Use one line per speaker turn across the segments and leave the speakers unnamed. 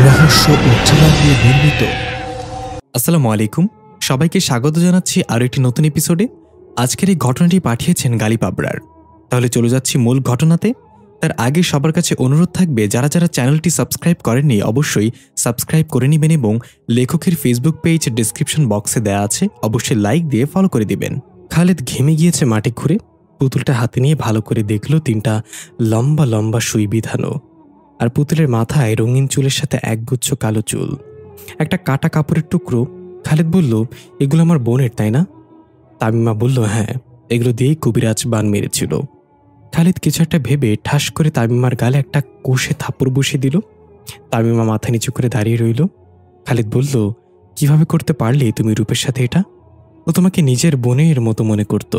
রহস্য ও থ্রিলার দিয়ে নির্মিত।
আসসালামু আলাইকুম, সবাইকে স্বাগত জানাচ্ছি আরও একটি নতুন এপিসোডে। আজকের এই ঘটনাটি পাঠিয়েছেন গালিব আবরার। তাহলে চলে যাচ্ছি মূল ঘটনাতে। তার আগে সবার কাছে অনুরোধ থাকবে, যারা যারা চ্যানেলটি সাবস্ক্রাইব করেননি অবশ্যই সাবস্ক্রাইব করে নেবেন এবং লেখকের ফেসবুক পেজ ডেসক্রিপশন বক্সে দেওয়া আছে, অবশ্যই লাইক দিয়ে ফলো করে দিবেন। খালেদ ঘেমে গিয়েছে মাটি খুঁড়ে। পুতুলটা হাতে নিয়ে ভালো করে দেখল, তিনটা লম্বা লম্বা সুই বিধানো, আর পুতুলের মাথায় রঙিন চুলের সাথে একগুচ্ছ কালো চুল, একটা কাটা কাপড়ের টুকরো। খালেদ বলল, এগুলো আমার বোনের, তাই না? তামিমা বলল, হ্যাঁ, এগুলো দিয়েই কবিরাজ বান মেরেছিল। খালেদ কিছু একটা ভেবে ঠাস করে তামিমার গালে একটা কষে থাপ্পড় বসিয়ে দিল। তামিমা মাথা নিচু করে দাঁড়িয়ে রইল। খালেদ বলল, কিভাবে করতে পারলে তুমি রূপের সাথে এটা? ও তোমাকে নিজের বোনের মতো মনে করত।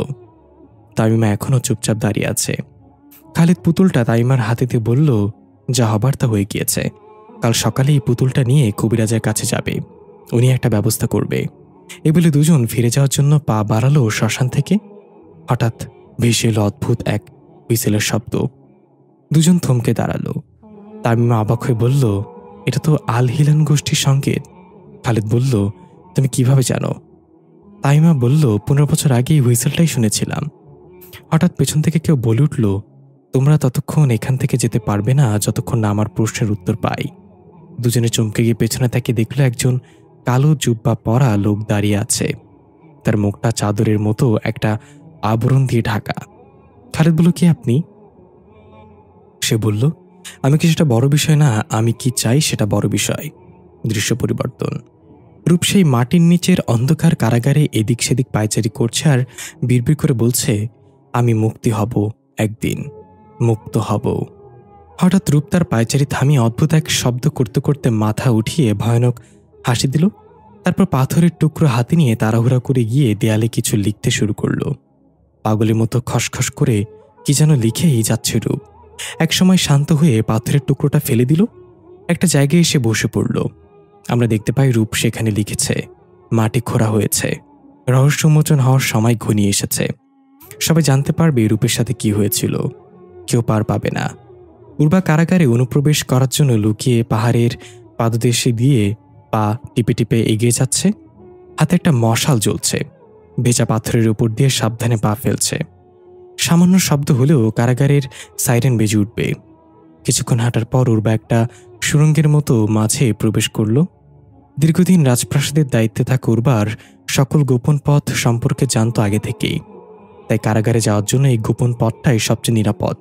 তামিমা এখনও চুপচাপ দাঁড়িয়ে আছে। খালেদ পুতুলটা তামিমার হাতে দিয়ে বলল, যা হবার তা হয়ে গিয়েছে। কাল সকালে এই পুতুলটা নিয়ে কবিরাজের কাছে যাবে, উনি একটা ব্যবস্থা করবে। এ বলে দুজন ফিরে যাওয়ার জন্য পা বাড়ালো শ্মশান থেকে। হঠাৎ ভেসে এলো অদ্ভুত এক হুইসেলের শব্দ। দুজন থমকে দাঁড়ালো। তামিমা অবাক হয়ে বলল, এটা তো আল হিলান গোষ্ঠীর সংকেত। খালেদ বলল, তুমি কিভাবে জানো? তামিমা বলল, 15 বছর আগে এই হুইসেলটাই শুনেছিলাম। হঠাৎ পেছন থেকে কেউ বলে উঠল, তোমরা ততক্ষণ এখান থেকে যেতে পারবে না যতক্ষণ না আমার প্রশ্নের উত্তর পাই। দুজনে চমকে গিয়ে পেছনে তাকে দেখল একজন কালো জুব্বা পরা লোক দাঁড়িয়ে আছে। তার মুখটা চাদরের মতো একটা আবরণ দিয়ে ঢাকা। খালেদ বলল, কি আপনি? সে বলল, আমি কি সেটা বড় বিষয় না, আমি কি চাই সেটা বড় বিষয়। দৃশ্য পরিবর্তন। রূপ সেই মাটির নিচের অন্ধকার কারাগারে এদিক সেদিক পায়চারি করছে আর বিড়বিড় করে বলছে, আমি মুক্তি হব, একদিন মুক্ত হব। হঠাৎ রূপ তার পায়চারি থামিয়ে অদ্ভুত এক শব্দ করতে করতে মাথা উঠিয়ে ভয়ানক হাসি দিল। তারপর পাথরের টুকরো হাতে নিয়ে তাড়াহুড়া করে গিয়ে দেয়ালে কিছু লিখতে শুরু করল। পাগলের মতো খসখস করে কি যেন লিখেই যাচ্ছে রূপ। একসময় শান্ত হয়ে পাথরের টুকরোটা ফেলে দিল, একটা জায়গায় এসে বসে পড়ল। আমরা দেখতে পাই রূপ সেখানে লিখেছে, মাটি খোঁড়া হয়েছে, রহস্যমোচন হওয়ার সময় ঘনিয়ে এসেছে। সবাই জানতে পারবে রূপের সাথে কি হয়েছিল, কেউ পার পাবে না। উর্বা কারাগারে অনুপ্রবেশ করার জন্য লুকিয়ে পাহাড়ের পাদদেশে দিয়ে পা টিপে টিপে এগিয়ে যাচ্ছে। হাতে একটা মশাল জ্বলছে, ভেজা পাথরের উপর দিয়ে সাবধানে পা ফেলছে। সামান্য শব্দ হলেও কারাগারের সাইরেন বেজে উঠবে। কিছুক্ষণ হাঁটার পর উর্বা একটা সুড়ঙ্গের মতো মাঝে প্রবেশ করল। দীর্ঘদিন রাজপ্রাসাদের দায়িত্বে থাকা উর্বার সকল গোপন পথ সম্পর্কে জানত আগে থেকেই, তাই কারাগারে যাওয়ার জন্য এই গোপন পথটাই সবচেয়ে নিরাপদ।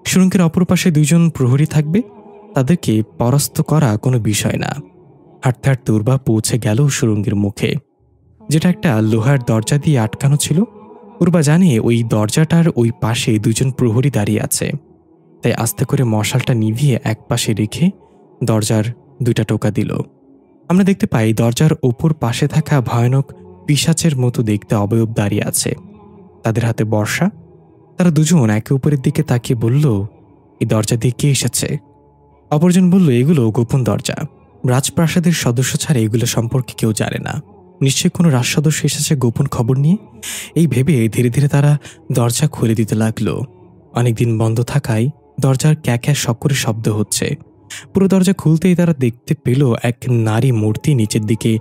সুড়ঙ্গের অপর পাশে দুইজন প্রহরী থাকবে, তাদেরকে পরাস্ত করা কোনো বিষয় না। হাঁটতে হাঁটতে উর্বা পৌঁছে গেল সুড়ঙ্গের মুখে, যেটা একটা লোহার দরজা দিয়ে আটকানো ছিল। উর্বা জানে ওই দরজাটার ওই পাশে দুজন প্রহরী দাঁড়িয়ে আছে, তাই আস্তে করে মশালটা নিভিয়ে এক পাশে রেখে দরজার 2টা টোকা দিল। আমরা দেখতে পাই দরজার ওপর পাশে থাকা ভয়ানক পিশাচের মতো দেখতে অবয়ব দাঁড়িয়ে আছে, তাদের হাতে বর্শা। তারা দুজন একে অপরের দিকে তাকিয়ে বলল, এই দরজা দিয়ে কে এসেছে? অপরজন বলল, এগুলো গোপন দরজা, রাজপ্রাসাদের সদস্য ছাড়া এগুলো সম্পর্কে কেউ জানে না। নিশ্চয়ই কোনো রাজসদস্য এসেছে গোপন খবর নিয়ে। এই ভেবে ধীরে ধীরে তারা দরজা খুলে দিতে লাগলো। অনেকদিন বন্ধ থাকায় দরজার ক্যাক্যা শক্করে শব্দ হচ্ছে। পুরো দরজা খুলতেই তারা দেখতে পেল এক নারী মূর্তি নিচের দিকে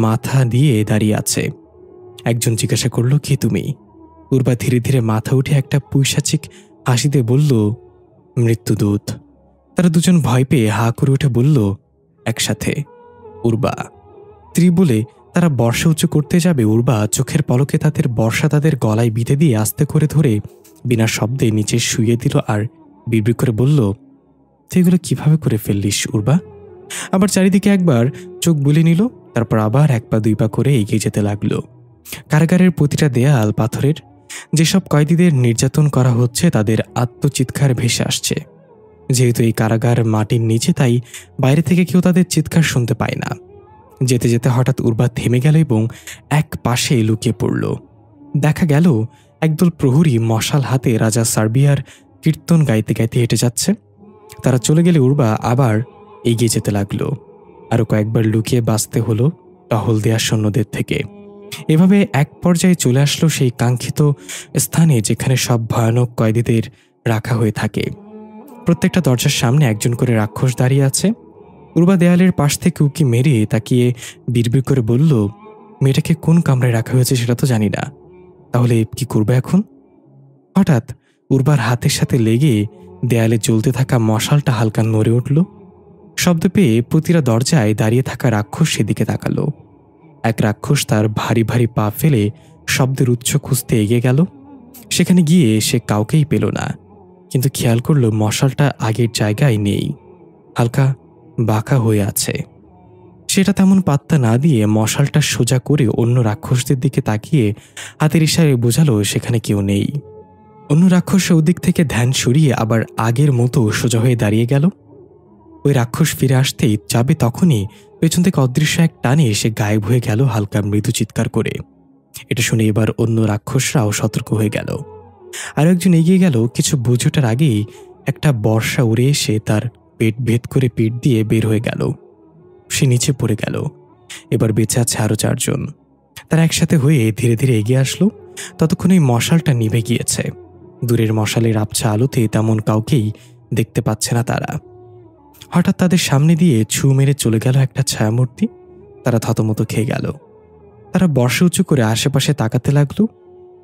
মাথা দিয়ে দাঁড়িয়ে আছে। একজন জিজ্ঞাসা করল, কে তুমি? উর্বা ধীরে ধীরে মাথা উঠে একটা পৈশাচিক হাসি দিয়ে বলল, মৃত্যুদূত। তারা দুজন ভয় পেয়ে হা করে উঠে বলল একসাথে, উর্বা। স্ত্রী বলে তারা বর্ষা উঁচু করতে যাবে, উর্বা চোখের পলকে তাদের বর্ষা তাদের গলায় বিঁধে দিয়ে আস্তে করে ধরে বিনা শব্দে নিচে শুইয়ে দিল আর বিড়বিড় করে বলল, তুই এগুলো কিভাবে করে ফেললিস উর্বা? আবার চারিদিকে একবার চোখ বুলে নিল, তারপর আবার 1 পা 2 পা করে এগিয়ে যেতে লাগলো। কারাগারের প্রতিটা দেয়াল পাথরের। যেসব কয়েদিদের নির্যাতন করা হচ্ছে তাদের আত্মচিৎকার ভেসে আসছে। যেহেতু এই কারাগার মাটির নিচে, তাই বাইরে থেকে কেউ তাদের চিৎকার শুনতে পায় না। যেতে যেতে হঠাৎ উর্বা থেমে গেল এবং এক পাশে লুকিয়ে পড়ল। দেখা গেল একদল প্রহরী মশাল হাতে রাজা সার্বিয়ার কীর্তন গাইতে গাইতে হেঁটে যাচ্ছে। তারা চলে গেলে উর্বা আবার এগিয়ে যেতে লাগলো। আরও কয়েকবার লুকিয়ে বাঁচতে হলো টহল দেয়া সৈন্যদের থেকে। এভাবে এক পর্যায়ে চলে আসলো সেই কাঙ্ক্ষিত স্থানে, যেখানে সব ভয়ানক কয়েদিদের রাখা হয়ে থাকে। প্রত্যেকটা দরজার সামনে একজন করে রাক্ষস দাঁড়িয়ে আছে। উর্বা দেয়ালের পাশ থেকে উকি মেরে তাকিয়ে বিড়বিড় করে বলল, মেয়েটাকে কোন কামরায় রাখা হয়েছে সেটা তো জানি না, তাহলে কি করবে এখন? হঠাৎ উর্বার হাতের সাথে লেগে দেয়ালে জ্বলতে থাকা মশালটা হালকা নড়ে উঠল। শব্দ পেয়ে প্রতিটা দরজায় দাঁড়িয়ে থাকা রাক্ষস সেদিকে তাকালো। এক রাক্ষস তার ভারী ভারী পা ফেলে শব্দের উৎস খুঁজতে এগিয়ে গেল। সেখানে গিয়ে সে কাউকেই পেল না, কিন্তু খেয়াল করল মশালটা আগের জায়গায় নেই, হালকা বাঁকা হয়ে আছে। সেটা তেমন পাত্তা না দিয়ে মশালটা সোজা করে অন্য রাক্ষসদের দিকে তাকিয়ে হাতের ইশারায় বোঝালো সেখানে কেউ নেই। অন্য রাক্ষস ওদিক থেকে ধ্যান সরিয়ে আবার আগের মতো সোজা হয়ে দাঁড়িয়ে গেল। ওই রাক্ষস ফিরে আসতেই যাবে তখনই পেছন থেকে অদৃশ্য এক টানে এসে গায়েব হয়ে গেল হালকা মৃদু চিৎকার করে। এটা শুনে এবার অন্য রাক্ষসরাও সতর্ক হয়ে গেল। আর একজন এগিয়ে গেল। কিছু বুঝে ওঠার আগেই একটা বর্ষা উড়ে এসে তার পেট ভেদ করে পিঠ দিয়ে বের হয়ে গেল। সে নিচে পড়ে গেল। এবার বেঁচে আছে আরো 4 জন। তারা একসাথে হয়ে ধীরে ধীরে এগিয়ে আসলো। ততক্ষণে মশালটা নিভে গিয়েছে। দূরের মশালের আবছা আলোতে তেমন কাউকেই দেখতে পাচ্ছে না তারা। হঠাৎ তাদের সামনে দিয়ে ছু মেরে চলে গেল একটা ছায়ামূর্তি। তারা থতমত খেয়ে গেল। তারা বর্ষা উঁচু করে আশেপাশে তাকাতে লাগলো।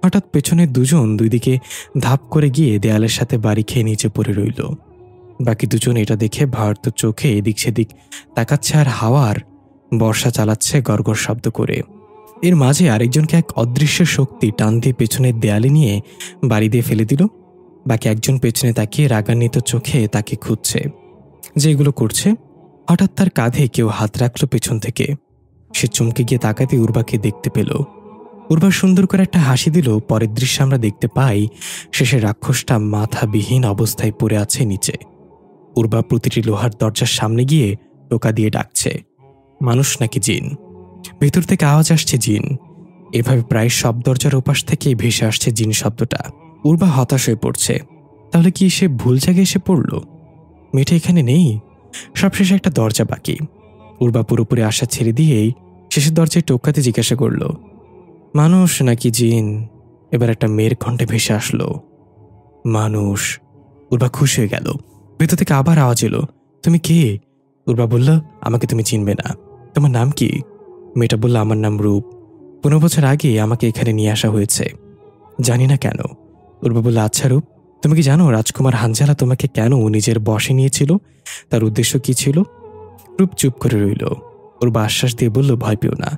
হঠাৎ পেছনের দুজন দুই দিকে ধাপ করে গিয়ে দেয়ালের সাথে বাড়ি খেয়ে নিচে পড়ে রইল। বাকি দুজন এটা দেখে ভারত চোখে এদিক সেদিক তাকাচ্ছে আর হাওয়ার বর্ষা চালাচ্ছে গড়গড় শব্দ করে। এর মাঝে আরেকজনকে এক অদৃশ্য শক্তি টান দিয়ে পেছনের দেয়ালে নিয়ে বাড়ি দিয়ে ফেলে দিল। বাকি একজন পেছনে তাকিয়ে রাগান্বিত চোখে তাকে খুঁজছে। যেগুলো করছে, হঠাৎ তার কাঁধে কেউ হাত রাখলো পেছন থেকে। সে চমকে গিয়ে তাকাতে উর্বাকে দেখতে পেল। উর্বা সুন্দর করে একটা হাসি দিল। পরের দৃশ্য আমরা দেখতে পাই শেষে রাক্ষসটা মাথাবিহীন অবস্থায় পড়ে আছে নিচে। উর্বা প্রতিটি লোহার দরজার সামনে গিয়ে টোকা দিয়ে ডাকছে, মানুষ নাকি জিন? ভেতর থেকে আওয়াজ আসছে জিন। এভাবে প্রায় সব দরজার ওপাশ থেকে ভেসে আসছে জিন শব্দটা। উর্বা হতাশ হয়ে পড়ছে। তাহলে কি সে ভুল জায়গায় এসে পড়ল? মেয়েটা এখানে নেই। সবশেষে একটা দরজা বাকি। উর্বা পুরোপুরি আশা ছেড়ে দিয়েই শেষের দরজায় টোকাতে জিজ্ঞাসা করল, মানুষ নাকি জিন? এবার একটা মেয়ের কণ্ঠে ভেসে আসলো, মানুষ। উর্বা খুশি হয়ে গেল। ভেতর থেকে আবার আওয়াজ এলো, তুমি কে? উর্বা বলল, আমাকে তুমি চিনবে না। তোমার নাম কি? মেয়েটা বলল, আমার নাম রূপ। 15 বছর আগে আমাকে এখানে নিয়ে আসা হয়েছে। জানি না কেন। উর্বা বলল, আচ্ছা রূপ, তুমি কি জানো রাজকুমার হানজালা তোমাকে কেন নিজের বশে নিয়েছিল? তার উদ্দেশ্য কি ছিল? রূপ চুপ করে রইল। উর্বা আশ্বাস দিয়ে বলল, ভয় পেও না,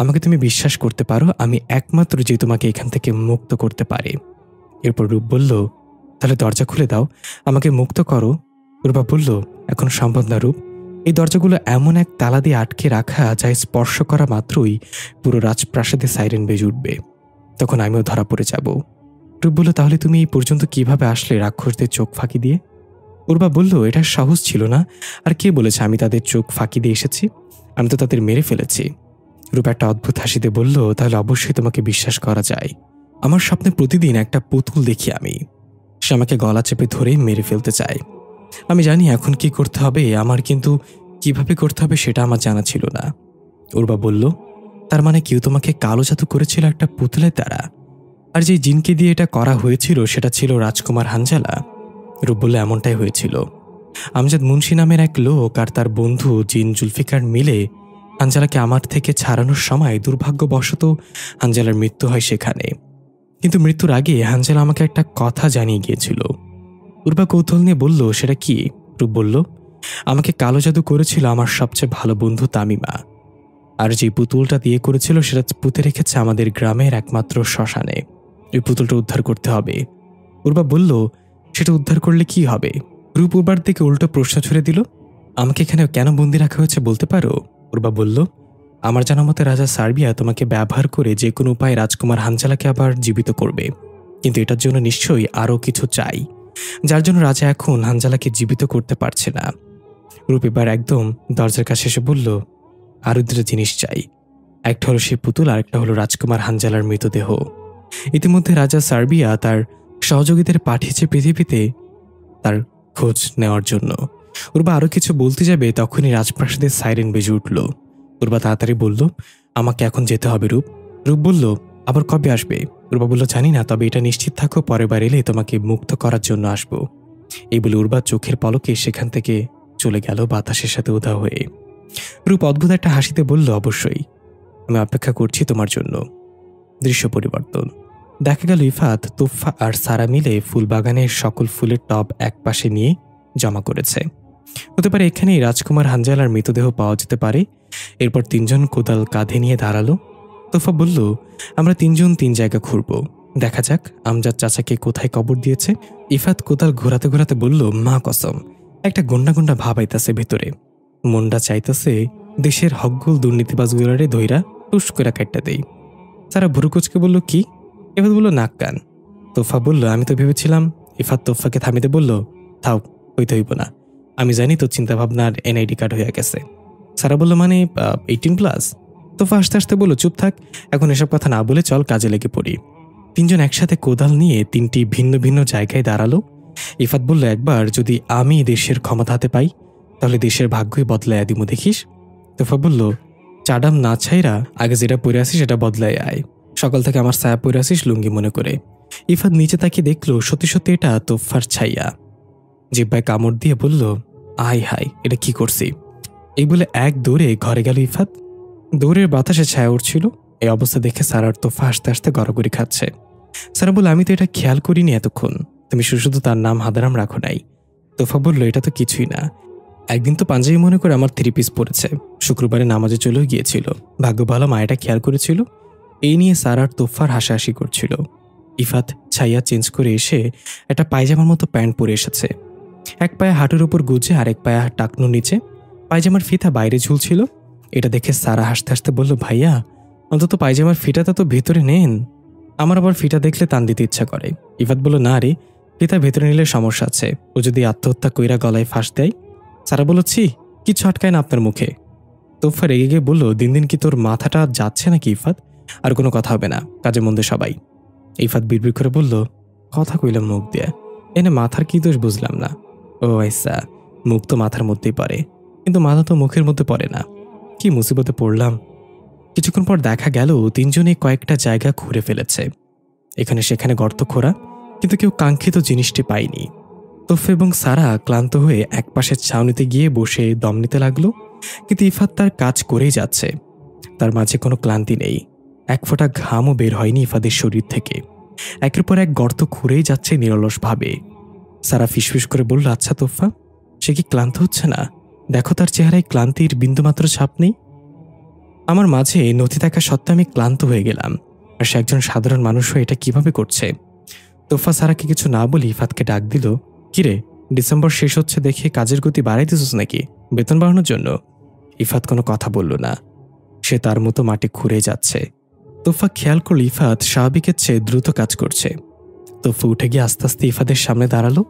আমাকে তুমি বিশ্বাস করতে পারো। আমি একমাত্র যে তোমাকে এখান থেকে মুক্ত করতে পারে। এরপর রূপ বলল, তাহলে দরজা খুলে দাও, আমাকে মুক্ত করো। উর্বা বলল, এখন সম্ভব না রূপ। এই দরজাগুলো এমন এক তালা দিয়ে আটকে রাখা, যা স্পর্শ করা মাত্রই পুরো রাজপ্রাসাদে সাইরেন বেজে উঠবে। তখন আমিও ধরা পড়ে যাব। রূপ বলল, তাহলে তুমি এই পর্যন্ত কিভাবে আসলে রাক্ষসদের চোখ ফাঁকি দিয়ে? উর্বা বলল, এটা সাহস ছিল না। আর কে বলেছে আমি তাদের চোখ ফাঁকি দিয়ে এসেছি? আমি তো তাদের মেরে ফেলেছি। রূপ একটা অদ্ভুত হাসিতে বলল, তাহলে অবশ্যই তোমাকে বিশ্বাস করা যায়। আমার স্বপ্নে প্রতিদিন একটা পুতুল দেখি আমি। সে আমাকে গলা চেপে ধরে মেরে ফেলতে চায়। আমি জানি এখন কি করতে হবে আমার, কিন্তু কিভাবে করতে হবে সেটা আমার জানা ছিল না। উর্বা বলল, তার মানে কেউ তোমাকে কালো জাদু করেছিল একটা পুতুলের দ্বারা? আর যে জিনকে দিয়ে এটা করা হয়েছিল সেটা ছিল রাজকুমার হানজালা? রূপ বলল, এমনটাই হয়েছিল। আমজাদ মুন্সি নামের এক লোক আর তার বন্ধু জিন জুলফিকার মিলে হানজালাকে আমার থেকে ছাড়ানোর সময় দুর্ভাগ্যবশত হানজালার মৃত্যু হয় সেখানে। কিন্তু মৃত্যুর আগে হানজালা আমাকে একটা কথা জানিয়ে গিয়েছিল। উর্বা কৌতূহল নিয়ে বলল, সেটা কি? রূপ বলল, আমাকে কালো জাদু করেছিল আমার সবচেয়ে ভালো বন্ধু তামিমা। আর যে পুতুলটা দিয়ে করেছিল সেটা পুঁতে রেখেছে আমাদের গ্রামের একমাত্র শ্মশানে। ওই পুতুলটা উদ্ধার করতে হবে। উর্বা বলল, সেটা উদ্ধার করলে কি হবে? রূপ উর্বার দিকে উল্টো প্রশ্ন ছুড়ে দিল, আমাকে এখানে কেন বন্দি রাখা হয়েছে বলতে পারো? উর্বা বলল, আমার জানা মতে রাজা সার্বিয়া তোমাকে ব্যবহার করে যে কোনো উপায়ে রাজকুমার হানজালাকে আবার জীবিত করবে। কিন্তু এটার জন্য নিশ্চয়ই আরও কিছু চাই, যার জন্য রাজা এখন হানজালাকে জীবিত করতে পারছে না। রূপ এবার একদম দরজার কাছে এসে বলল, আরও 2টা জিনিস চাই। একটা হলো সেই পুতুল, আর একটা হলো রাজকুমার হানজালার মৃতদেহ। ইতিমধ্যে রাজা সার্বিয়া তার সহযোগীদের পাঠিয়েছে পৃথিবীতে তার খোঁজ নেওয়ার জন্য। উর্বা আরও কিছু বলতে যাবে তখনই রাজপ্রাসাদের সাইরেন বেজে উঠল। উর্বা তাড়াতাড়ি বলল, আমাকে এখন যেতে হবে রূপ। রূপ বলল, আবার কবে আসবে? উর্বা বলল, জানি না, তবে এটা নিশ্চিত থাকো পরের বার এলে তোমাকে মুক্ত করার জন্য আসবো। এই বলে উর্বা চোখের পলকে সেখান থেকে চলে গেল বাতাসের সাথে উধাও হয়ে। রূপ অদ্ভুত একটা হাসিতে বলল, অবশ্যই, আমি অপেক্ষা করছি তোমার জন্য। দৃশ্য পরিবর্তন। দেখা গেল ইফাত, তোফা আর সারা মিলে ফুলবাগানের সকল ফুলের টব একপাশে নিয়ে জমা করেছে। হতে পারে এখানেই রাজকুমার হানজালার মৃতদেহ পাওয়া যেতে পারে। এরপর তিনজন কোদাল কাঁধে নিয়ে দাঁড়ালো। তোফা বলল, আমরা তিনজন তিন জায়গা ঘুরব, দেখা যাক আমজাদ চাচাকে কোথায় কবর দিয়েছে। ইফাত কোদাল ঘোরাতে ঘোরাতে বলল, মা কসম, একটা গন্ডা গন্ডা ভাব আইতাছে ভেতরে। মনটা চাইতেছে দেশের হকগুল দুর্নীতিবাজগুলারে ধইরা টুস করে কাটটা দেই। সারা ভুরুকুচকে বলল, কি? ইফাত বলল, নাক কান। তোফা বলল, আমি তো ভেবেছিলাম। ইফাত তোফাকে থামিতে বলল, থাও, হইতে হইব না, আমি জানি তোর চিন্তাভাবনার এনআইডি কার্ড হয়ে গেছে। সারা বলল, মানে 18+? তোফা আস্তে আস্তে বলল, চুপ থাক, এখন এসব কথা না বলে চল কাজে লেগে পড়ি। তিনজন একসাথে কোদাল নিয়ে তিনটি ভিন্ন ভিন্ন জায়গায় দাঁড়ালো। ইফাত বলল, একবার যদি আমি দেশের ক্ষমতা হাতে পাই তাহলে দেশের ভাগ্যই বদলায় দিমু, দেখিস। তোফা বলল, চাডাম না ছাইরা আগে যেটা পরে আসিস সেটা বদলায় আয়। সকাল থেকে আমার ছায়া পরে আসিস লুঙ্গি মনে করে। ইফাত নিচে তাকিয়ে দেখলো সত্যি সত্যি এটা তোফার ছাইয়া। জিব্বায় কামড় দিয়ে বলল, আয় হাই, এটা কি করছি? এই বলে এক দৌড়ে ঘরে গেল ইফাত। দৌড়ের বাতাসে ছায়া উঠছিল। এই অবস্থা দেখে সারার তোফা হাসতে হাসতে গড়াগড়ি খাচ্ছে। সারা বলল, আমি তো এটা খেয়াল করিনি এতক্ষণ, তুমি শুধু তার নাম হাদারাম রাখো নাই। তোফা বলল, এটা তো কিছুই না, একদিন তো পাঞ্জাবি মনে করে আমার 3 পিস পরেছে, শুক্রবারে নামাজে চলেও গিয়েছিল, ভাগ্য ভালো মায়েটা খেয়াল করেছিল। এই নিয়ে সারার তোফার হাসাহাসি করছিল। ইফাত ছাইয়া চেঞ্জ করে এসে একটা পায়জামার মতো প্যান্ট পরে এসেছে। এক পায়ে হাঁটুর উপর গুজে আর এক পায়ে টাকনুর নিচে। পায়জামার ফিতা বাইরে ঝুলছিল। এটা দেখে সারা হাসতে হাসতে বলল, ভাইয়া, অন্তত পায়জামার ফিতাটা তো ভেতরে নেন, আমার আবার ফিতা দেখলে টান দিতে ইচ্ছা করে। ইফাত বলল, না রে, ফিতা ভেতরে নিলে সমস্যা আছে, ও যদি আত্মহত্যা কইরা গলায় ফাঁস দেয়। সারা বলল, ছি, কিছু আটকায় না আপনার মুখে। তোফা রেগে গিয়ে বলল, দিন দিন কি তোর মাথাটা যাচ্ছে নাকি ইফাত? আর কোনো কথা হবে না, কাজে মন্দে সবাই। ইফাত বিড়বিড় করে বলল, কথা কইলাম মুখ দিয়ে, এনে মাথার কি দোষ বুঝলাম না। ও আইসা, মুখ তো মাথার মধ্যেই পড়ে, কিন্তু মাথা তো মুখের মধ্যে পড়ে না, কি মুসিবতে পড়লাম। কিছুক্ষণ পর দেখা গেল তিনজনে কয়েকটা জায়গা ঘুরে ফেলেছে। এখানে সেখানে গর্ত খোঁড়া, কিন্তু কেউ কাঙ্ক্ষিত জিনিসটি পায়নি। তোফা এবং সারা ক্লান্ত হয়ে একপাশের ছাউনিতে গিয়ে বসে দম নিতে লাগলো। কিন্তু ইফাত তার কাজ করেই যাচ্ছে, তার মাঝে কোনো ক্লান্তি নেই। এক ফোঁটা ঘামও বের হয়নি ইফাদের শরীর থেকে। একের পর এক গর্ত খুঁড়েই যাচ্ছে নিরলসভাবে। সারা ফিসফিস করে বলল, আচ্ছা তোফা, সে কি ক্লান্ত হচ্ছে না? দেখো তার চেহারায় ক্লান্তির বিন্দুমাত্র ছাপ নেই। আমার মাঝে নথি থাকা সত্ত্বেও আমি ক্লান্ত হয়ে গেলাম, আর সে একজন সাধারণ মানুষ হয়ে এটা কিভাবে করছে? তোফা সারাকে কিছু না বলে ইফাতকে ডাক দিল, কিরে, ডিসেম্বর শেষ হচ্ছে দেখে কাজের গতি বাড়াই দিছিস নাকি, বেতন বাড়ানোর জন্য? ইফাত কোনো কথা বলল না, সে তার মতো মাটি খুঁড়ে যাচ্ছে। তোফা খেয়াল করল ইফাত স্বাভাবিকের চেয়ে দ্রুত কাজ করছে। তোফা উঠে গিয়ে আস্তে আস্তে ইফাদের সামনে দাঁড়ালো।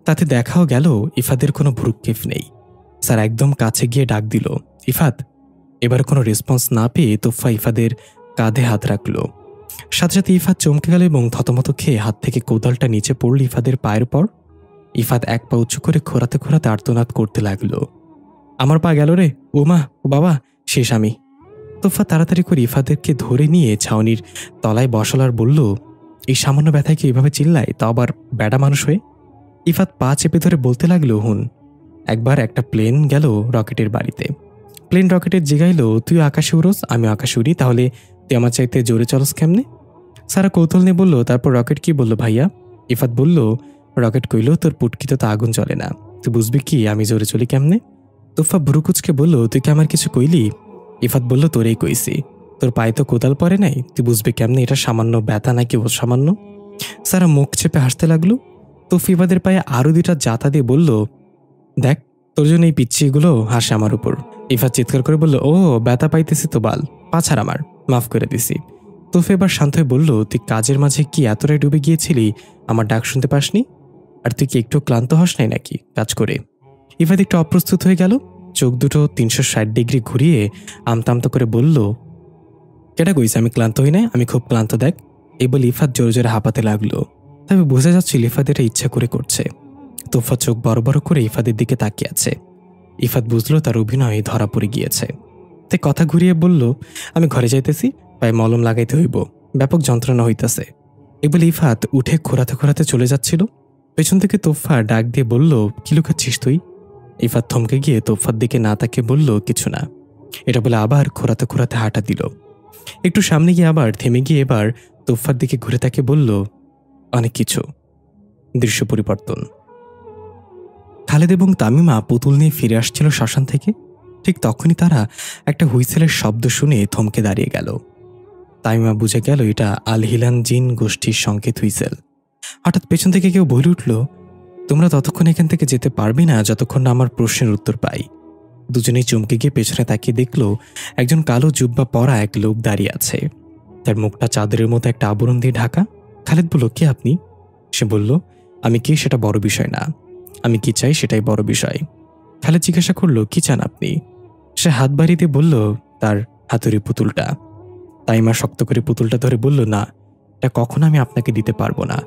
তাতে দেখাও গেল ইফাদের কোনো ভ্রুক্ষেপ নেই। স্যার একদম কাছে গিয়ে ডাক দিল, ইফাত। এবার কোনো রেসপন্স না পেয়ে তোফা ইফাদের কাঁধে হাত রাখল। সাথে সাথে ইফাত চমকে গেল এবং থতমত খেয়ে হাত থেকে কোদালটা নিচে পড়ল ইফাদের পায়ের পর। ইফাত এক পা উঁচু করে খোঁড়াতে খোঁড়াতে আর্তনাদ করতে লাগলো, আমার পা গেল রে, ও মা, ও বাবা, শেষ আমি। তোফা তাড়াতাড়ি করে ইফাদেরকে ধরে নিয়ে ছাউনির তলায় বসালার বলল, এই সামান্য ব্যথায় কি এভাবে চিল্লায়, তা আবার বেড়া মানুষ হয়ে? ইফাত পা চেপে ধরে বলতে লাগলো, হুন, একবার একটা প্লেন গেল রকেটের বাড়িতে। প্লেন রকেটের জিগাইল, তুই আকাশে উড়োস, আমি আকাশে উড়ি, তাহলে তুই আমার চাইতে জোরে চলস কেমনে? সারা কৌতূহল নিয়ে বলল, তারপর রকেট কি বলল ভাইয়া? ইফাত বলল, রকেট কইল, তোর পুটকিতে তো আগুন জ্বলে না, তুই বুঝবি কি আমি জোরে চলি কেমনে? তোফা ভ্রুকুচকে বলল, তুই কি আমার কিছু কইলি? ইফাত বলল, তোরেই কইছি, তোর পায়ে তো কোদাল পরে নাই, তুই বুঝবি কেমনে এটা সামান্য ব্যথা নাকি ও সামান্য? সারা মুখ চেপে হাসতে লাগলো। তোফা ইফাদের পায়ে আরো 2টা জাতা দিয়ে বলল, দেখ, তোর জন্য এই পিচ্ছিগুলো হাসে আমার উপর। ইফাত চিৎকার করে বলল, ও ব্যথা পাইতেছি তো বাল, পাছার আমার, মাফ করে দিছি। তোফা এবার শান্ত হয়ে বলল, তুই কাজের মাঝে কি এতটাই ডুবে গিয়েছিলি আমার ডাক শুনতে পাসনি? আর তুই কি একটু ক্লান্ত হস নাই নাকি কাজ করে? ইফাত একটু অপ্রস্তুত হয়ে গেল, চোখ দুটো 360 ডিগ্রি ঘুরিয়ে আমতামতো করে বলল, কেটা কইছে আমি ক্লান্ত হই নাই, আমি খুব ক্লান্ত, দেখ। এই বলে ইফাত জোরে জোরে হাঁপাতে লাগলো। তবে বোঝা যাচ্ছিল ইফাত এটা ইচ্ছা করে করছে। তোফা চোখ বড় বড় করে ইফাদের দিকে তাকিয়ে আছে। ইফাত বুঝলো তার অভিনয় ধরা পড়ে গিয়েছে, তাই কথা ঘুরিয়ে বলল, আমি ঘরে যাইতেছি, পায়ে মলম লাগাইতে হইব, ব্যাপক যন্ত্রণা হইতেছে। এই বলে ইফাত উঠে খোঁড়াতে খোঁড়াতে চলে যাচ্ছিল। পেছন থেকে তোফা ডাক দিয়ে বলল, কি লুকাচ্ছিস তুই? ইফাত থমকে গিয়ে তোফার দিকে না তাকিয়ে বলল, কিছু না। এটা বলে আবার খোঁড়াতে খোঁড়াতে হাঁটা দিল। একটু সামনে গিয়ে আবার থেমে গিয়ে এবার তোফার দিকে ঘুরে তাকিয়ে বলল, অনেক কিছু। দৃশ্য পরিবর্তন। খালেদ এবং তামিমা পুতুল নিয়ে ফিরে আসছিল শ্মশান থেকে। ঠিক তখনই তারা একটা হুইসেলের শব্দ শুনে থমকে দাঁড়িয়ে গেল। তামিমা বুঝে গেল এটা আল হিলান জিন গোষ্ঠীর সংকেত হুইসেল। হঠাৎ পেছন থেকে কেউ বলে উঠল, তোমরা ততক্ষণ এখান থেকে যেতে পারবে না যতক্ষণ না আমার প্রশ্নের উত্তর পাই। দুজনেই চমকে গিয়ে পেছনে তাকিয়ে দেখল একজন কালো জুব্বা পরা এক লোক দাঁড়িয়ে আছে। তার মুখটা চাদরের মতো একটা আবরণ দিয়ে ঢাকা। খালেদ বলল, কে আপনি? সে বলল, আমি কে সেটা বড় বিষয় না, আমি কি চাই সেটাই বড় বিষয়। খালেদ জিজ্ঞাসা করল, কি চান আপনি? সে হাত বাড়িয়ে দিয়ে বলল, তার হাতুড়ি পুতুলটা। তাইমা শক্ত করে পুতুলটা ধরে বলল, না, এটা কখনো আমি আপনাকে দিতে পারবো না।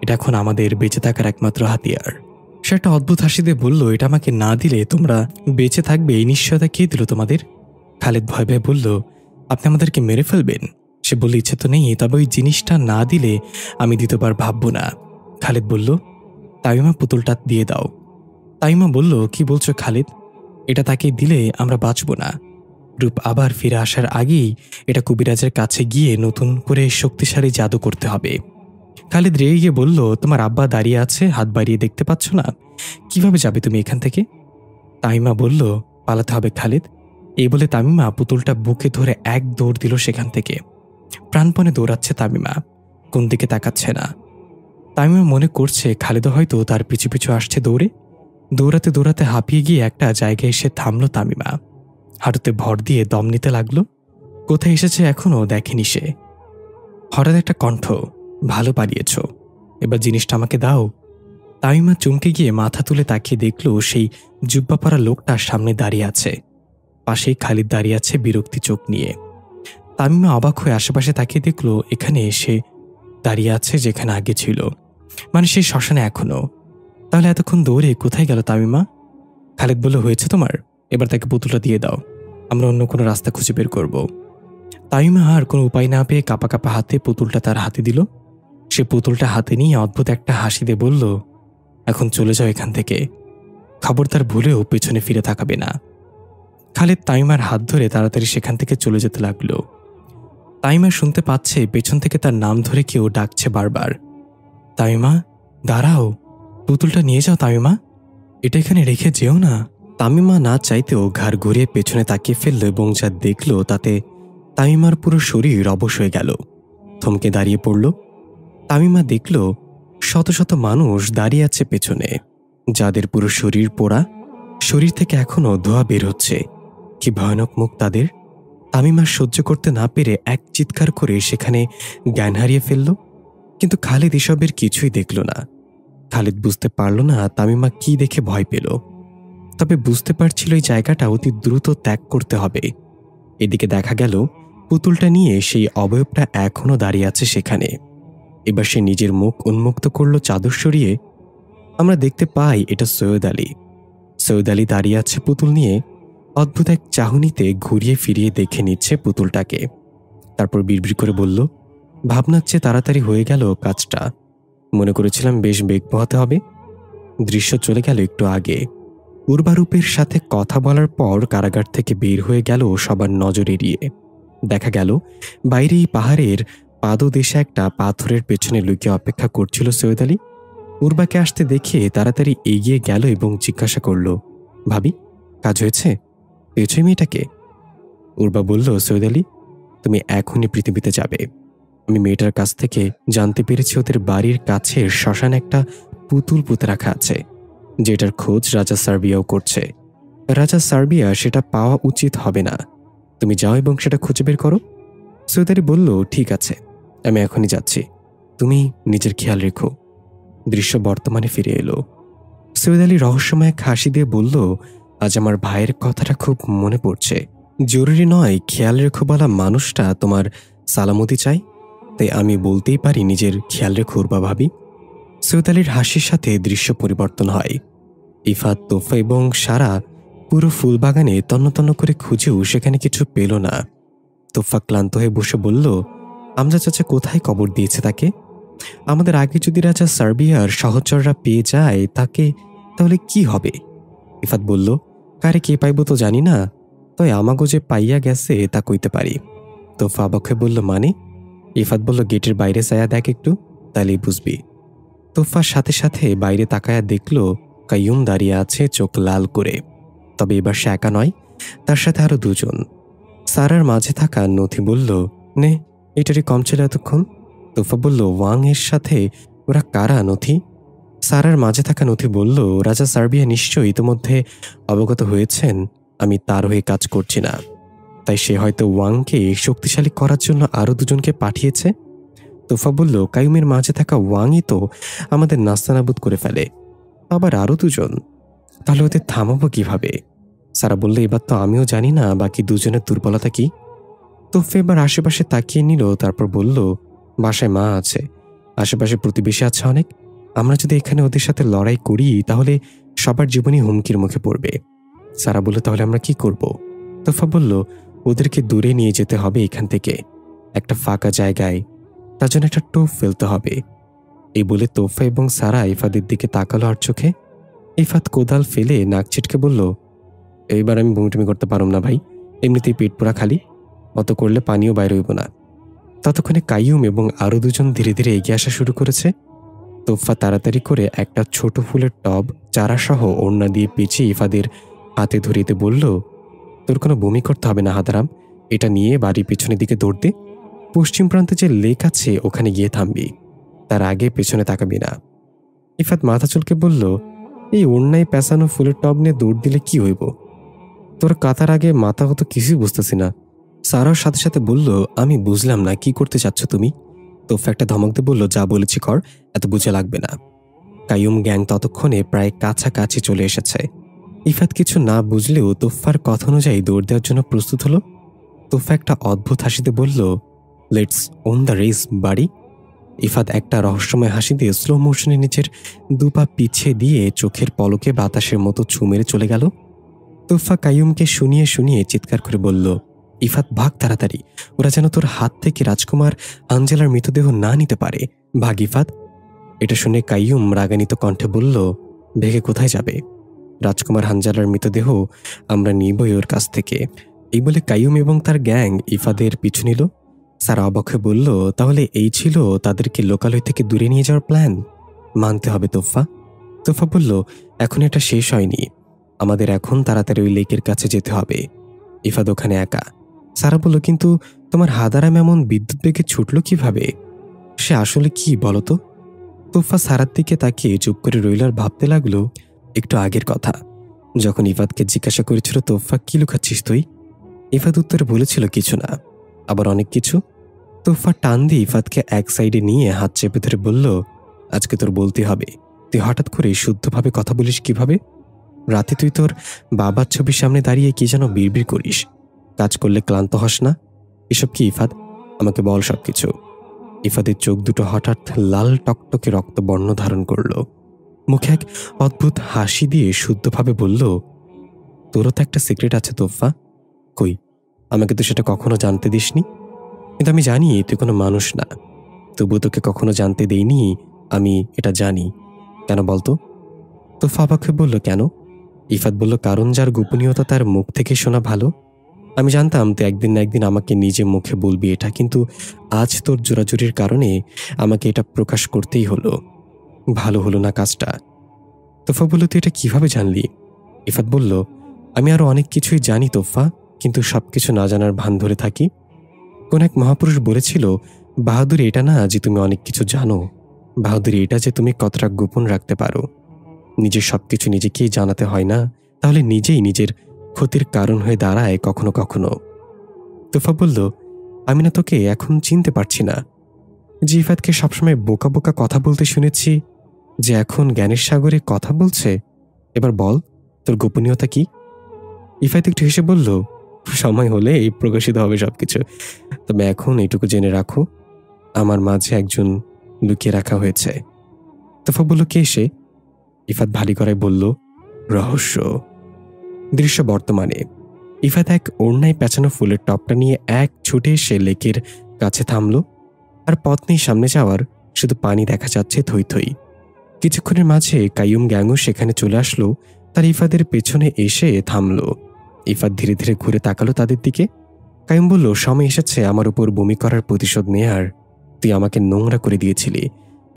এটা এখন আমাদের বেঁচে থাকার একমাত্র হাতিয়ার। সে একটা অদ্ভুত হাসি দিয়ে বলল, এটা আমাকে না দিলে তোমরা বেঁচে থাকবে এই নিশ্চয়তা কে দিল তোমাদের? খালেদ ভয় ভয়ে বলল, আপনি আমাদেরকে মেরে ফেলবেন? সে বলল, ইচ্ছে তো নেই, তবে ওই জিনিসটা না দিলে আমি দ্বিতীয়বার ভাববো না। খালেদ বলল, তাইমা পুতুলটা দিয়ে দাও। তাইমা বলল, কি বলছো খালেদ? এটা তাকে দিলে আমরা বাঁচব না। রূপ আবার ফিরে আসার আগেই এটা কবিরাজের কাছে গিয়ে নতুন করে শক্তিশালী জাদু করতে হবে। খালেদ রেগে গিয়ে বলল, তোমার আব্বা দাঁড়িয়ে আছে, হাত বাড়িয়ে দেখতে পাচ্ছ না? কিভাবে যাবে তুমি এখান থেকে? তামিমা বলল, পালাতে হবে খালেদ। এই বলে তামিমা পুতুলটা বুকে ধরে এক দৌড় দিল সেখান থেকে। প্রাণপণে দৌড়াচ্ছে তামিমা, কোন দিকে তাকাচ্ছে না। তামিমা মনে করছে খালেদও হয়তো তার পিছু পিছু আসছে দৌড়ে। দৌড়াতে দৌড়াতে হাঁপিয়ে গিয়ে একটা জায়গায় এসে থামল তামিমা। হাঁটুতে ভর দিয়ে দম নিতে লাগলো। কোথায় এসেছে এখনও দেখেনি সে। হঠাৎ একটা কণ্ঠ, ভালো পারিয়েছ, এবার জিনিসটা আমাকে দাও। তামিমা চমকে গিয়ে মাথা তুলে তাকিয়ে দেখল সেই জুব্বা পরা লোকটা সামনে দাঁড়িয়ে আছে। পাশেই খালিদ দাঁড়িয়ে আছে বিরক্তি চোখ নিয়ে। তামিমা অবাক হয়ে আশেপাশে তাকিয়ে দেখল এখানে এসে দাঁড়িয়ে আছে যেখানে আগে ছিল, মানে সেই শ্মশানে এখনো। তাহলে এতক্ষণ দৌড়ে কোথায় গেল তামিমা? খালেদ বলল, হয়েছে তোমার, এবার তাকে পুতুলটা দিয়ে দাও, আমরা অন্য কোনো রাস্তা খুঁজে বের করব। তামিমা আর কোনো উপায় না পেয়ে কাঁপা কাঁপা হাতে পুতুলটা তার হাতে দিল। সে পুতুলটা হাতে নিয়ে অদ্ভুত একটা হাসি দিয়ে বলল, এখন চলে যাও এখান থেকে, খবরদার ভুলেও পেছনে ফিরে তাকাবে না। খালেদ তামিমার হাত ধরে তাড়াতাড়ি সেখান থেকে চলে যেতে লাগলো। তামিমা শুনতে পাচ্ছে পেছন থেকে তার নাম ধরে কেউ ডাকছে বারবার, তামিমা দাঁড়াও, পুতুলটা নিয়ে যাও তামিমা, এটা এখানে রেখে যেও না। তামিমা না চাইতেও ঘাড় ঘুরিয়ে পেছনে তাকিয়ে ফেলল এবং যা দেখল তাতে তামিমার পুরো শরীর অবশ হয়ে গেল। থমকে দাঁড়িয়ে পড়ল। তামিমা দেখল শত শত মানুষ দাঁড়িয়ে আছে পেছনে, যাদের পুরো শরীর পোড়া, শরীর থেকে এখনো ধোঁয়া বের হচ্ছে। কি ভয়ানক মুখ তাদের। তামিমা সহ্য করতে না পেরে এক চিৎকার করে সেখানে জ্ঞান হারিয়ে ফেলল। কিন্তু খালেদ এসবের কিছুই দেখল না। খালেদ বুঝতে পারল না তামিমা কি দেখে ভয় পেল, তবে বুঝতে পারছিল এই জায়গাটা অতি দ্রুত ত্যাগ করতে হবে। এদিকে দেখা গেল পুতুলটা নিয়ে সেই অবয়বটা এখনো দাঁড়িয়ে আছে সেখানে। এবার সে নিজের মুখ উন্মুক্ত করল চাদর সরিয়ে। আমরা দেখতে পাই এটা সৈয়দ আলী। সৈয়দ আলী দাঁড়িয়ে আছে পুতুল নিয়ে, অদ্ভুত এক চাহনিতে ঘুরিয়ে ফিরিয়ে দেখে নিচ্ছে পুতুলটাকে। তারপর বিড়বিড় করে বলল, ভাবনার চেয়ে তাড়াতাড়ি হয়ে গেল কাজটা, মনে করেছিলাম বেশ বেগ পোহাতে হবে। দৃশ্য চলে গেল একটু আগে। পূর্বারূপের সাথে কথা বলার পর কারাগার থেকে বের হয়ে গেল সবার নজর এড়িয়ে। দেখা গেল বাইরে এই পাহাড়ের পাদদেশে একটা পাথরের পেছনে লুকিয়ে অপেক্ষা করছিল সৈয়দ আলী। পূর্বাকে আসতে দেখে তাড়াতাড়ি এগিয়ে গেল এবং জিজ্ঞাসা করল, ভাবি কাজ হয়েছে? পেয়েছো মেয়েটাকে? উর্বা বলল, সৈয়দ আলী তুমি এখনই পৃথিবীতে যাবে। আমি মেয়েটার কাছ থেকে জানতে পেরেছি ওদের বাড়ির কাছের শ্মশানে একটা পুতুল পুঁতে রাখা আছে, যেটার খোঁজ রাজা সার্বিয়াও করছে। রাজা সার্বিয়া সেটা পাওয়া উচিত হবে না। তুমি যাও এবং সেটা খুঁজে বের করো। সৈয়দ আলী বলল, ঠিক আছে, আমি এখনই যাচ্ছি, তুমি নিজের খেয়াল রেখো। দৃশ্য বর্তমানে ফিরে এলো। সৈয়দ আলী রহস্যময় এক হাসি দিয়ে বলল, আজ আমার ভাইয়ের কথাটা খুব মনে পড়ছে। জরুরি নয় খেয়াল রেখো বলা মানুষটা তোমার সালামতি চাই, তাই আমি বলতেই পারি নিজের খেয়াল রেখো উর্বা ভাবি। সৈয়দ আলীর হাসির সাথে দৃশ্য পরিবর্তন হয়। ইফাত, তোফা এবং সারা পুরো ফুলবাগানে তন্ন তন্ন করে খুঁজেও সেখানে কিছু পেল না। তোফা ক্লান্ত হয়ে বসে বলল, আমজা চাচা কোথায় কবর দিয়েছে তাকে? আমাদের আগে যদি রাজা সার্বিয়ার সহচররা পেয়ে যায় তাকে, তাহলে কি হবে?
ইফাত বলল, কারে কে পাইব তো জানি না, তয় আমাগো যে পাইয়া গেছে তা কইতে পারি। তোফা অবাক হয়ে বলল, মানে? ইফাত বলল, গেটের বাইরে চায়া দেখ একটু, তাহলেই বুঝবি। তোফার সাথে সাথে বাইরে তাকায়া দেখল কাইয়ুম দাঁড়িয়ে আছে চোখ লাল করে। তবে এবার সে একা নয়, তার সাথে আরো দুজন। সারার মাঝে থাকা নথি বলল, নে, এটারই কম ছিল এতক্ষণ। তোফা বলল, ওয়াং এর সাথে ওরা কারা নথি? সারার মাঝে থাকা নথি বলল, রাজা সার্বিয়া নিশ্চয়ই ইতোমধ্যে অবগত হয়েছেন আমি তার হয়ে কাজ করছি না, তাই সে হয়তো ওয়াংকে শক্তিশালী করার জন্য আরো দুজনকে পাঠিয়েছে। তোফা বলল, কাইয়ুমের মাঝে থাকা ওয়াংই তো আমাদের নাস্তানাবুদ করে ফেলে, আবার আরো দুজন, তাহলে ওদের থামাবো কিভাবে? সারা বলল, এবার তো আমিও জানি না বাকি দুজনের দুর্বলতা কি। তোফা এবার আশেপাশে তাকিয়ে নিল, তারপর বলল, বাসায় মা আছে, আশেপাশে প্রতিবেশী আছে অনেক। আমরা যদি এখানে ওদের সাথে লড়াই করি তাহলে সবার জীবনই হুমকির মুখে পড়বে। সারা বলল, তাহলে আমরা কি করব? তোফা বলল, ওদেরকে দূরে নিয়ে যেতে হবে এখান থেকে, একটা ফাঁকা জায়গায়, তার জন্য একটা টোপ ফেলতে হবে। এই বলে তোফা এবং সারা ইফাদের দিকে তাকালো আর চোখে। ইফাত কোদাল ফেলে নাক ছিটকে বলল, এইবার আমি বমিটমি করতে পারব না ভাই, এমনিতেই পেট পুরা খালি, অত করলে পানিও বাইরে হইব না। ততক্ষণে কাইয়ুম এবং আরো দুজন ধীরে ধীরে এগিয়ে আসা শুরু করেছে। তোফা তাড়াতাড়ি করে একটা ছোট ফুলের টব চারাসহ ওড়না দিয়ে পেঁচিয়ে ইফাদের হাতে ধরিতে বলল, তোর কোনো বমি করতে হবে না হাদারাম, এটা নিয়ে বাড়ির পেছনের দিকে দৌড় দে, পশ্চিম প্রান্তে যে লেক আছে ওখানে গিয়ে থামবি, তার আগে পেছনে তাকাবি না। ইফাত মাথা চুলকে বলল, এই ওড়নায় পেঁচানো ফুলের টব নিয়ে দৌড় দিলে কি হইব? তোর কাতার আগে মাথা হতো কিছুই বুঝতেছি না। সারার সাথে সাথে বলল, আমি বুঝলাম না কি করতে চাচ্ছ তুমি। তোফা একটা ধমক দিয়ে বলল, যা বলেছি কর, এত বুঝে লাগবে না। কাইয়ুম গ্যাং ততক্ষণে প্রায় কাছাকাছি চলে এসেছে। ইফাত কিছু না বুঝলেও তোফার কথা অনুযায়ী দৌড় দেওয়ার জন্য প্রস্তুত হলো। তোফা একটা অদ্ভুত হাসিতে বলল, লেটস অন দ্য রেস বাড়ি। ইফাত একটা রহস্যময় হাসি দিয়ে স্লো মোশনে নিচের দুপা পিছিয়ে দিয়ে চোখের পলকে বাতাসের মতো ছু মেরে চলে গেল। তোফা কাইয়ুমকে শুনিয়ে শুনিয়ে চিৎকার করে বলল, ইফাত ভাগ তাড়াতাড়ি, ওরা যেন তোর হাত থেকে রাজকুমার আঞ্জেলার মৃতদেহ না নিতে পারে, ভাগ ইফাত। এটা শুনে কাইয়ুম রাগান্বিত কণ্ঠে বলল, ভেগে কোথায় যাবে? রাজকুমার হানজালার মৃতদেহ আমরা নিবই ওর কাছ থেকে। এই বলে কাইয়ুম এবং তার গ্যাং ইফাদের পিছু নিল। সারা অবাক হয়ে বলল, তাহলে এই ছিল তাদেরকে লোকালয় থেকে দূরে নিয়ে যাওয়ার প্ল্যান? মানতে হবে তোফা। তোফা বলল, এখন এটা শেষ হয়নি, আমাদের এখন তাড়াতাড়ি ওই লেকের কাছে যেতে হবে। ইফাদ ওখানে একা। সারা বলল, কিন্তু তোমার হাদারাম এমন বিদ্যুৎ বেগে ছুটল কিভাবে? সে আসলে কি বলতো? তোফা সারার দিকে তাকিয়ে চুপ করে রইল আর ভাবতে লাগলো একটু আগের কথা, যখন ইফাদকে জিজ্ঞাসা করেছিল, তোফা কি লুকাচ্ছিস তুই? ইফাদ উত্তরে বলেছিল, কিছু না, আবার অনেক কিছু। তোফা টান দিয়ে ইফাদকে এক সাইডে নিয়ে হাত চেপে ধরে বলল, আজকে তোর বলতে হবে, তুই হঠাৎ করে শুদ্ধভাবে কথা বলিস কিভাবে? রাতে তুই তোর বাবার ছবির সামনে দাঁড়িয়ে কি যেন বিড়বিড় করিস, কাজ করলে ক্লান্ত হস না, এসব কি ইফাদ? আমাকে বল সবকিছু। ইফাদের চোখ দুটো হঠাৎ লাল টকটকে রক্তবর্ণ ধারণ করল। মুখে এক অদ্ভুত হাসি দিয়ে শুদ্ধভাবে বলল, তোরও তো একটা সিক্রেট আছে তোফা। কই, আমাকে তো সেটা কখনো জানতে দিসনি। কিন্তু আমি জানি তুই কোনো মানুষ না, তবু তোকে কখনো জানতে দেইনি আমি এটা জানি। কেন বলতো? তোফা অবাক হয়ে বলল, কেন? ইফাত বলল, কারণ যার গোপনীয়তা তার মুখ থেকে শোনা ভালো। আমি জানতাম তুই একদিন না একদিন আমাকে নিজে মুখে বলবি এটা, কিন্তু আজ তোর জোরাজুরির কারণে আমাকে এটা প্রকাশ করতেই হলো। ভালো হলো না কাজটা। তোফা বলল, তুই এটা কিভাবে জানলি? ইফাত বলল, আমি আরো অনেক কিছুই জানি তোফা, কিন্তু সবকিছু না জানার ভান ধরে থাকি। কোন এক মহাপুরুষ বলেছিল, বাহাদুরি এটা না যে তুমি অনেক কিছু জানো, বাহাদুরি এটা যে তুমি কতটা গোপন রাখতে পারো। নিজের সবকিছু নিজেকেই জানাতে হয় না, তাহলে নিজেই নিজের ক্ষতির কারণ হয়ে দাঁড়ায় কখনো কখনো। তোফা বলল, আমি না তোকে এখন চিনতে পারছি না। যে ইফাতকে সবসময় বোকা বোকা কথা বলতে শুনেছি, যে এখন জ্ঞানের সাগরে কথা বলছে, এবার বল তোর গোপনীয়তা কি? ইফাত একটু হেসে বলল, সময় হলে এই প্রকাশিত হবে সবকিছু, তবে এখন এইটুকু জেনে রাখো, আমার মাঝে একজন লুকিয়ে রাখা হয়েছে। তোফা বলল, কে সে? ইফাত ভারী গলায় বলল, রহস্য। দৃশ্য বর্তমানে। ইফাত এক ওড়নায় পেঁচানো ফুলের টপটা নিয়ে এক ছুটে এসে লেকের কাছে থামল। আর পথ নেই সামনে যাওয়ার, শুধু পানি দেখা যাচ্ছে থই থই। কিছুক্ষণের মাঝে কাইয়ুম গ্যাংও সেখানে চলে আসলো তার ইফাদের পেছনে এসে থামল। ইফাত ধীরে ধীরে ঘুরে তাকালো তাদের দিকে। কাইম বলল, সময় এসেছে আমার উপর বমি করার প্রতিশোধ নেয়ার। তুই আমাকে নোংরা করে দিয়েছিলি,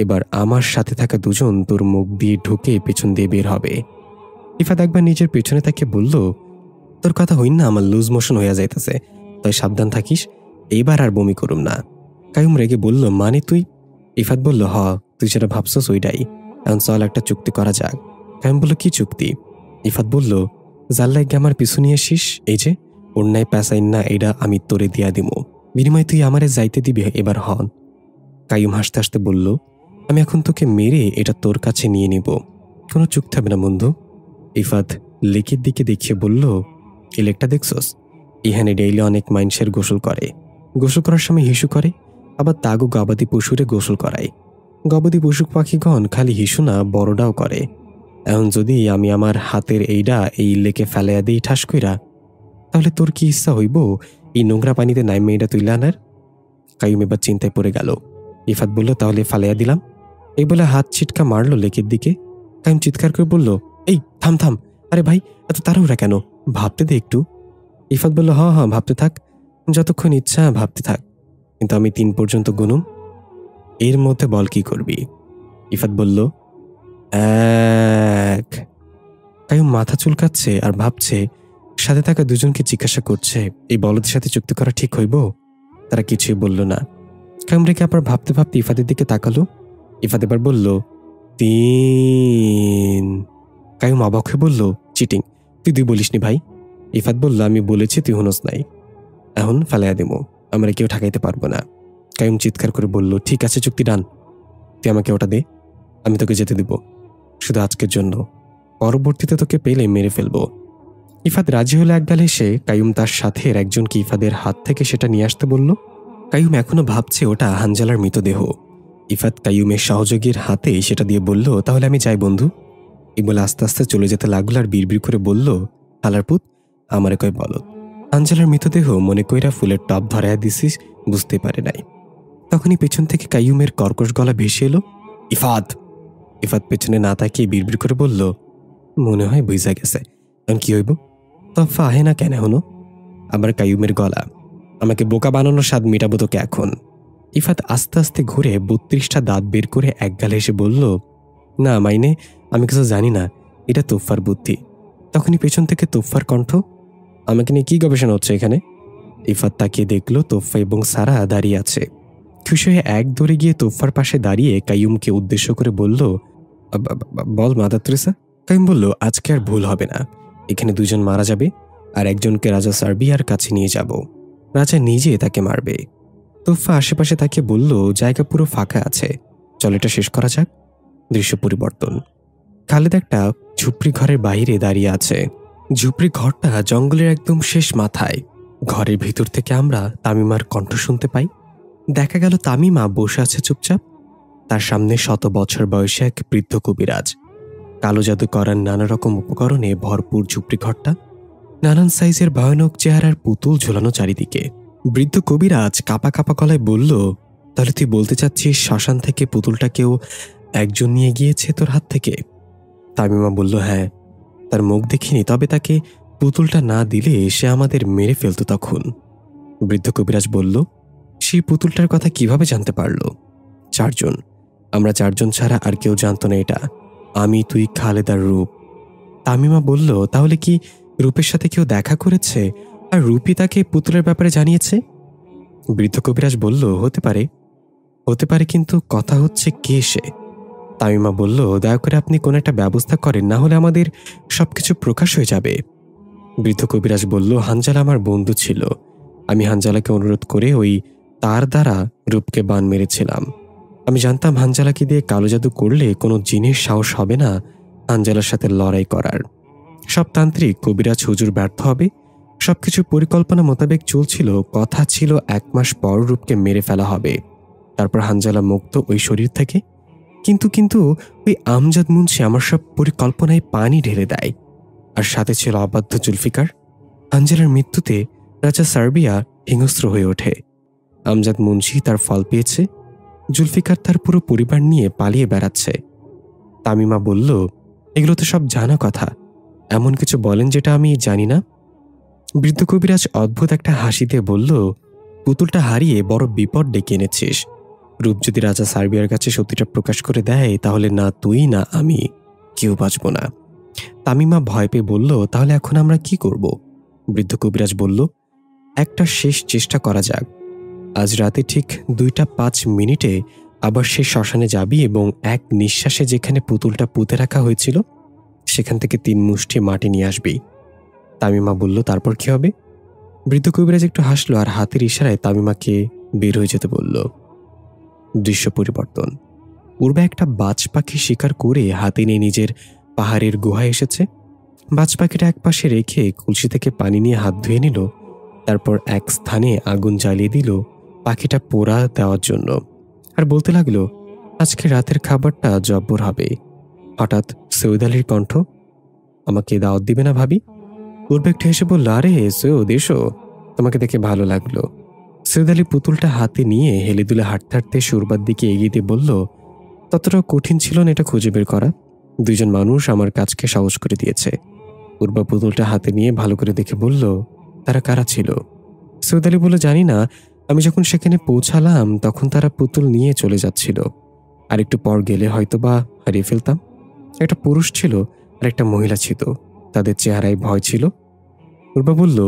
এবার আমার সাথে থাকা দুজন তোর মুখ দিয়ে ঢুকে পেছন দিয়ে বের হবে। ইফাত একবার নিজের পেছনে তাকে বলল, তোর কথা হইন না, আমার লুজ মোশন হইয়া যাইতেছে, তাই সাবধান থাকিস, এইবার আর বমি করুম না। কাইম রেগে বলল, মানে তুই? ইফাত বলল, হ, তুই যেটা ভাবছস ওইটাই। এখন চল একটা চুক্তি করা যাক। কাইম বলল, কি চুক্তি? ইফাত বলল, যার লাগে আমার পিছু নিয়ে আসিস, এই যে অন্যায় পেঁচাইন না, এটা আমি তোরে দিয়া দিমু, বিনিময় তুই আমারে যাইতে দিবি এবার হন। কাইম হাসতে হাসতে বলল, আমি এখন তোকে মেরে এটা তোর কাছে নিয়ে নিব, কোনো চুক্তি হবে না বন্ধু। ইফাত লেকের দিকে দেখিয়ে বলল, এই লেকটা দেখছস? ইহানে ডেইলি অনেক মানুষের গোসল করে। গোসল করার সময় হিসু করে, আবার তাগো গবাদি পশুরে গোসল করায়। গবাদি পশু পাখিগণ খালি হিসু না, বড়টাও করে। এখন যদি আমি আমার হাতের এইডা এই লেকে ফেলাইয়া দিই ঠাস কইরা, তাহলে তোর কি ইচ্ছা হইব এই নোংরা পানিতে নাইমে এটা তুইলা আনার? কাইম এবার চিন্তায় পড়ে গেল। ইফাত বলল, তাহলে ফালাইয়া দিলাম। এই বলে হাত ছিটকা মারল লেকের দিকে। কাইম চিৎকার করে বলল, এই থাম থাম, আরে ভাই এত তাড়াহুড়া কেন, ভাবতে দে একটু। ইফাত বলল, হ হ, ভাবতে থাক, যতক্ষণ ইচ্ছা ভাবতে থাক, কিন্তু আমি 3 পর্যন্ত গুনুম, এর মধ্যে বল কি করবি। ইফাত বলল, 1। কাইম মাথা চুলকাচ্ছে আর ভাবছে, সাথে থাকা দুজনকে জিজ্ঞাসা করছে, এই বলদের সাথে চুক্তি করা ঠিক হইব? তারা কিছুই বলল না। কাইম রেখে আবার ভাবতে ভাবতে ইফাতের দিকে তাকালো। ইফাত এবার বলল, 3। কাইম অবাক হয়ে বলল, চিটিং, তুই 2 বলিসনি ভাই। ইফাত বলল, আমি বলেছি, তুই হুনস নাই, এখন ফেলাইয়া দেবো, আমরা কেউ ঠকাইতে পারবো না। কাইম চিৎকার করে বলল, ঠিক আছে, চুক্তি ডান, তুই আমাকে ওটা দে, আমি তোকে যেতে দিব, শুধু আজকের জন্য, পরবর্তীতে তোকে পেলে মেরে ফেলবো। ইফাত রাজি হলে একগাল হেসে কাইম তার সাথে একজনকে ইফাদের হাত থেকে সেটা নিয়ে আসতে বলল। কাইম এখনো ভাবছে ওটা হানজালার মৃতদেহ। ইফাত কাইমের সহযোগীর হাতে সেটা দিয়ে বলল, তাহলে আমি যাই বন্ধু। এই বলে আস্তে আস্তে চলে যেতে লাগলো আর বিড়বিড় করে বলল, হালারপুত, আমারে কয় বলত, হানজালার মৃতদেহ মনে কইরা ফুলের টপ ধরাইয়া দিছিস, বুঝতে পারে নাই। তখনই পেছন থেকে কাইমের কর্কশ গলা ভেসে এলো, ইফাত। ইফাত পেছনে না তাকিয়ে বিড়বিড় করে বলল, মনে হয় বুঝা গেছে, এখন কি হইব? তফা আহে না কেন হনো? আবার কাইমের গলা, আমাকে বোকা বানানোর স্বাদ মেটাবো তোকে এখন। ইফাত আস্তে আস্তে ঘুরে 32টা দাঁত বের করে একগাল হেসে বলল, না মাইনে, আমি কিছু জানি না, এটা তোফার বুদ্ধি। তখনই পেছন থেকে তোফার কণ্ঠ, আমাকে নিয়ে কি গবেষণা হচ্ছে এখানে? ইফাত তাকিয়ে দেখলো তোফা এবং সারা দাঁড়িয়ে আছে। খুশি হয়ে এক দৌড়ে গিয়ে তোফার পাশে দাঁড়িয়ে কাইয়ুমকে উদ্দেশ্য করে বলল, বল মাদার তেরেসা। কাইয়ুম বলল, আজকে আর ভুল হবে না, এখানে 2 জন মারা যাবে আর একজনকে রাজা সার্বিয়ার কাছে নিয়ে যাব, রাজা নিজে তাকে মারবে। তোফা আশেপাশে তাকে বলল, জায়গা পুরো ফাঁকা আছে, চল এটা শেষ করা যাক। দৃশ্য পরিবর্তন। খালেদ একটা ঝুপড়ি ঘরের বাইরে দাঁড়িয়ে আছে। ঝুপড়ি ঘরটা জঙ্গলের একদম শেষ মাথায়। ঘরের ভিতর থেকে আমরা তামিমার কণ্ঠ শুনতে পাই। দেখা গেল তামিমা বসে আছে চুপচাপ, তার সামনে 100 বছর বয়সী এক বৃদ্ধ কবিরাজ। কালো জাদু করার নানা রকম উপকরণে ভরপুর ঝুপড়ি ঘরটা, নানান সাইজের ভয়ানক চেহারার পুতুল ঝোলানো চারিদিকে। বৃদ্ধ কবিরাজ কাপা কাপা গলায় বলল, তাহলে তুই বলতে চাচ্ছিস শ্মশান থেকে পুতুলটা কেউ একজন নিয়ে গিয়েছে তোর হাত থেকে? তামিমা বলল, হ্যাঁ, তার মুখ দেখিনি, তবে তাকে পুতুলটা না দিলে সে আমাদের মেরে ফেলতো তখন। বৃদ্ধ কবিরাজ বলল, সেই পুতুলটার কথা কিভাবে জানতে পারল? 4 জন, আমরা 4 জন ছাড়া আর কেউ জানতো না এটা, আমি, তুই, খালেদ আর রূপ। তামিমা বলল, তাহলে কি রূপের সাথে কেউ দেখা করেছে আর রূপই তাকে পুতুলের ব্যাপারে জানিয়েছে? বৃদ্ধ কবিরাজ বলল, হতে পারে, হতে পারে, কিন্তু কথা হচ্ছে কে সে? তামিমা বলল, দয়া করে আপনি কোন একটা ব্যবস্থা করেন, না হলে আমাদের সবকিছু প্রকাশ হয়ে যাবে। বৃদ্ধ কবিরাজ বলল, হানজালা আমার বন্ধু ছিল, আমি হানজালাকে অনুরোধ করে ওই তার দ্বারা রূপকে বান মেরেছিলাম। আমি জানতাম হানজালাকে দিয়ে কালো জাদু করলে কোনো জিনিস সাহস হবে না হানজালার সাথে লড়াই করার। সব তান্ত্রিক কবিরাজ হুজুর ব্যর্থ হবে, সবকিছু পরিকল্পনা মোতাবেক চলছিল। কথা ছিল 1 মাস পর রূপকে মেরে ফেলা হবে, তারপর হানজালা মুক্ত ওই শরীর থেকে। কিন্তু ওই আমজাদ মুন্সি আমার সব পরিকল্পনায় পানি ঢেলে দেয়, আর সাথে ছিল অবাধ্য জুলফিকার। হানজালার মৃত্যুতে রাজা সার্বিয়া হিংস্র হয়ে ওঠে। আমজাদ মুন্সি তার ফল পেয়েছে, জুলফিকার তার পুরো পরিবার নিয়ে পালিয়ে বেড়াচ্ছে। তামিমা বলল, এগুলো তো সব জানা কথা, এমন কিছু বলেন যেটা আমি জানি না? বৃদ্ধ কবিরাজ অদ্ভুত একটা হাসি দিয়ে বলল, পুতুলটা হারিয়ে বড় বিপদ ডেকে এনেছিস। রূপ যদি রাজা সার্বিয়ার কাছে সত্যিটা প্রকাশ করে দেয়, তাহলে না তুই না আমি কেউ বাঁচব না। তামিমা ভয় পেয়ে বলল, তাহলে এখন আমরা কি করব? বৃদ্ধ কবিরাজ বলল, একটা শেষ চেষ্টা করা যাক। আজ রাতে ঠিক 2:05 আবার সে শ্মশানে যাবি এবং এক নিঃশ্বাসে যেখানে পুতুলটা পুঁতে রাখা হয়েছিল সেখান থেকে 3 মুষ্টি মাটি নিয়ে আসবি। তামিমা বলল, তারপর কি হবে? বৃদ্ধ কবিরাজ একটু হাসলো আর হাতের ইশারায় তামিমাকে বের হয়ে যেতে বলল। দৃশ্য পরিবর্তন। পূর্বে একটা বাজ পাখি শিকার করে হাতে নিয়ে নিজের পাহাড়ের গুহায় এসেছে। বাজ পাখিটা এক পাশে রেখে কলসি থেকে পানি নিয়ে হাত ধুয়ে নিল, তারপর এক স্থানে আগুন জ্বালিয়ে দিল পাখিটা পোড়া দেওয়ার জন্য, আর বলতে লাগলো, আজকে রাতের খাবারটা জব্বর হবে। হঠাৎ সৈয়দ আলীর কণ্ঠ, আমাকে দাওয়াত দিবে না ভাবি? পূর্বে একটু হেসে বলল, আরে সৈয়দ এসো, তোমাকে দেখে ভালো লাগলো। সৈয়দ আলী পুতুলটা হাতে নিয়ে হেলে দুলে হাঁটতে হাঁটতে সুরবার দিকে এগিয়ে দিয়ে বলল, ততটাও কঠিন ছিল না এটা খুঁজে বের করা। 2 জন মানুষ আমার কাজকে সহজ করে দিয়েছে। পূর্বা পুতুলটা হাতে নিয়ে ভালো করে দেখে বলল, তারা কারা ছিল? সৈয়দ আলী বলল, জানি না, আমি যখন সেখানে পৌঁছালাম তখন তারা পুতুল নিয়ে চলে যাচ্ছিল। আর একটু পর গেলে হয়তোবা হারিয়ে ফেলতাম। একটা পুরুষ ছিল আর একটা মহিলা ছিল, তাদের চেহারায় ভয় ছিল। পূর্বা বলল,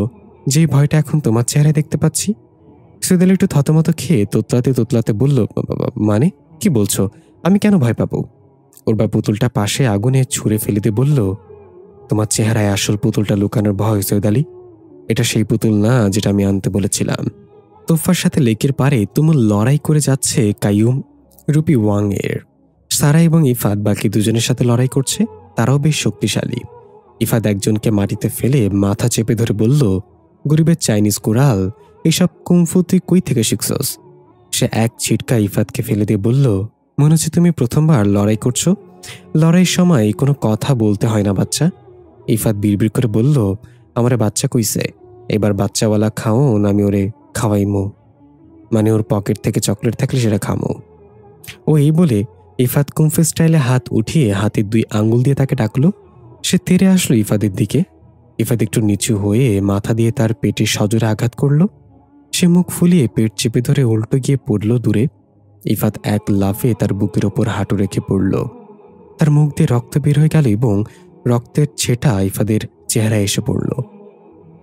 যে ভয়টা এখন তোমার চেহারায় দেখতে পাচ্ছি। সৈয়দ আলী একটু থতমত খেয়ে তোতলাতে তোতলাতে বলল, মানে কি বলছো? আমি কেন ভয় পাবো? পূর্বা পুতুলটা পাশে আগুনে ছুঁড়ে ফেলে দিয়ে বলল, তোমার চেহারায় আসল পুতুলটা লুকানোর ভয় সৈয়দ আলী। এটা সেই পুতুল না যেটা আমি আনতে বলেছিলাম। তোফার সাথে লেকের পারে তুমুল লড়াই করে যাচ্ছে কাইয়ুম, রূপী ওয়াং এর। সারা এবং ইফাত বাকি 2 জনের সাথে লড়াই করছে, তারাও বেশ শক্তিশালী। ইফাত একজনকে মাটিতে ফেলে মাথা চেপে ধরে বলল, গরিবের চাইনিজ কুড়াল, এইসব কুমফু তুই কই থেকে শিখছস? সে এক ছিটকা ইফাতকে ফেলে দিয়ে বলল, মনে হচ্ছে তুমি প্রথমবার লড়াই করছো। লড়াইয়ের সময় কোনো কথা বলতে হয় না বাচ্চা। ইফাত বিড়বিড় করে বলল, আমারে বাচ্চা কইছে, এবার বাচ্চাওয়ালা খাওন, আমি ওরে খাওয়াইমো, মানে ওর পকেট থেকে চকলেট থাকলে সেটা খামো। ও এই বলে ইফাত কুমফু স্টাইলে হাত উঠিয়ে হাতের 2 আঙ্গুল দিয়ে তাকে ডাকলো। সে তেড়ে আসলো ইফাতের দিকে। ইফাত একটু নিচু হয়ে মাথা দিয়ে তার পেটে সজোরে আঘাত করলো। সে মুখ ফুলিয়ে পেট চেপে ধরে উল্টো গিয়ে পড়ল দূরে। ইফাত এক লাফে তার বুকের ওপর হাঁটু রেখে পড়ল। তার মুখ দিয়ে রক্ত বের হয়ে গেল এবং রক্তের ছেটা ইফাদের চেহারায় এসে পড়ল।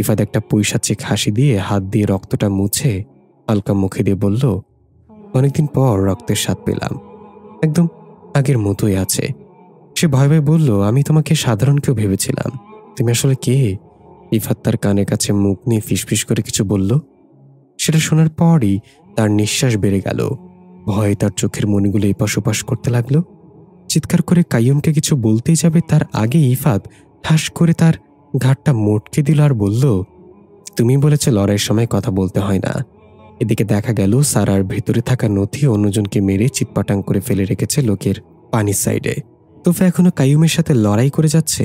ইফাত একটা পৈশাচিক হাসি দিয়ে হাত দিয়ে রক্তটা মুছে হালকা মুখে দিয়ে বলল, অনেকদিন পর রক্তের স্বাদ পেলাম, একদম আগের মতোই আছে। সে ভয় ভয় বলল, আমি তোমাকে সাধারণ কেউ ভেবেছিলাম, তুমি আসলে কে? ইফাত তার কানের কাছে মুখ নিয়ে ফিসফিস করে কিছু বলল। সেটা শোনার পরই তার নিঃশ্বাস বেড়ে গেল। ভয়ে তার চোখের মণিগুলো এপাশ ওপাশ করতে লাগলো। চিৎকার করে কাইয়ুমকে কিছু বলতেই যাবে তার আগে ইফাত ঠাস করে তার ঘাটটা মোটকে দিল আর বলল, তুমি বলেছে লড়াইয়ের সময় কথা বলতে হয় না। এদিকে দেখা গেল সারার ভেতরে থাকা নথি অন্যজনকে মেরে চিৎপাটাং করে ফেলে রেখেছে লোকের পানির সাইডে। তোফা এখনো কাইয়ুমের সাথে লড়াই করে যাচ্ছে।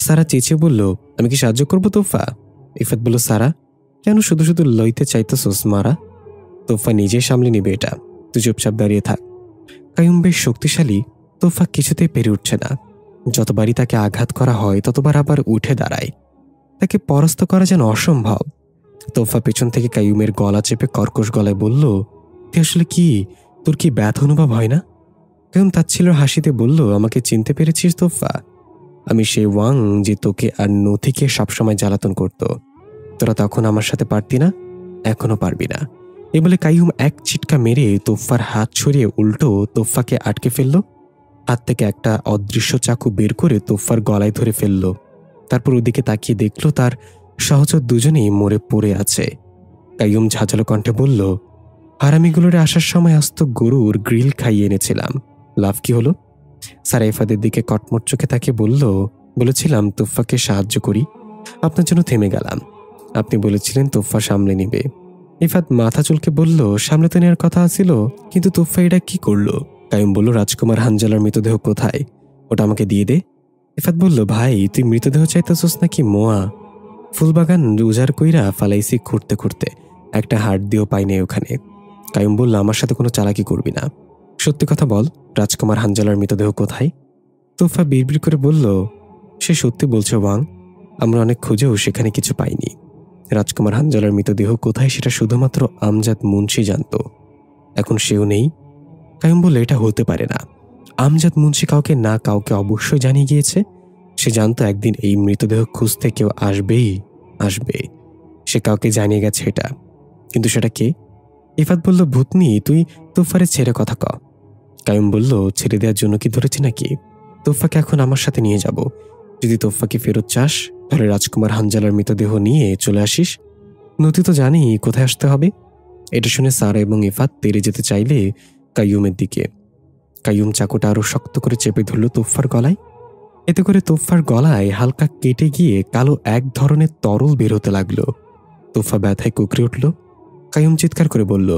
সারা চেঁচিয়ে বলল, আমি কি সাহায্য করবো তোফা? ইফাত বলল, সারা কেন শুধু শুধু লইতে চাইতেছোস মারা? তোফা নিজে সামলে নিবে এটা, তুই চুপচাপ দাঁড়িয়ে থাক। কাইয়ুম বেশ শক্তিশালী, তোফা কিছুতেই পেরে উঠছে না। যতবারই তাকে আঘাত করা হয় ততবার আবার উঠে দাঁড়ায়। তাকে পরাস্ত করা যেন অসম্ভব। তোফা পেছন থেকে কাইয়ুমের গলা চেপে কর্কশ গলায় বলল, তুই আসলে কি, তোর কি ব্যথা অনুভব হয় না? কাইয়ুম তাচ্ছিল্যের হাসিতে বলল, আমাকে চিনতে পেরেছিস তোফা? আমি সেই ওয়াং যে তোকে আর নথিকে সবসময় জ্বালাতন করত। তোরা তখন আমার সাথে পারতি না, এখনো পারবি না। এ বলে কাইয়ুম এক ছিটকা মেরে তোফার হাত ছড়িয়ে উল্টো তোফাকে আটকে ফেলল। হাত থেকে একটা অদৃশ্য চাকু বের করে তোফার গলায় ধরে ফেলল। তারপর ওদিকে তাকিয়ে দেখল তার সহচর 2 জনেই মরে পড়ে আছে। কাইয়ুম ঝাঁঝালো কণ্ঠে বলল, হারামিগুলোর আসার সময় আস্ত গরুর গ্রিল খাইয়ে এনেছিলাম, লাভ কি হলো? সারা ইফাদের দিকে কটমট চোখে তাকে বলেছিলাম তোফাকে সাহায্য করি, আপনার জন্য থেমে গেলাম। আপনি বলেছিলেন তোফা সামলে নিবে। ইফাত মাথা চুলকে বলল, সামলে তো নেওয়ার কথা ছিল, কিন্তু তোফা এটা কি করলো? কাইয়ুম বলল, রাজকুমার হানজালার মৃতদেহ কোথায়? ওটা আমাকে দিয়ে দে। ইফাত বলল, ভাই তুই মৃতদেহ চাইতেছস নাকি মোয়া? ফুলবাগান উজাড় কইরা ফালাইসি খুঁড়তে খুঁড়তে একটা হাড় দিয়েও পাই নাই ওখানে। কাইয়ুম বলল, আমার সাথে কোনো চালাকি করবি না, সত্যি কথা বল, রাজকুমার হানজালার মৃতদেহ কোথায়? তোফা বিড়বিড় করে বলল, সে সত্যি বলছে ওয়াং, আমরা অনেক খুঁজেও সেখানে কিছু পাইনি। রাজকুমার হানজালার মৃতদেহ কোথায় সেটা শুধুমাত্র আমজাদ মুন্সি জানত। এখন সেও নেই। কাইয়ুম বলল, এটা হতে পারে না। আমজাদ মুন্সি কাউকে না কাউকে অবশ্যই জানিয়ে গিয়েছে। সে জানতো একদিন এই মৃতদেহ খুঁজতে কেউ আসবেই আসবে। সে কাউকে জানিয়ে গেছে এটা। কিন্তু সেটা কে? ইফাত বলল, ভূতনি, তুই তোফারে ছেড়ে কথা ক। কাইয়ুম বলল, ছেড়ে দেওয়ার জন্য কি ধরেছি নাকি? তোফাকে এখন আমার সাথে নিয়ে যাব। যদি তোফাকে ফেরত চাস তাহলে রাজকুমার হানজালার মৃতদেহ নিয়ে চলে আসিস। নতি তো জানি কোথায় আসতে হবে। এটা শুনে সারা এবং ইফাত তেড়ে যেতে চাইলে কাইয়ুমের দিকে। কাইয়ুম চাকুটা আরো শক্ত করে চেপে ধরল তোফার গলায়। এতে করে তোফার গলায় হালকা কেটে গিয়ে কালো এক ধরনের তরল বের হতে লাগলো। তোফা ব্যথায় কুকরে উঠল। কাইয়ুম চিৎকার করে বলল,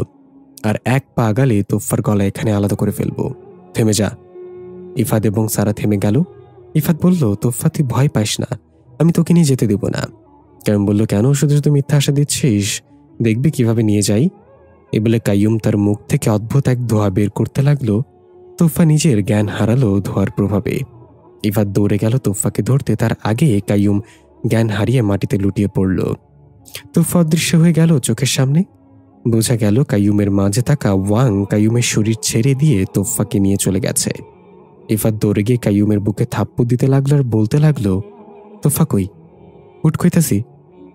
আর এক পা আগালে তোফার গলা এখানে আলাদা করে ফেলবো। থেমে যা। ইফাত এবং সারা থেমে গেল। ইফাত বলল, তোফা, তুই ভয় পাইস না, আমি তোকে নিয়ে যেতে দেব না। কাইয়ুম বলল, কেন শুধু শুধু মিথ্যা আশা দিচ্ছিস? দেখবি কিভাবে নিয়ে যাই। এ বলে কাইয়ুম তার মুখ থেকে অদ্ভুত এক ধোঁয়া বের করতে লাগলো। তোফা নিজের জ্ঞান হারালো ধোঁয়ার প্রভাবে। ইফাত দৌড়ে গেল তোফাকে ধরতে। তার আগে কাইয়ুম জ্ঞান হারিয়ে মাটিতে লুটিয়ে পড়ল। তোফা অদৃশ্য হয়ে গেল চোখের সামনে। বোঝা গেল কাইয়ুমের মাঝে থাকা ওয়াং কাইয়ুমের শরীর ছেড়ে দিয়ে তোফাকে নিয়ে চলে গেছে। ইফাত দৌড়ে গিয়ে কাইয়ুমের বুকে থাপ্পড় দিতে লাগলো আর বলতে লাগলো, তোফা কই? উঠ কইতাছি,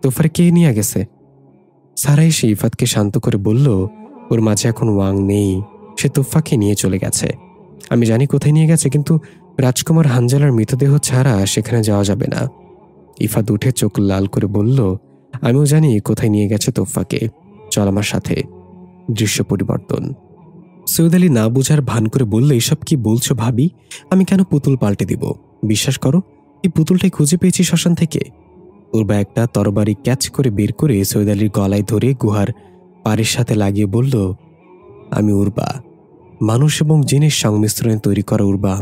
তোফারে কে নিয়ে গেছে? সারা এসে ইফাতকে শান্ত করে বলল, ওর মাঝে এখন ওয়াং নেই, সে তোফাকে নিয়ে চলে গেছে। আমি জানি কোথায় নিয়ে গেছে, কিন্তু রাজকুমার হানজালার মৃতদেহ ছাড়া সেখানে যাওয়া যাবে না। ইফাত উঠে চোখ লাল করে বলল, আমিও জানি কোথায় নিয়ে গেছে তোফাকে, চল আমার সাথে। দৃশ্য পরিবর্তন। সৈয়দ আলী না বুঝার ভান করে বলল, এসব কি বলছো ভাবি? আমি কেন পুতুল পাল্টে দিব? বিশ্বাস করো, এই পুতুলটাই খুঁজে পেয়েছি শ্মশান থেকে। উর্বা একটা তরবারি ক্যাচ করে বের করে সৈয়দ আলীর গলায় ধরে গুহার পাড়ের সাথে লাগিয়ে বলল, আমি উর্বা, মানুষ এবং জিনের সংমিশ্রণে তৈরি করা উর্বা।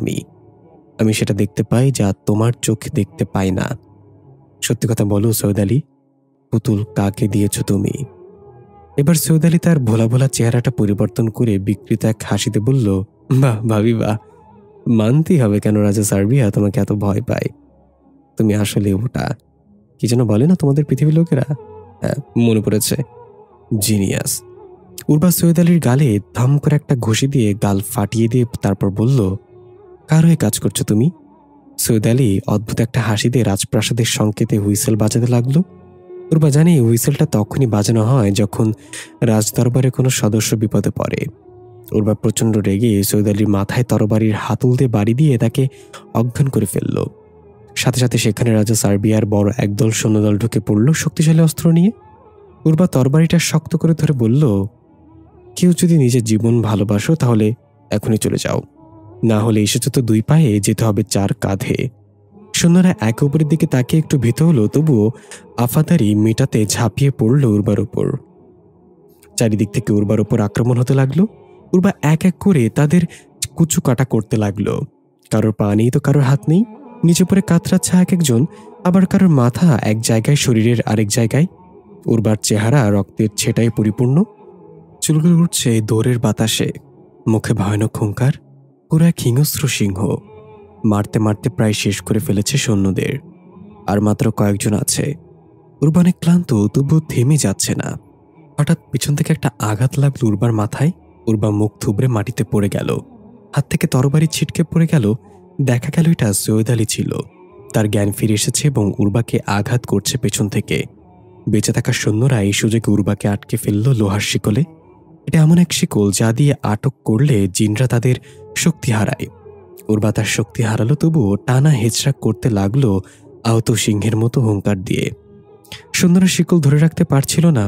আমি সেটা দেখতে পাই যা তোমার চোখ দেখতে পায় না। সত্যি কথা বলো সৈয়দ আলী, পুতুল কাকে দিয়েছ তুমি? এবার সৈয়দ আলী তার ভোলা ভোলা চেহারাটা পরিবর্তন করে বিকৃত এক হাসিতে বলল, বাহ ভাবি বাহ, মানতেই হবে কেন রাজা সার্বিয়া তোমাকে এত ভয় পায়। তুমি আসলে ওটা কি যেন বলে না তোমাদের পৃথিবীর লোকেরা? হ্যাঁ, মনে পড়েছে, জিনিয়াস। উর্বা সৈয়দ আলীর গালে থাম করে একটা ঘুষি দিয়ে গাল ফাটিয়ে দিয়ে তারপর বলল, কার হয়ে কাজ করছো তুমি? সৈয়দ আলী অদ্ভুত একটা হাসি দিয়ে রাজপ্রাসাদের সংকেতে হুইসেল বাজাতে লাগলো। উর্বা জানি হুইসেলটা তখনই বাজানো হয় যখন রাজদরবারে কোনো সদস্য বিপদে পড়ে। উর্বা প্রচণ্ড রেগে সৈয়দ আলীর মাথায় তরবারির হাতুল দিয়ে বাড়ি দিয়ে তাকে অজ্ঞান করে ফেলল। সাথে সাথে সেখানে রাজা সার্বিয়ার বড় একদল সৈন্যদল ঢুকে পড়ল শক্তিশালী অস্ত্র নিয়ে। উর্বা তরবারিটা শক্ত করে ধরে বলল, কেউ যদি নিজের জীবন ভালোবাসো তাহলে এখনই চলে যাও, না হলে এসেছো তো দুই পায়ে, যেতে হবে চার কাঁধে। সৈন্যরা একে অপরের দিকে তাকিয়ে একটু ভীত হলো, তবুও আফাদারি মেটাতে ঝাঁপিয়ে পড়ল উর্বার উপর। চারিদিক থেকে উর্বার উপর আক্রমণ হতে লাগলো। উর্বা এক এক করে তাদের কুচু কাটা করতে লাগলো। কারোর পা নেই তো কারোর হাত নেই, নিচে পড়ে কাতরাচ্ছে এক একজন, আবার কারোর মাথা এক জায়গায়, শরীরের আরেক জায়গায়। উর্বার চেহারা রক্তের ছেটায় পরিপূর্ণ, চুলগুলো উঠছে দৌড়ের বাতাসে, মুখে ভয়ানক হুঙ্কার, পুরো এক হিংস্র সিংহ। মারতে মারতে প্রায় শেষ করে ফেলেছে সৈন্যদের, আর মাত্র কয়েকজন আছে। উর্বা অনেক ক্লান্ত, তবুও থেমে যাচ্ছে না। হঠাৎ পিছন থেকে একটা আঘাত লাগলো উর্বার মাথায়। উর্বা মুখ থুবড়ে মাটিতে পড়ে গেল। হাত থেকে তরবারি ছিটকে পড়ে গেল। দেখা গেল এটা সৈয়দ আলী ছিল। তার জ্ঞান ফিরে এসেছে এবং উর্বাকে আঘাত করছে পেছন থেকে। বেঁচে থাকা সৈন্যরা এই সুযোগে উর্বাকে আটকে ফেলল লোহার শিকলে। এটা এমন এক শিকল যা দিয়ে আটক করলে জিনরা তাদের শক্তি হারায়। উর্বা তার শক্তি হারালো, তবুও টানা হেঁচড়া করতে লাগলো আহত সিংহের মতো হুঙ্কার দিয়ে। সৈন্যরা শিকল ধরে রাখতে পারছিল না।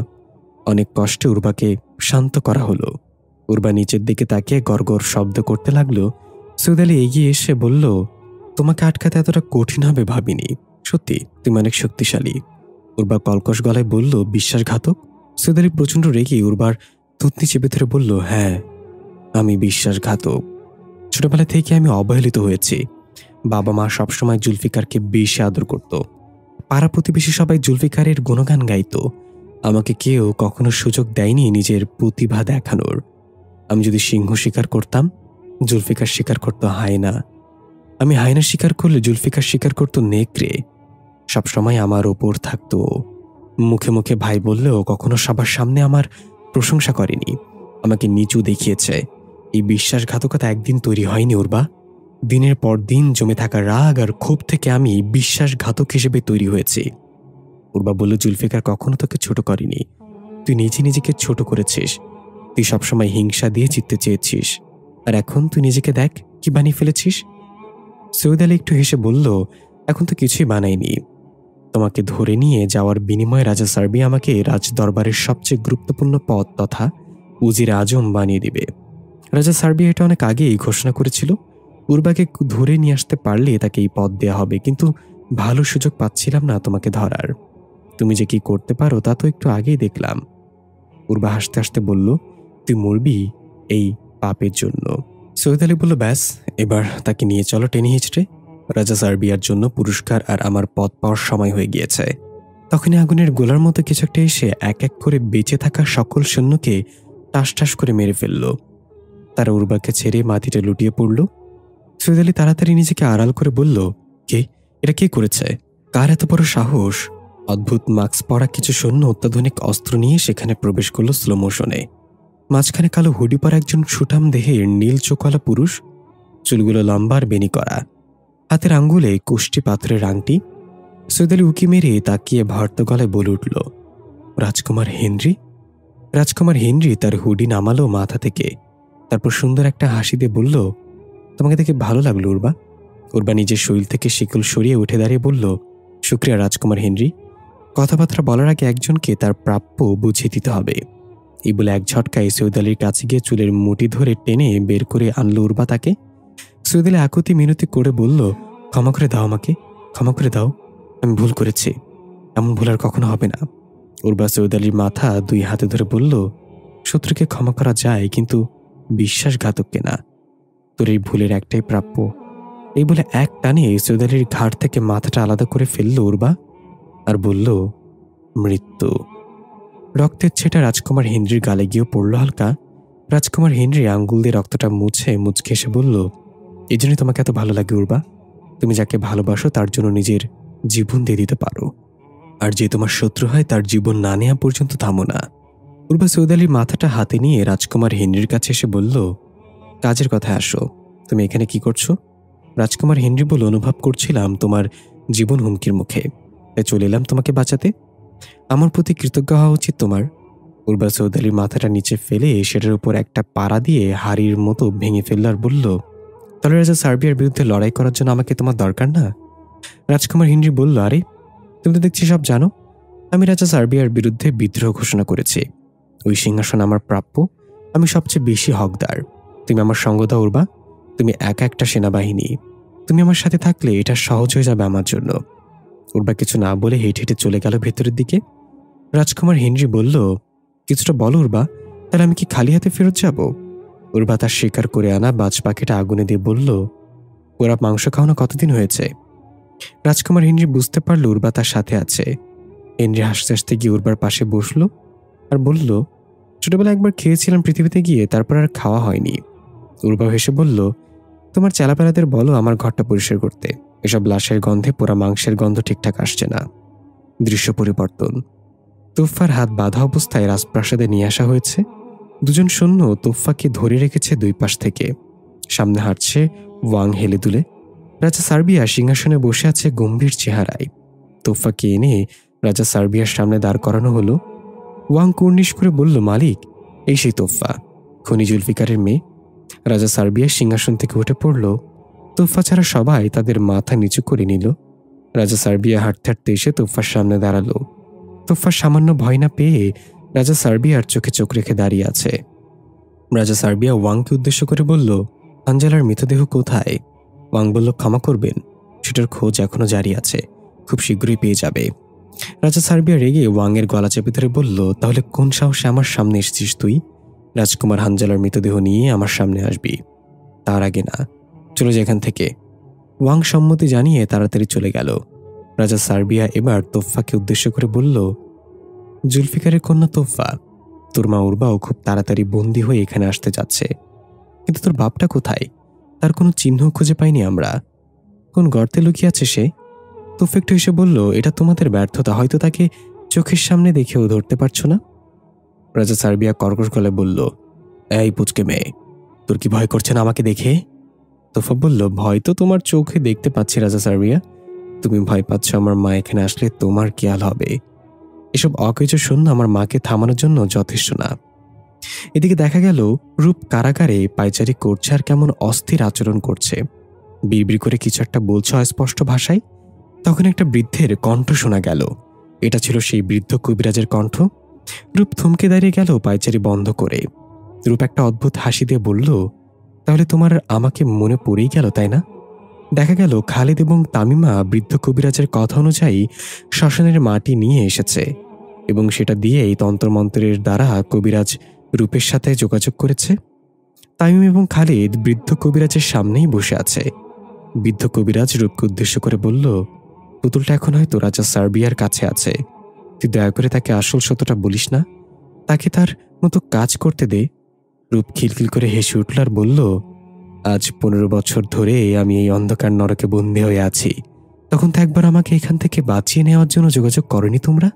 অনেক কষ্টে উর্বাকে শান্ত করা হলো। উর্বা নিচের দিকে তাকিয়ে গড়গড় শব্দ করতে লাগলো। সৈয়দ আলী এগিয়ে এসে বলল, তোমাকে আটকাতে এতটা কঠিন হবে ভাবিনি, সত্যি তুমি অনেক শক্তিশালী। উর্বা কলকশ গলায় বলল, বিশ্বাসঘাতক? সৈয়দ আলী প্রচণ্ড রেগে উর্বার থুতনি চেপে ধরে বলল, হ্যাঁ, আমি বিশ্বাসঘাতক। ছোটবেলা থেকে আমি অবহেলিত হয়েছি। বাবা মা সবসময় জুলফিকারকে বেশি আদর করত। পাড়া প্রতিবেশী সবাই জুলফিকারের গুণগান গাইত। আমাকে কেউ কখনো সুযোগ দেয়নি নিজের প্রতিভা দেখানোর। আমি যদি সিংহ শিকার করতাম, জুলফিকার শিকার করত হায়না। আমি হায়না শিকার করলে জুলফিকার শিকার করত নেকড়ে। সবসময় আমার ওপর থাকতো। মুখে মুখে ভাই বললেও কখনো সবার সামনে আমার প্রশংসা করেনি, আমাকে নিচু দেখিয়েছে। এই বিশ্বাসঘাতকতা একদিন তৈরি হয়নি উর্বা। দিনের পর দিন জমে থাকা রাগ আর ক্ষোভ থেকে আমি বিশ্বাসঘাতক হিসেবে তৈরি হয়েছি। উর্বা বলল, জুলফিকার কখনো তোকে ছোট করেনি, তুই নিজে নিজেকে ছোট করেছিস। তুই সবসময় হিংসা দিয়ে জিততে চেয়েছিস, আর এখন তুই নিজেকে দেখ কি বানিয়ে ফেলেছিস। সৈয়দ আলী একটু হেসে বলল, এখন তো কিছুই বানাইনি। তোমাকে ধরে নিয়ে যাওয়ার বিনিময়ে রাজা সার্বিয়া আমাকে রাজ দরবারের সবচেয়ে গুরুত্বপূর্ণ পদ তথা উজির আজম বানিয়ে দিবে। রাজা সার্বিয়া এটা অনেক আগেই ঘোষণা করেছিল। উর্বাকে ধরে নিয়ে আসতে পারলে তাকে এই পদ দেয়া হবে, কিন্তু ভালো সুযোগ পাচ্ছিলাম না তোমাকে ধরার। তুমি যে কি করতে পারো তা তো একটু আগেই দেখলাম। উর্বা হাসতে হাসতে বলল, তুই মরবি এই পাপের জন্য। সৈয়দ আলী বলল, ব্যাস, এবার তাকে নিয়ে চলো টেনে হিচড়ে। রাজা সার্বিয়ার জন্য পুরস্কার আর আমার পদ পাওয়ার সময় হয়ে গিয়েছে। তখনই আগুনের গোলার মতো কিছু একটা এসে এক এক করে বেঁচে থাকা সকল সৈন্যকে টাস টাস করে মেরে ফেলল। তারা উর্বাকে ছেড়ে মাটিতে লুটিয়ে পড়ল। সৈয়দ আলী তাড়াতাড়ি নিজেকে আড়াল করে বলল, কে, এটা কে করেছে? কার এত বড় সাহস? অদ্ভুত মাস্ক পরা কিছু সৈন্য অত্যাধুনিক অস্ত্র নিয়ে সেখানে প্রবেশ করল স্লো মোশনে। মাঝখানে কালো হুডি পরা একজন সুঠাম দেহের নীল চোখওয়ালা পুরুষ, চুলগুলো লম্বা আর বেনি করা, হাতের আঙ্গুলে কোষ্ঠী পাথরের আংটি। সৈয়দ আলী উকি মেরে তাকিয়ে ভর্ত গলায় বলে উঠল, রাজকুমার হেনরি। রাজকুমার হেনরি তার হুডি নামালো মাথা থেকে, তারপর সুন্দর একটা হাসি দিয়ে বলল, তোমাকে দেখে ভালো লাগলো উর্বা। উর্বা নিজের শরীর থেকে শিকল সরিয়ে উঠে দাঁড়িয়ে বলল, শুক্রিয়া রাজকুমার হেনরি। কথাবার্তা বলার আগে একজনকে তার প্রাপ্য বুঝিয়ে দিতে হবে। এই বলে এক ঝটকায় সৈয়দ আলীর কাছে গিয়ে চুলের মুঠি ধরে টেনে বের করে আনলো উর্বা তাকে। সৈয়দ আলী আকুতি মিনতি করে বলল, ক্ষমা করে দাও আমাকে, ক্ষমা করে দাও, আমি ভুল করেছি, এমন ভুল আর কখনো হবে না। উর্বা সৈয়দ আলীর মাথা দুই হাতে ধরে বলল, শত্রুকে ক্ষমা করা যায়, কিন্তু বিশ্বাসঘাতককে না। তোর এই ভুলের একটাই প্রাপ্য। এই বলে এক টানে সৈয়দ আলীর ঘাট থেকে মাথাটা আলাদা করে ফেলল উর্বা আর বলল, মৃত্যু। রক্তের ছেটা রাজকুমার হেনরির গালে গিয়েও পড়ল হালকা। রাজকুমার হেনরি আঙ্গুল দিয়ে রক্তটা মুছে মুচকে এসে বলল, এই জন্যই তোমাকে এত ভালো লাগে উর্বা। তুমি যাকে ভালোবাসো তার জন্য নিজের জীবন দিয়ে দিতে পারো, আর যে তোমার শত্রু হয় তার জীবন না নেওয়া পর্যন্ত থামো না। উর্বা সৈয়দ আলীর মাথাটা হাতে নিয়ে রাজকুমার হেনরির কাছে এসে বলল, কাজের কথায় আসো, তুমি এখানে কি করছো? রাজকুমার হেনরি বলে, অনুভব করছিলাম তোমার জীবন হুমকির মুখে, তাই চলে এলাম তোমাকে বাঁচাতে। আমার প্রতি কৃতজ্ঞ হওয়া উচিত তোমার। উর্বা সৈয়দ আলীর মাথাটা নিচে ফেলে সেটার উপর একটা পাড়া দিয়ে হাড়ির মতো ভেঙে ফেলল আর বলল, তাহলে রাজা সার্বিয়ার বিরুদ্ধে লড়াই করার জন্য আমাকে তোমার দরকার না? রাজকুমার হেনরি বলল, আরে তুমি তো দেখছি সব জানো। আমি রাজা সার্বিয়ার বিরুদ্ধে বিদ্রোহ ঘোষণা করেছি। ওই সিংহাসন আমার প্রাপ্য, আমি সবচেয়ে বেশি হকদার। তুমি আমার সঙ্গ দাও উর্বা। তুমি একা একটা সেনাবাহিনী, তুমি আমার সাথে থাকলে এটা সহজ হয়ে যাবে আমার জন্য। উর্বা কিছু না বলে হেঁটে হেঁটে চলে গেল ভেতরের দিকে। রাজকুমার হেনরি বলল, কিছুটা বলো উর্বা, তাহলে আমি কি খালি হাতে ফেরত যাব? উর্বা তার শিকার করে আনা বাজ পাখিটা আগুনে দিয়ে বলল, ওরা মাংস খাওয়ানো কতদিন হয়েছে? রাজকুমার হেনরি বুঝতে পারল উর্বা তার সাথে আছে। হেনরি হাসতে হাসতে গিয়ে উর্বার পাশে বসল আর বলল, ছোটবেলায় একবার খেয়েছিলাম পৃথিবীতে গিয়ে, তারপর আর খাওয়া হয়নি। উর্বা হেসে বলল, তোমার চেলাপেলাদের বলো আমার ঘরটা পরিষ্কার করতে, এসব লাশের গন্ধে পোড়া মাংসের গন্ধ ঠিকঠাক আসছে না। দৃশ্য পরিবর্তন। তোফার হাত বাঁধা অবস্থায় রাজপ্রাসাদে নিয়ে আসা হয়েছে। দুজন সৈন্য তোফাকে ধরে রেখেছে দুই পাশ থেকে। সামনে হাঁটছে ওয়াং হেলে দুলে। রাজা সার্বিয়া সিংহাসনে বসে আছে গম্ভীর চেহারায়। তোফাকে এনে রাজা সার্বিয়ার সামনে দাঁড় করানো হলো। ওয়াং কুর্নিশ করে বলল, মালিক, এই সেই তোফা, খনি জুলফিকারের মেয়ে। রাজা সার্বিয়া সিংহাসন থেকে উঠে পড়ল। তোফা ছাড়া সবাই তাদের মাথা নিচু করে নিল। রাজা সার্বিয়া হাঁটতে হাঁটতে এসে তোফার সামনে দাঁড়ালো। তোফা সামান্য ভয় না পেয়ে রাজা সার্বিয়ার চোখে চোখ রেখে দাঁড়িয়ে আছে। রাজা সার্বিয়া ওয়াংকে উদ্দেশ্য করে বলল, হানজালার মৃতদেহ কোথায়? ওয়াং বলল, ক্ষমা করবেন, সেটার খোঁজ এখনো জারি আছে, খুব শীঘ্রই পেয়ে যাবে। রাজা সার্বিয়া রেগে ওয়াংয়ের গলা চেপে ধরে বলল, তাহলে কোন সাহসে আমার সামনে এসেছিস তুই? রাজকুমার হানজালার মৃতদেহ নিয়ে আমার সামনে আসবি, তার আগে না, চলে যা এখান থেকে। ওয়াং সম্মতি জানিয়ে তাড়াতাড়ি চলে গেল। রাজা সার্বিয়া এবার তোফাকে উদ্দেশ্য করে বলল, জুলফিকারের কন্যা তোফা, তোর মা উর্বাও খুব তাড়াতাড়ি বন্দী হয়ে এখানে আসতে যাচ্ছে, কিন্তু তোর বাপটা কোথায়? তার কোনো চিহ্ন খুঁজে পাইনি আমরা। কোন গর্তে লুকিয়ে আছে সে? তুফ একটু এসে বলল, এটা তোমাদের ব্যর্থতা, হয়তো তাকে চোখের সামনে দেখেও ধরতে পারছো না। রাজা সার্বিয়া কর্কশ গলায় বলল, এই পুচকে মেয়ে, তোর কি ভয় করছে না আমাকে দেখে? তোফা বলল, ভয় তো তোমার চোখে দেখতে পাচ্ছি রাজা সার্বিয়া, তুমি ভয় পাচ্ছ আমার মা এখানে আসলে তোমার কি হাল হবে? এসব অকেজো শূন্য আমার মাকে থামানোর জন্য যথেষ্ট না। এদিকে দেখা গেল রূপ কারাগারে পায়চারি করছে আর কেমন অস্থির আচরণ করছে, বিড়বিড় করে কিছু একটা বলছে অস্পষ্ট ভাষায়। তখন একটা বৃদ্ধের কণ্ঠ শোনা গেল। এটা ছিল সেই বৃদ্ধ কবিরাজের কণ্ঠ। রূপ থমকে দাঁড়িয়ে গেল পায়চারি বন্ধ করে। রূপ একটা অদ্ভুত হাসি দিয়ে বলল, তাহলে তোমার আমাকে মনে পড়েই গেল, তাই না? দেখা গেল খালিদ এবং তামিমা বৃদ্ধ কবিরাজের কথা অনুযায়ী শ্মশানের মাটি নিয়ে এসেছে এবং সেটা দিয়েই তন্ত্রমন্ত্রের দ্বারা কবিরাজ রূপের সাথে যোগাযোগ করেছে। তামিম এবং খালিদ বৃদ্ধ কবিরাজের সামনেই বসে আছে। বৃদ্ধ কবিরাজ রূপকে উদ্দেশ্য করে বলল, পুতুলটা এখন হয়তো রাজা সার্বিয়ার কাছে আছে, তুই দয়া করে তাকে আসল সত্যটা বলিস না, তাকে তার মতো কাজ করতে দে। রূপ খিলখিল করে হেসে উঠল আর বলল, আজ 15 বছর ধরে আমি এই অন্ধকার নরকে বন্দী হয়ে আছি। তখন তো একবার আমাকে এখান থেকে বাঁচিয়ে নেওয়ার জন্য যোগাযোগ করনি তোমরা?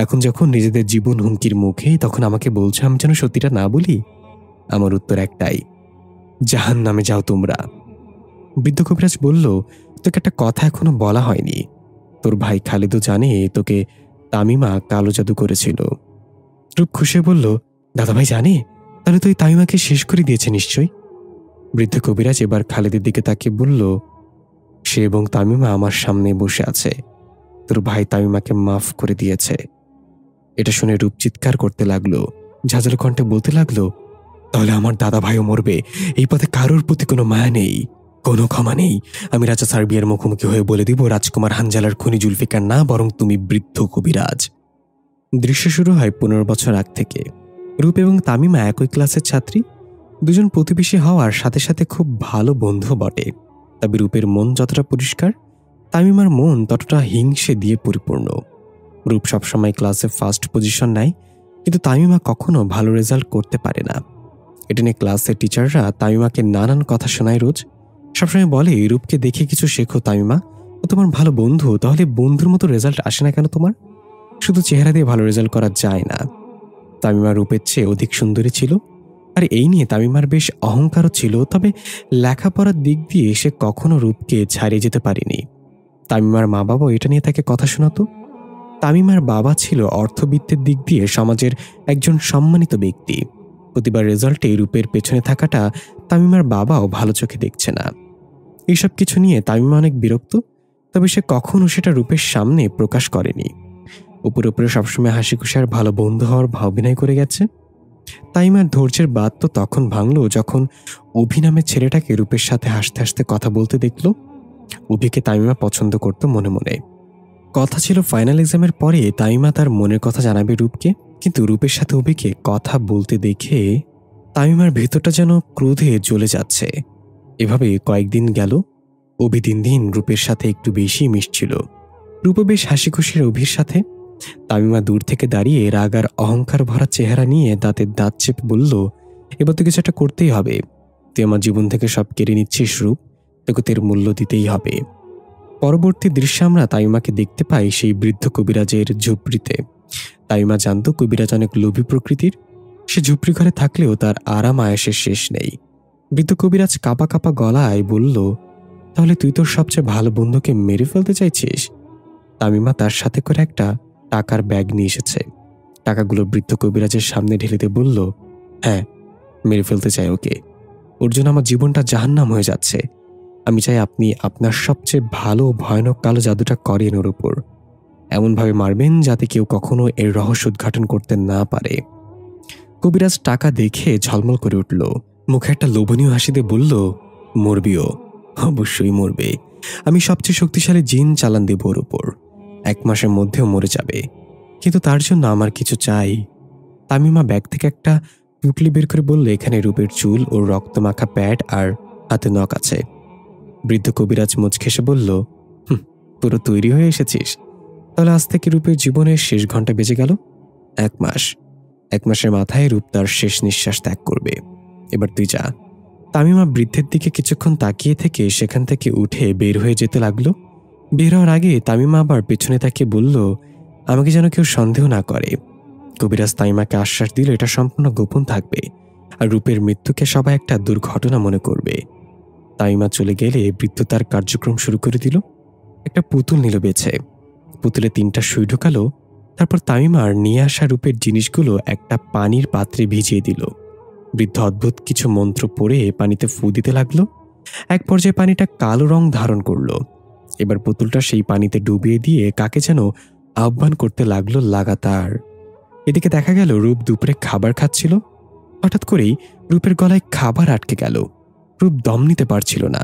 এখন যখন নিজেদের জীবন হুমকির মুখে, তখন আমাকে বলছো আমি যেন সত্যিটা না বলি? আমার উত্তর একটাই, জাহান্নামে যাও তোমরা। বৃদ্ধ কবিরাজ বলল, তোকে একটা কথা এখনো বলা হয়নি। তোর ভাই খালিদও জানে তোকে তামিমা কালো জাদু করেছিল। রূপ খুশি বলল, দাদাভাই জানে? তাহলে তো ওই তামিমাকে শেষ করে দিয়েছে নিশ্চয়ই। বৃদ্ধ কবিরাজ এবার খালিদের দিকে তাকিয়ে বলল, সে এবং তামিমা আমার সামনে বসে আছে, তোর ভাই তামিমাকে মাফ করে দিয়েছে। এটা শুনে রূপ চিৎকার করতে লাগলো, ঝাঁঝালো কণ্ঠে বলতে লাগলো, তাহলে আমার দাদা ভাইও মরবে, এই পথে কারোর প্রতি কোনো মায়া নেই, কোনো ক্ষমা নেই। আমি রাজা সার্বিয়ার মুখোমুখি হয়ে বলে দিব, রাজকুমার হানজালার খুনি জুলফিকার না, বরং তুমি বৃদ্ধ কবিরাজ। দৃশ্য শুরু হয় 15 বছর আগ থেকে। রূপ এবং তামিমা একই ক্লাসের ছাত্রী, দুজন প্রতিবেশী হওয়ার সাথে সাথে খুব ভালো বন্ধু বটে। তবে রূপের মন যতটা পরিষ্কার, তামিমার মন ততটা হিংসে দিয়ে পরিপূর্ণ। রূপ সবসময় ক্লাসে ফার্স্ট পজিশন নেয়, কিন্তু তামিমা কখনো ভালো রেজাল্ট করতে পারে না। এটা নিয়ে ক্লাসের টিচাররা তামিমাকে নানান কথা শোনায় রোজ। সবসময় বলে, রূপকে দেখে কিছু শেখো তামিমা, ও তোমার ভালো বন্ধু, তাহলে বন্ধুর মতো রেজাল্ট আসে না কেন তোমার? শুধু চেহারা দিয়ে ভালো রেজাল্ট করা যায় না। তামিমা রূপের চেয়ে অধিক সুন্দরী ছিল, আর এই নিয়ে তামিমার বেশ অহংকারও ছিল। তবে লেখাপড়ার দিক দিয়ে সে কখনো রূপকে ছাড়িয়ে যেতে পারেনি। তামিমার মা বাবা এটা নিয়ে তাকে কথা শোনাতো। তামিমার বাবা ছিল অর্থবিত্তের দিক দিয়ে সমাজের একজন সম্মানিত ব্যক্তি। প্রতিবার রেজাল্টে রূপের পেছনে থাকাটা তামিমার বাবাও ভালো চোখে দেখছে না। এইসব কিছু নিয়ে তামিমা অনেক বিরক্ত, তবে সে কখনো সেটা রূপের সামনে প্রকাশ করেনি। উপরে উপরে সবসময় হাসি খুশি আর ভালো বন্ধু হওয়ার অভিনয় করে গেছে। তামিমার ধৈর্যের বাদ তো তখন ভাঙল যখন অভি নামের ছেলেটাকে রূপের সাথে হাসতে হাসতে কথা বলতে দেখল। অভিকে তামিমা পছন্দ করত মনে মনে। কথা ছিল ফাইনাল এক্সামের পরে তামিমা তার মনের কথা জানাবে রূপকে, কিন্তু রূপের সাথে অভিকে কথা বলতে দেখে তামিমার ভেতরটা যেন ক্রোধে জ্বলে যাচ্ছে। এভাবে কয়েকদিন গেল। অভি দিন দিন রূপের সাথে একটু বেশি মিশছিল। রূপও বেশ হাসি খুশির অভির সাথে। তামিমা দূর থেকে দাঁড়িয়ে রাগ আর অহংকার ভরা চেহারা নিয়ে দাঁতের দাঁত চেপে বলল, এবার তো কিছু একটা করতেই হবে। তুই আমার জীবন থেকে সব কেড়ে নিচ্ছিস রূপ, তোকে তোর মূল্য দিতেই হবে। পরবর্তী দৃশ্যে আমরা তামিমাকে দেখতে পাই সেই বৃদ্ধ কবিরাজের ঝুপড়িতে। তামিমা জানত কবিরাজ অনেক লোভী প্রকৃতির। সে ঝুপড়ি ঘরে থাকলেও তার আরাম আয়েসের শেষ নেই। বৃদ্ধ কবিরাজ কাঁপা কাঁপা গলায় বলল, তাহলে তুই তোর সবচেয়ে ভালো বন্ধুকে মেরে ফেলতে চাইছিস? তামিমা তার সাথে করে একটা টাকার ব্যাগ নিয়ে এসেছে। টাকাগুলো বৃদ্ধ কবিরাজের সামনে ঢেলে দিয়ে বলল, হ্যাঁ, মেরে ফেলতে চাই ওকে। ওর জন্য আমার জীবনটা জাহান্নাম হয়ে যাচ্ছে। আমি চাই আপনি আপনার সবচেয়ে ভালো ভয়ানক কালো জাদুটা করেন ওর উপর, এমনভাবে মারবেন যাতে কেউ কখনো এর রহস্য উদ্ঘাটন করতে না পারে। কবিরাজ টাকা দেখে ঝলমল করে উঠল, মুখে একটা লোভনীয় হাসি দিয়ে বলল, মরবিও, অবশ্যই মরবে। আমি সবচেয়ে শক্তিশালী জিন চালান দেব ওর উপর, 1 মাসের মধ্যেও মরে যাবে। কিন্তু তার জন্য আমার কিছু চাই। তামিমা ব্যাগ থেকে একটা পুটলি বের করে বলল, এখানে রূপের চুল ও রক্তমাখা প্যাড আর হাতে নখ আছে। বৃদ্ধ কবিরাজ মুচকে এসে বলল, পুরো তৈরি হয়ে এসেছিস? তাহলে আজ থেকে রূপের জীবনের শেষ ঘন্টা বেজে গেল। 1 মাস, 1 মাসের মাথায় রূপ তার শেষ নিঃশ্বাস ত্যাগ করবে। এবার তুই যা। তামিমা বৃদ্ধের দিকে কিছুক্ষণ তাকিয়ে থেকে সেখান থেকে উঠে বের হয়ে যেতে লাগলো। বের হওয়ার আগে তামিমা আবার পেছনে তাকিয়ে বলল, আমাকে যেন কেউ সন্দেহ না করে। কবিরাজ তামিমাকে আশ্বাস দিল এটা সম্পূর্ণ গোপন থাকবে, আর রূপের মৃত্যুকে সবাই একটা দুর্ঘটনা মনে করবে। তামিমা চলে গেলে বৃদ্ধ তার কার্যক্রম শুরু করে দিল। একটা পুতুল নিল বেছে, পুতুলে 3টা সুই ঢোকালো। তারপর তামিমার নিয়ে আসা রূপের জিনিসগুলো একটা পানির পাত্রে ভিজিয়ে দিল। বৃদ্ধ অদ্ভুত কিছু মন্ত্র পড়ে পানিতে ফু দিতে লাগলো। এক পর্যায়ে পানিটা কালো রং ধারণ করলো। এবার পুতুলটা সেই পানিতে ডুবিয়ে দিয়ে কাকে যেন আহ্বান করতে লাগলো লাগাতার। এদিকে দেখা গেল রূপ দুপুরে খাবার খাচ্ছিল। হঠাৎ করেই রূপের গলায় খাবার আটকে গেল। রূপ দম নিতে পারছিল না।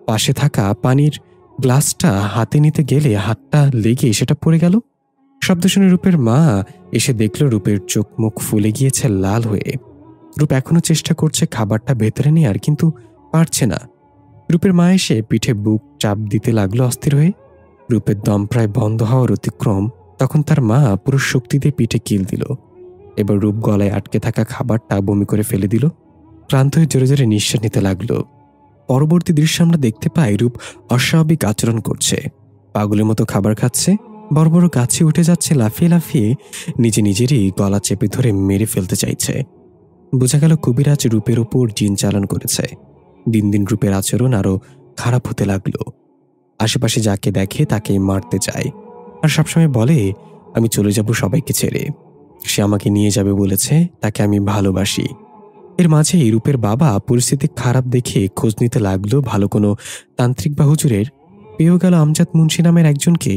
পাশে থাকা পানির গ্লাসটা হাতে নিতে গেলে হাতটা লেগে সেটা পড়ে গেল। শব্দ শুনে রূপের মা এসে দেখল রূপের চোখ মুখ ফুলে গিয়েছে লাল হয়ে। রূপ এখনো চেষ্টা করছে খাবারটা ভেতরে নেয়ার, কিন্তু পারছে না। রূপের মা এসে পিঠে বুক চাপ দিতে লাগলো অস্থির হয়ে। রূপের দম প্রায় বন্ধ হওয়ার অতিক্রম, তখন তার মা পুরো শক্তি দিয়ে পিঠে কিল দিল। এবার রূপ গলায় আটকে থাকা খাবারটা বমি করে ফেলে দিল। ক্লান্ত হয়ে জোরে জোরে নিঃশ্বাস নিতে লাগলো। পরবর্তী দৃশ্য আমরা দেখতে পাই রূপ অস্বাভাবিক আচরণ করছে, পাগলের মতো খাবার খাচ্ছে, বড় বড় গাছে উঠে যাচ্ছে, লাফিয়ে লাফিয়ে নিজেরই গলা চেপে ধরে মেরে ফেলতে চাইছে। বোঝা গেল কবিরাজ রূপের উপর জিন চালন করেছে। দিন দিন রূপের আচরণ আরো খারাপ হতে লাগলো। আশেপাশে যাকে দেখে তাকে মারতে চায়, আর সবসময় বলে আমি চলে যাব সবাইকে ছেড়ে। সে আমাকে নিয়ে যাবে বলেছে, তাকে আমি ভালোবাসি। এর মাঝে রূপের বাবা পরিস্থিতি খারাপ দেখে খোঁজ নিতে লাগলো ভালো কোনো তান্ত্রিক বা হুজুরের। পেয়েও গেল আমজাদ মুন্সি নামের একজনকে।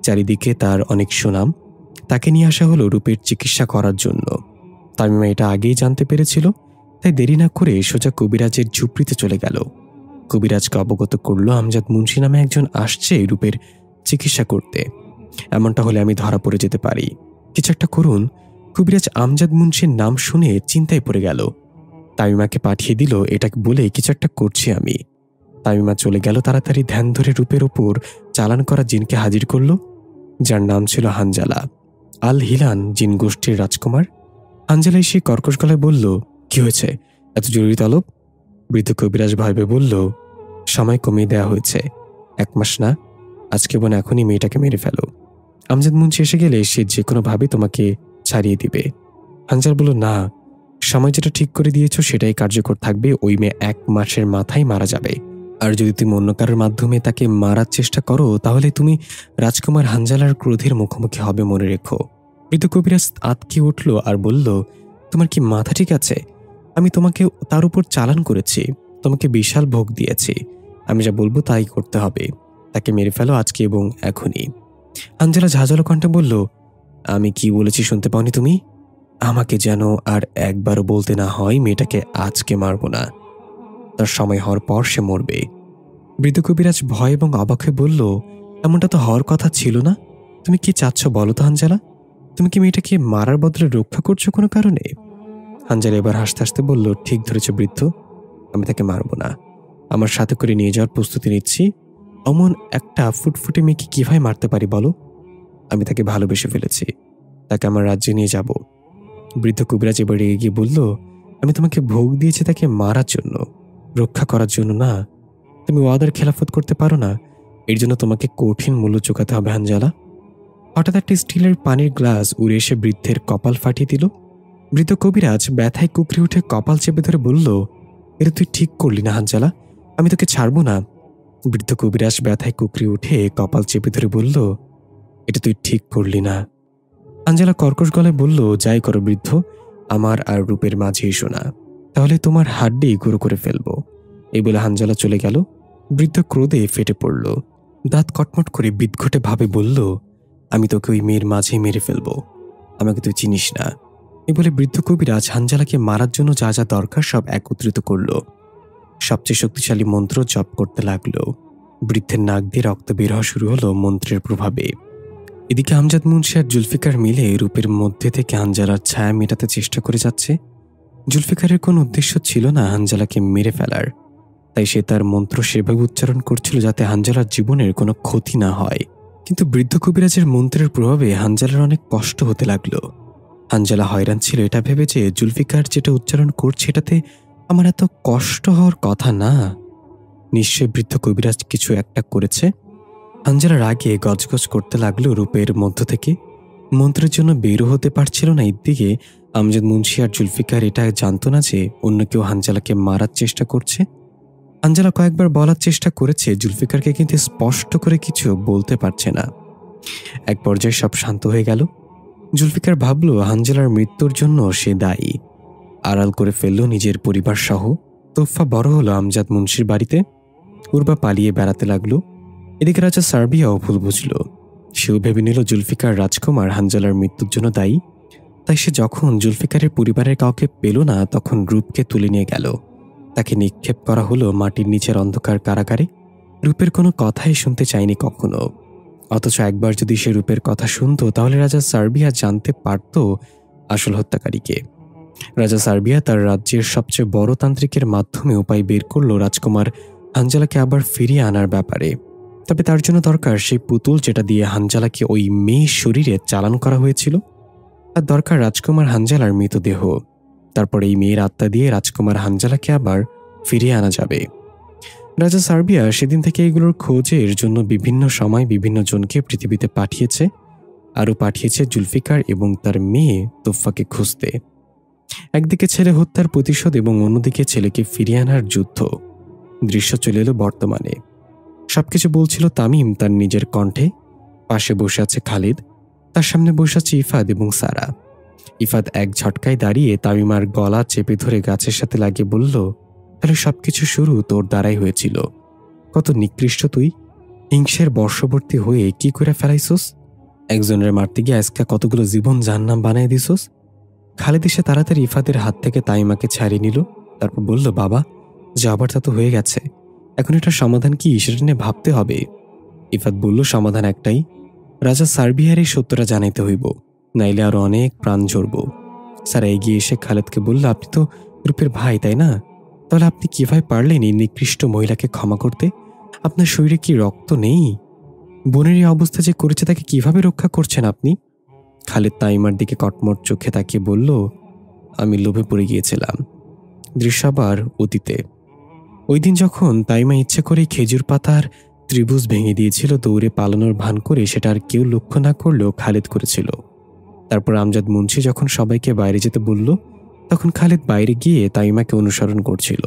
চারিদিকে তার অনেক সুনাম। তাকে নিয়ে আসা হলো রূপের চিকিৎসা করার জন্য। তামিমা এটা আগেই জানতে পেরেছিল, তাই দেরি না করে সোজা কবিরাজের ঝুপড়িতে চলে গেল। কবিরাজকে অবগত করলো আমজাদ মুন্সি নামে একজন আসছে রূপের চিকিৎসা করতে। এমনটা হলে আমি ধরা পড়ে যেতে পারি, কিছু একটা করুন। কবিরাজ আমজাদ মুন্সির নাম শুনে চিন্তায় পড়ে গেল। তামিমাকে পাঠিয়ে দিল এটাকে বলে কিছু একটা করছি আমি। তামিমা চলে গেল তাড়াতাড়ি ধ্যান ধরে রূপের ওপর চালান করা জিনকে হাজির করল, যার নাম ছিল হানজালা। আল হিলান জিন গোষ্ঠীর রাজকুমার। হানজালা এসে কর্কশ গলায় বলল, কি হয়েছে, এত জরুরি তলব? বৃদ্ধ কবিরাজ ভাইবে বলল, সময় কমিয়ে দেওয়া হয়েছে, 1 মাস না, আজকে বোন এখনই মেয়েটাকে মেরে ফেলো। আমজাদ মুন্সি এসে গেলে সে যে কোনোভাবে তোমাকে ছাড়িয়ে দিবে। হানজালা বলল, না, সময় যেটা ঠিক করে দিয়েছ সেটাই কার্যকর থাকবে। ওই মেয়ে 1 মাসের মাথায় মারা যাবে। আর যদি তুমি অন্য কারোর মাধ্যমে তাকে মারার চেষ্টা করো তাহলে তুমি রাজকুমার হানজালার ক্রোধের মুখোমুখি হবে, মনে রেখো। বৃদ্ধ কবিরাজ আতকে উঠল আর বলল, তোমার কি মাথা ঠিক আছে? আমি তোমাকে তার উপর চালান করেছি, তোমাকে বিশাল ভোগ দিয়েছি। আমি যা বলবো তাই করতে হবে। তাকে মেরে ফেলো আজকে এবং এখনই। হানজালা ঝাঁঝালো কণ্ঠে বলল, আমি কি বলেছি শুনতে পাওনি তুমি? আমাকে যেন আর একবারও বলতে না হয় মেয়েটাকে আজকে মারব না, তার সময় হওয়ার পর সে মরবে। বৃদ্ধ কবিরাজ ভয় এবং অবাক হয়ে বলল, এমনটা তো হওয়ার কথা ছিল না। তুমি কি চাচ্ছ বলো তো হানজালা? তুমি কি মেয়েটাকে মারার বদলে রক্ষা করছো কোনো কারণে? হানজালা এবার হাসতে হাসতে বলল, ঠিক ধরেছ বৃদ্ধ, আমি তাকে মারব না, আমার সাথে করে নিয়ে যাওয়ার প্রস্তুতি নিচ্ছি। অমন একটা ফুটফুটে মেয়েকে কিভাবে মারতে পারি বলো? আমি তাকে ভালোবেসে ফেলেছি, তাকে আমার রাজ্যে নিয়ে যাব। বৃদ্ধ কবিরাজ এবার রেগে গিয়ে বলল, আমি তোমাকে ভোগ দিয়েছি তাকে মারার জন্য, রক্ষা করার জন্য না। তুমি ওয়াদার খেলাফত করতে পারো না, এর জন্য তোমাকে কঠিন মূল্য চুকাতে হবে হানজালা। হঠাৎ একটা স্টিলের পানির গ্লাস উড়ে এসে বৃদ্ধের কপাল ফাটিয়ে দিল। বৃদ্ধ কবিরাজ ব্যথায় কুকড়ে উঠে কপাল চেপে ধরে বলল, এটা তুই ঠিক করলি না হানজালা, আমি তোকে ছাড়বো না। বৃদ্ধ কবিরাজ ব্যথায় কুকড়ে উঠে কপাল চেপে ধরে বলল, এটা তুই ঠিক করলি না। হানজালা কর্কশ গলায় বলল, যাই করো বৃদ্ধ, আমার আর রূপের মাঝে এসো না, তাহলে তোমার হাড্ডি গুঁড়ো করে ফেলবো। এই বলে হানজালা চলে গেল। বৃদ্ধ ক্রোধে ফেটে পড়ল, দাঁত কটমট করে বিদঘটে ভাবে বলল, আমি তোকে ওই মেয়ের মাঝেই মেরে ফেলবো, আমাকে তুই চিনিস না। এই বলে বৃদ্ধ কবিরাজ হানজালাকে মারার জন্য যা যা দরকার সব একত্রিত করল। সবচেয়ে শক্তিশালী মন্ত্র জপ করতে লাগলো। বৃদ্ধের নাক দিয়ে রক্ত বের হওয়া শুরু হলো মন্ত্রের প্রভাবে। এদিকে আমজাদ মুন্সি আর জুলফিকার মিলে রূপের মধ্যে থেকে হানজালার ছায়া মেটাতে চেষ্টা করে যাচ্ছে। জুলফিকারের কোনো উদ্দেশ্য ছিল না হানজালাকে মেরে ফেলার, তাই সে তার মন্ত্র সেভাবে উচ্চারণ করছিল যাতে হানজালার জীবনের কোনো ক্ষতি না হয়। কিন্তু বৃদ্ধ কবিরাজের মন্ত্রের প্রভাবে হানজালার অনেক কষ্ট হতে লাগলো। হানজালা হয়রান ছিল এটা ভেবে যে জুলফিকার যেটা উচ্চারণ করছে এটাতে আমার এত কষ্ট হওয়ার কথা না। নিশ্চয়ই বৃদ্ধ কবিরাজ কিছু একটা করেছে। হানজালার আগে গজগজ করতে লাগলো রূপের মধ্য থেকে। মন্ত্রের জন্য বেরো হতে পারছিল না। একদিকে আমজাদ মুন্সি আর জুলফিকার এটা জানতো না যে অন্য কেউ হানজালাকে মারার চেষ্টা করছে। হানজালা কয়েকবার বলার চেষ্টা করেছে জুলফিকারকে, কিন্তু স্পষ্ট করে কিছু বলতে পারছে না। এক পর্যায়ে সব শান্ত হয়ে গেল। জুলফিকার ভাবল হানজালার মৃত্যুর জন্য সে দায়ী। আড়াল করে ফেলল নিজের পরিবার সহ। তোফা বড় হলো আমজাদ মুন্সির বাড়িতে। উর্বা পালিয়ে বেড়াতে লাগলো। এদিকে রাজা সার্বিয়াও ভুল বুঝল। সেও ভেবে নিল জুলফিকার রাজকুমার হানজালার মৃত্যুর জন্য দায়ী। তাই সে যখন জুলফিকারের পরিবারের কাউকে পেল না, তখন রূপকে তুলে নিয়ে গেল। তাকে নিক্ষেপ করা হলো মাটির নিচের অন্ধকার কারাগারে। রূপের কোনো কথাই শুনতে চায়নি কখনো। অথচ একবার যদি সে রূপের কথা শুনত, তাহলে রাজা সার্বিয়া জানতে পারত আসল হত্যাকারীকে। রাজা সার্বিয়া তার রাজ্যের সবচেয়ে বড় তান্ত্রিকের মাধ্যমে উপায় বের করল রাজকুমার হানজালাকে আবার ফিরিয়ে আনার ব্যাপারে। তবে তার জন্য দরকার সেই পুতুল যেটা দিয়ে হানজালাকে ওই মেয়ের শরীরে চালান করা হয়েছিল। আর দরকার রাজকুমার হানজালার মৃতদেহ। তারপর এই মেয়ের আত্মা দিয়ে রাজকুমার হানজালাকে আবার ফিরিয়ে আনা যাবে। রাজা সার্বিয়া সেদিন থেকে এগুলোর খোঁজের জন্য বিভিন্ন সময় বিভিন্ন জনকে পৃথিবীতে পাঠিয়েছে। আরও পাঠিয়েছে জুলফিকার এবং তার মেয়ে তোফাকে খুঁজতে। একদিকে ছেলে হত্যার প্রতিশোধ এবং অন্যদিকে ছেলেকে ফিরিয়ে আনার যুদ্ধ। দৃশ্য চলে এলো বর্তমানে। সবকিছু বলছিল তামিম তার নিজের কণ্ঠে। পাশে বসে আছে খালিদ, তার সামনে বসে আছে ইফাদ এবং সারা। ইফাদ এক ঝটকায় দাঁড়িয়ে তামিমার গলা চেপে ধরে গাছের সাথে লাগিয়ে বলল, তাহলে সবকিছু শুরু তোর দ্বারাই হয়েছিল। কত নিকৃষ্ট তুই! হিংসের বর্ষবর্তী হয়ে কি করে ফেলাইছোস? একজনের মারতে গিয়ে আজকে কতগুলো জীবন জাহান্নাম বানাই দিছোস। খালিদ এসে তাড়াতাড়ি ইফাদের হাত থেকে তাইমাকে ছাড়িয়ে নিল। তারপর বলল, বাবা, যাবার তা তো হয়ে গেছে, এখন এটার সমাধান কি সেটা নিয়ে ভাবতে হবে। ইফাদ বলল, সমাধান একটাই, রাজা সার্বিয়ার এই সত্যটা জানাইতে হইব, নাইলে আরো অনেক প্রাণ ঝরব। সারা এগিয়ে এসে খালিদকে বলল, আপনি তো রূপের ভাই, তাই না? তাহলে আপনি কিভাবে পারলেন এই নিকৃষ্ট মহিলাকে ক্ষমা করতে? আপনার শরীরে কি রক্ত নেই? বোনের এই অবস্থা যে করেছে তাকে কিভাবে রক্ষা করছেন আপনি? খালিদ তাইমার দিকে কটমট চোখে তাকিয়ে বলল, আমি লোভে পড়ে গিয়েছিলাম। দৃশ্য আবার অতীতে। ওই দিন যখন তাইমা ইচ্ছে করে খেজুর পাতার ত্রিভুজ ভেঙে দিয়েছিল, দৌড়ে পালানোর ভান করে, সেটা আর কেউ লক্ষ্য না করলেও খালিদ করেছিল। তারপর আমজাদ মুন্সি যখন সবাইকে বাইরে যেতে বলল, তখন খালিদ বাইরে গিয়ে তাইমাকে অনুসরণ করছিল।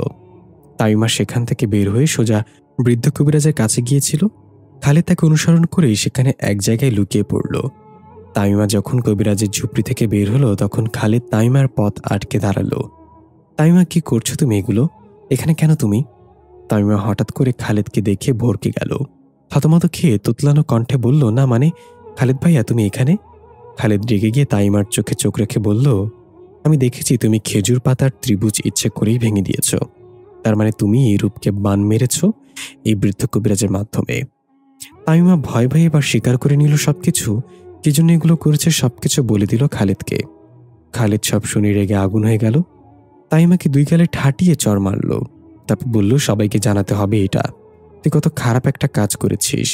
তাইমা সেখান থেকে বের হয়ে সোজা বৃদ্ধ কবিরাজের কাছে গিয়েছিল। খালিদ তাকে অনুসরণ করেই সেখানে এক জায়গায় লুকিয়ে পড়ল। তাইমা যখন কবিরাজের ঝুপড়ি থেকে বের হলো, তখন খালিদ তাইমার পথ আটকে দাঁড়ালো। তাইমা, কি করছো তুমি? এগুলো এখানে কেন তুমি? তাইমা হঠাৎ করে খালিদকে দেখে ভরকে গেল। থতমত খেয়ে তোতলানো কণ্ঠে বলল, না মানে খালিদ ভাইয়া, তুমি এখানে? খালিদ রেগে গিয়ে তাইমার চোখে চোখ রেখে বলল, আমি দেখেছি তুমি খেজুর পাতার ত্রিভুজ ইচ্ছে করেই ভেঙে দিয়েছ। তার মানে তুমি এই রূপকে বান মেরেছ এই বৃদ্ধ কবিরাজের মাধ্যমে। তাইমা ভয় ভয়ে এবার স্বীকার করে নিল সবকিছু, কি জন্য এগুলো করেছে সবকিছু বলে দিল খালিদকে। খালিদ সব শুনে রেগে আগুন হয়ে গেল। তাইমাকে দুই গালে ঠাটিয়ে চড় মারল। তারপর বলল, সবাইকে জানাতে হবে এটা, তুই কত খারাপ একটা কাজ করেছিস।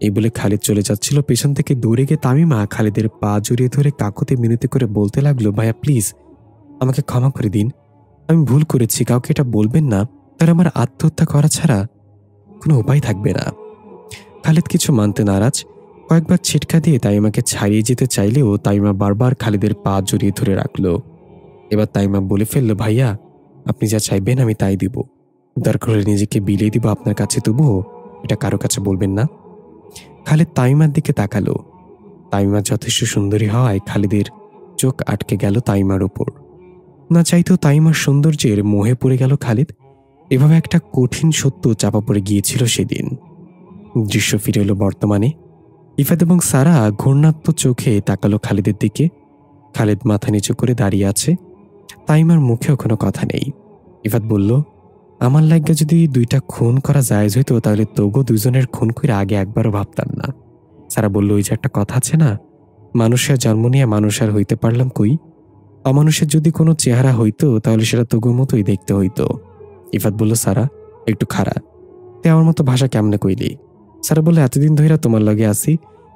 এই বলে খালিদ চলে যাচ্ছিল, পেছন থেকে দৌড়ে গিয়ে তামিমা খালিদের পা জড়িয়ে ধরে কাকুতে মিনতি করে বলতে লাগলো, ভাইয়া প্লিজ আমাকে ক্ষমা করে দিন, আমি ভুল করেছি, কাউকে এটা বলবেন না, তার আমার আত্মহত্যা করা ছাড়া কোনো উপায় থাকবে না। খালিদ কিছু মানতে নারাজ। কয়েকবার ছিটকা দিয়ে তাইমাকে ছাড়িয়ে যেতে চাইলেও তাইমা বারবার খালিদের পা জড়িয়ে ধরে রাখলো। এবার তাইমা বলে ফেলল, ভাইয়া আপনি যা চাইবেন আমি তাই দিব, দরকার হলে নিজেকে বিলিয়ে দিব আপনার কাছে, তবুও এটা কারো কাছে বলবেন না। খালিদ তাইমার দিকে তাকালো। তাইমা যথেষ্ট সুন্দরী হওয়ায় খালিদের চোখ আটকে গেল তাইমার উপর। না চাইতেও তাইমার সৌন্দর্যের মোহে পড়ে গেল খালিদ। এভাবে একটা কঠিন সত্য চাপা পড়ে গিয়েছিল সেদিন। দৃশ্য ফিরে এলো বর্তমানে। ইফাদ এবং সারা ঘূর্ণাত্ম চোখে তাকালো খালিদের দিকে। খালিদ মাথা নিচু করে দাঁড়িয়ে আছে। তাইমার মুখেও কোনো কথা নেই। ইফাদ বলল, আমার লাগা যদি দুইটা খুন করা জায়েজ হইতো, তাহলে তোগো দুজনের খুন করে আগে একবারও ভাবতাম না। সারা বলল, ওই যে একটা কথা আছে না, মানুষের জন্ম নিয়ে মানুষ আর হইতে পারলাম কই, অমানুষের যদি কোনো চেহারা হইতো তাহলে সেটা তোগো মতোই দেখতে হইতো। ইফাদ বলল, সারা একটু খারা, তে আমার মতো ভাষা কেমনে কইলি? সারা বলল, এতদিন ধইরা তোমার লগে আসি,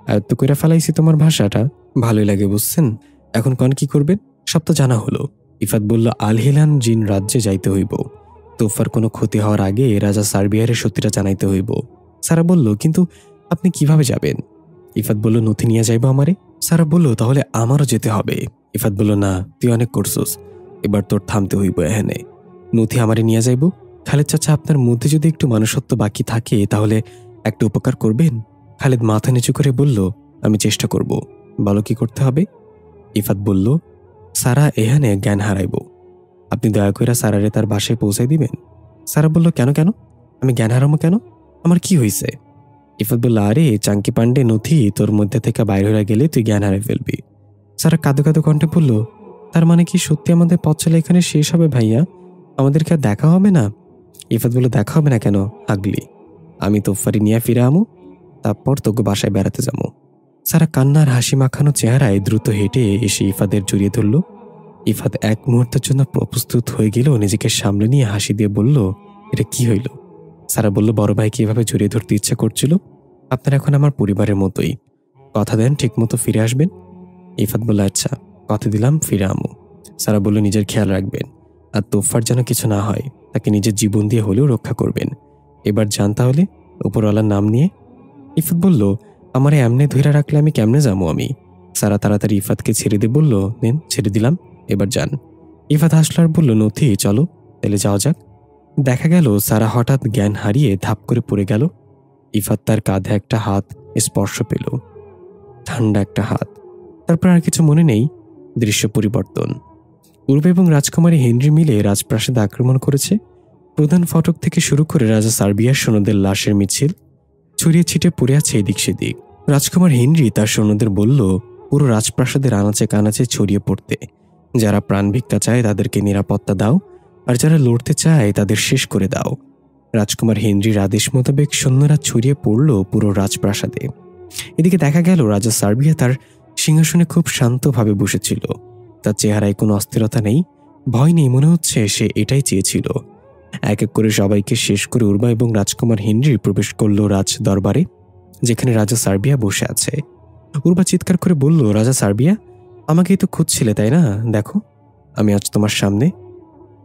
আয়ত্ত কইরা ফেলাইছি তোমার ভাষাটা, ভালোই লাগে বুঝছেন, এখন কন কি করবেন? সব তো জানা হলো। ইফাদ বলল, আল হিলান জিন রাজ্যে যাইতে হইব, তোফার কোনো ক্ষতি হওয়ার আগে রাজা সার্বিয়ারের সত্যিটা জানাইতে হইব। সারা বলল, কিন্তু আপনি কিভাবে যাবেন? ইফাত বলল, নথি নিয়ে যাইব আমারে। সারা বলল, তাহলে আমারও যেতে হবে। ইফাত বলল, না, তুই অনেক করছস, এবার তোর থামতে হইব। এখানে নথি আমারে নিয়ে যাইব। খালেদ চাচা, আপনার মধ্যে যদি একটু মানুষত্ব বাকি থাকে তাহলে একটা উপকার করবেন? খালেদ মাথা নিচু করে বলল, আমি চেষ্টা করব। বলো কি করতে হবে? ইফাত বলল, সারা এখানে জ্ঞান হারাইব, আপনি দয়া করে সারারে তার বাসায় পৌঁছাই দিবেন। সারা বলল, কেন কেন? আমি জ্ঞান হারাবো কেন? আমার কি হয়েছে? ইফাত বলল, আরে চাঙ্কি পান্ডে, নথি তোর মধ্যে থেকে বাইরে হয়ে গেলে তুই জ্ঞান হারাই ফেলবি। সারা কাঁদো কাঁদো কণ্ঠে বলল, তার মানে কি সত্যি আমাদের পথ চলা এখানে শেষ হবে ভাইয়া? আমাদেরকে আর দেখা হবে না? ইফাত বলল, দেখা হবে না কেন আগলি? আমি তোফারি নিয়ে ফিরে আমু, তারপর তোকে বাসায় বেড়াতে যাবো। সারা কান্নার হাসি মাখানো চেহারায় দ্রুত হেঁটে এসে ইফাদের জড়িয়ে ধরল। ইফাত এক মুহূর্তের জন্য প্রস্তুত হয়ে গেল, নিজেকে সামলে নিয়ে হাসি দিয়ে বলল, এটা কি হইল? সারা বলল, বড় ভাইকে এভাবে জড়িয়ে ধরতে ইচ্ছা করছিল। আপনার এখন আমার পরিবারের মতোই, কথা দেন ঠিক মতো ফিরে আসবেন? ইফাত বলল, আচ্ছা, কথা দিলাম, ফিরে আমু। সারা বলল, নিজের খেয়াল রাখবেন, আর তোফার যেন কিছু না হয়, তাকে নিজের জীবন দিয়ে হলেও রক্ষা করবেন। এবার যান তাহলে, উপরওয়ালার নাম নিয়ে। ইফাত বলল, আমারে এমনি ধইরা রাখলে আমি কেমনে যাবো আমি? সারা তাড়াতাড়ি ইফাতকে ছেড়ে দিয়ে বলল, নেন, ছেড়ে দিলাম, এবার যান। ইফাত হাসল আর বলল, নথি চলো তাহলে যাওয়া যাক। দেখা গেল সারা হঠাৎ জ্ঞান হারিয়ে ধাপ করে পড়ে গেল। ইফাত তার কাঁধে একটা হাত স্পর্শ পেল, ঠান্ডা একটা হাত। তারপর আর কিছু মনে নেই। দৃশ্য পরিবর্তন। পূর্ব এবং রাজকুমারী হেনরি মিলে রাজপ্রাসাদে আক্রমণ করেছে। প্রধান ফটক থেকে শুরু করে রাজা সার্বিয়ার সৈন্যদের লাশের মিছিল ছড়িয়ে ছিটে পড়ে আছে এদিক সেদিক। রাজকুমার হেনরি তার সৈন্যদের বলল, পুরো রাজপ্রাসাদের আনাচে কানাচে ছড়িয়ে পড়তে। যারা প্রাণ ভিক্ষা চায় তাদেরকে নিরাপত্তা দাও, আর যারা লড়তে চায় তাদের শেষ করে দাও। রাজকুমার হেনরির আদেশ মোতাবেক সৈন্যরা ছড়িয়ে পড়ল পুরো রাজপ্রাসাদে। এদিকে দেখা গেল রাজা সার্বিয়া তার সিংহাসনে খুব শান্তভাবে বসেছিল। তার চেহারায় কোনো অস্থিরতা নেই, ভয় নেই, মনে হচ্ছে সে এটাই চেয়েছিল। এক এক করে সবাইকে শেষ করে উর্বা এবং রাজকুমার হেনরি প্রবেশ করল রাজ দরবারে, যেখানে রাজা সার্বিয়া বসে আছে। উর্বা চিৎকার করে বলল, রাজা সার্বিয়া, আমাকেই তো খুঁজছিলে তাই না? দেখো আমি আজ তোমার সামনে।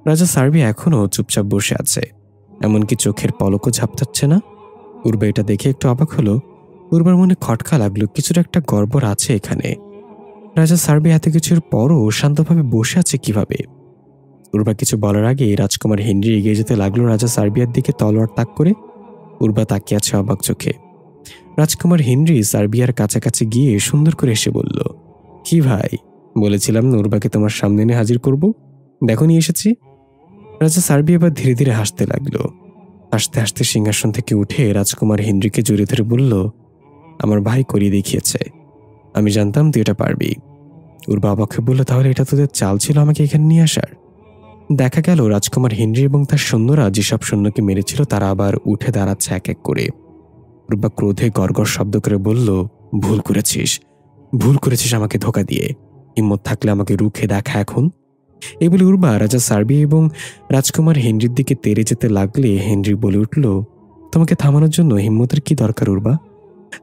রাজা সার্বিয়া এখনও চুপচাপ বসে আছে, এমনকি চোখের পলকও ঝাপটাচ্ছে না। উর্বা এটা দেখে একটু অবাক হলো। উর্বার মনে খটকা লাগলো, কিছুর একটা গড়বড় আছে এখানে। রাজা সার্বিয়া এত কিছুর পরও শান্তভাবে বসে আছে কিভাবে? উর্বা কিছু বলার আগে রাজকুমার হেনরি এগিয়ে যেতে লাগলো রাজা সার্বিয়ার দিকে তলোয়ার তাক করে। উর্বা তাকিয়ে আছে অবাক চোখে। রাজকুমার হেনরি সার্বিয়ার কাছাকাছি গিয়ে সুন্দর করে এসে বলল, কি ভাই, বলেছিলাম না উর্বাকে তোমার সামনে এনে হাজির করব, দেখো নিয়ে এসেছি। রাজা সার্বিয়া এবার ধীরে ধীরে হাসতে লাগলো। হাসতে হাসতে সিংহাসন থেকে উঠে রাজকুমার হেনরিকে জড়িয়ে ধরে বলল, আমার ভাই করিয়ে দেখিয়েছে, আমি জানতাম তুই এটা পারবি। উর্বা অবাক হয়ে বলল, তাহলে এটা তোদের চাল ছিল আমাকে এখানে নিয়ে আসার? দেখা গেল রাজকুমার হেনরি এবং তার সৈন্যরা যেসব সৈন্যকে মেরেছিল তারা আবার উঠে দাঁড়াচ্ছে এক এক করে। উর্বা ক্রোধে গড়গড় শব্দ করে বলল, ভুল করেছিস আমাকে ধোকা দিয়ে। হিম্মত থাকলে আমাকে রুখে দেখা এখন। এই বলে উর্বা রাজা সার্বিয়া এবং রাজকুমার হেনরির দিকে তেড়ে যেতে লাগলে হেনরি বলে উঠল, তোমাকে থামানোর জন্য হিম্মতের কি দরকার উর্বা?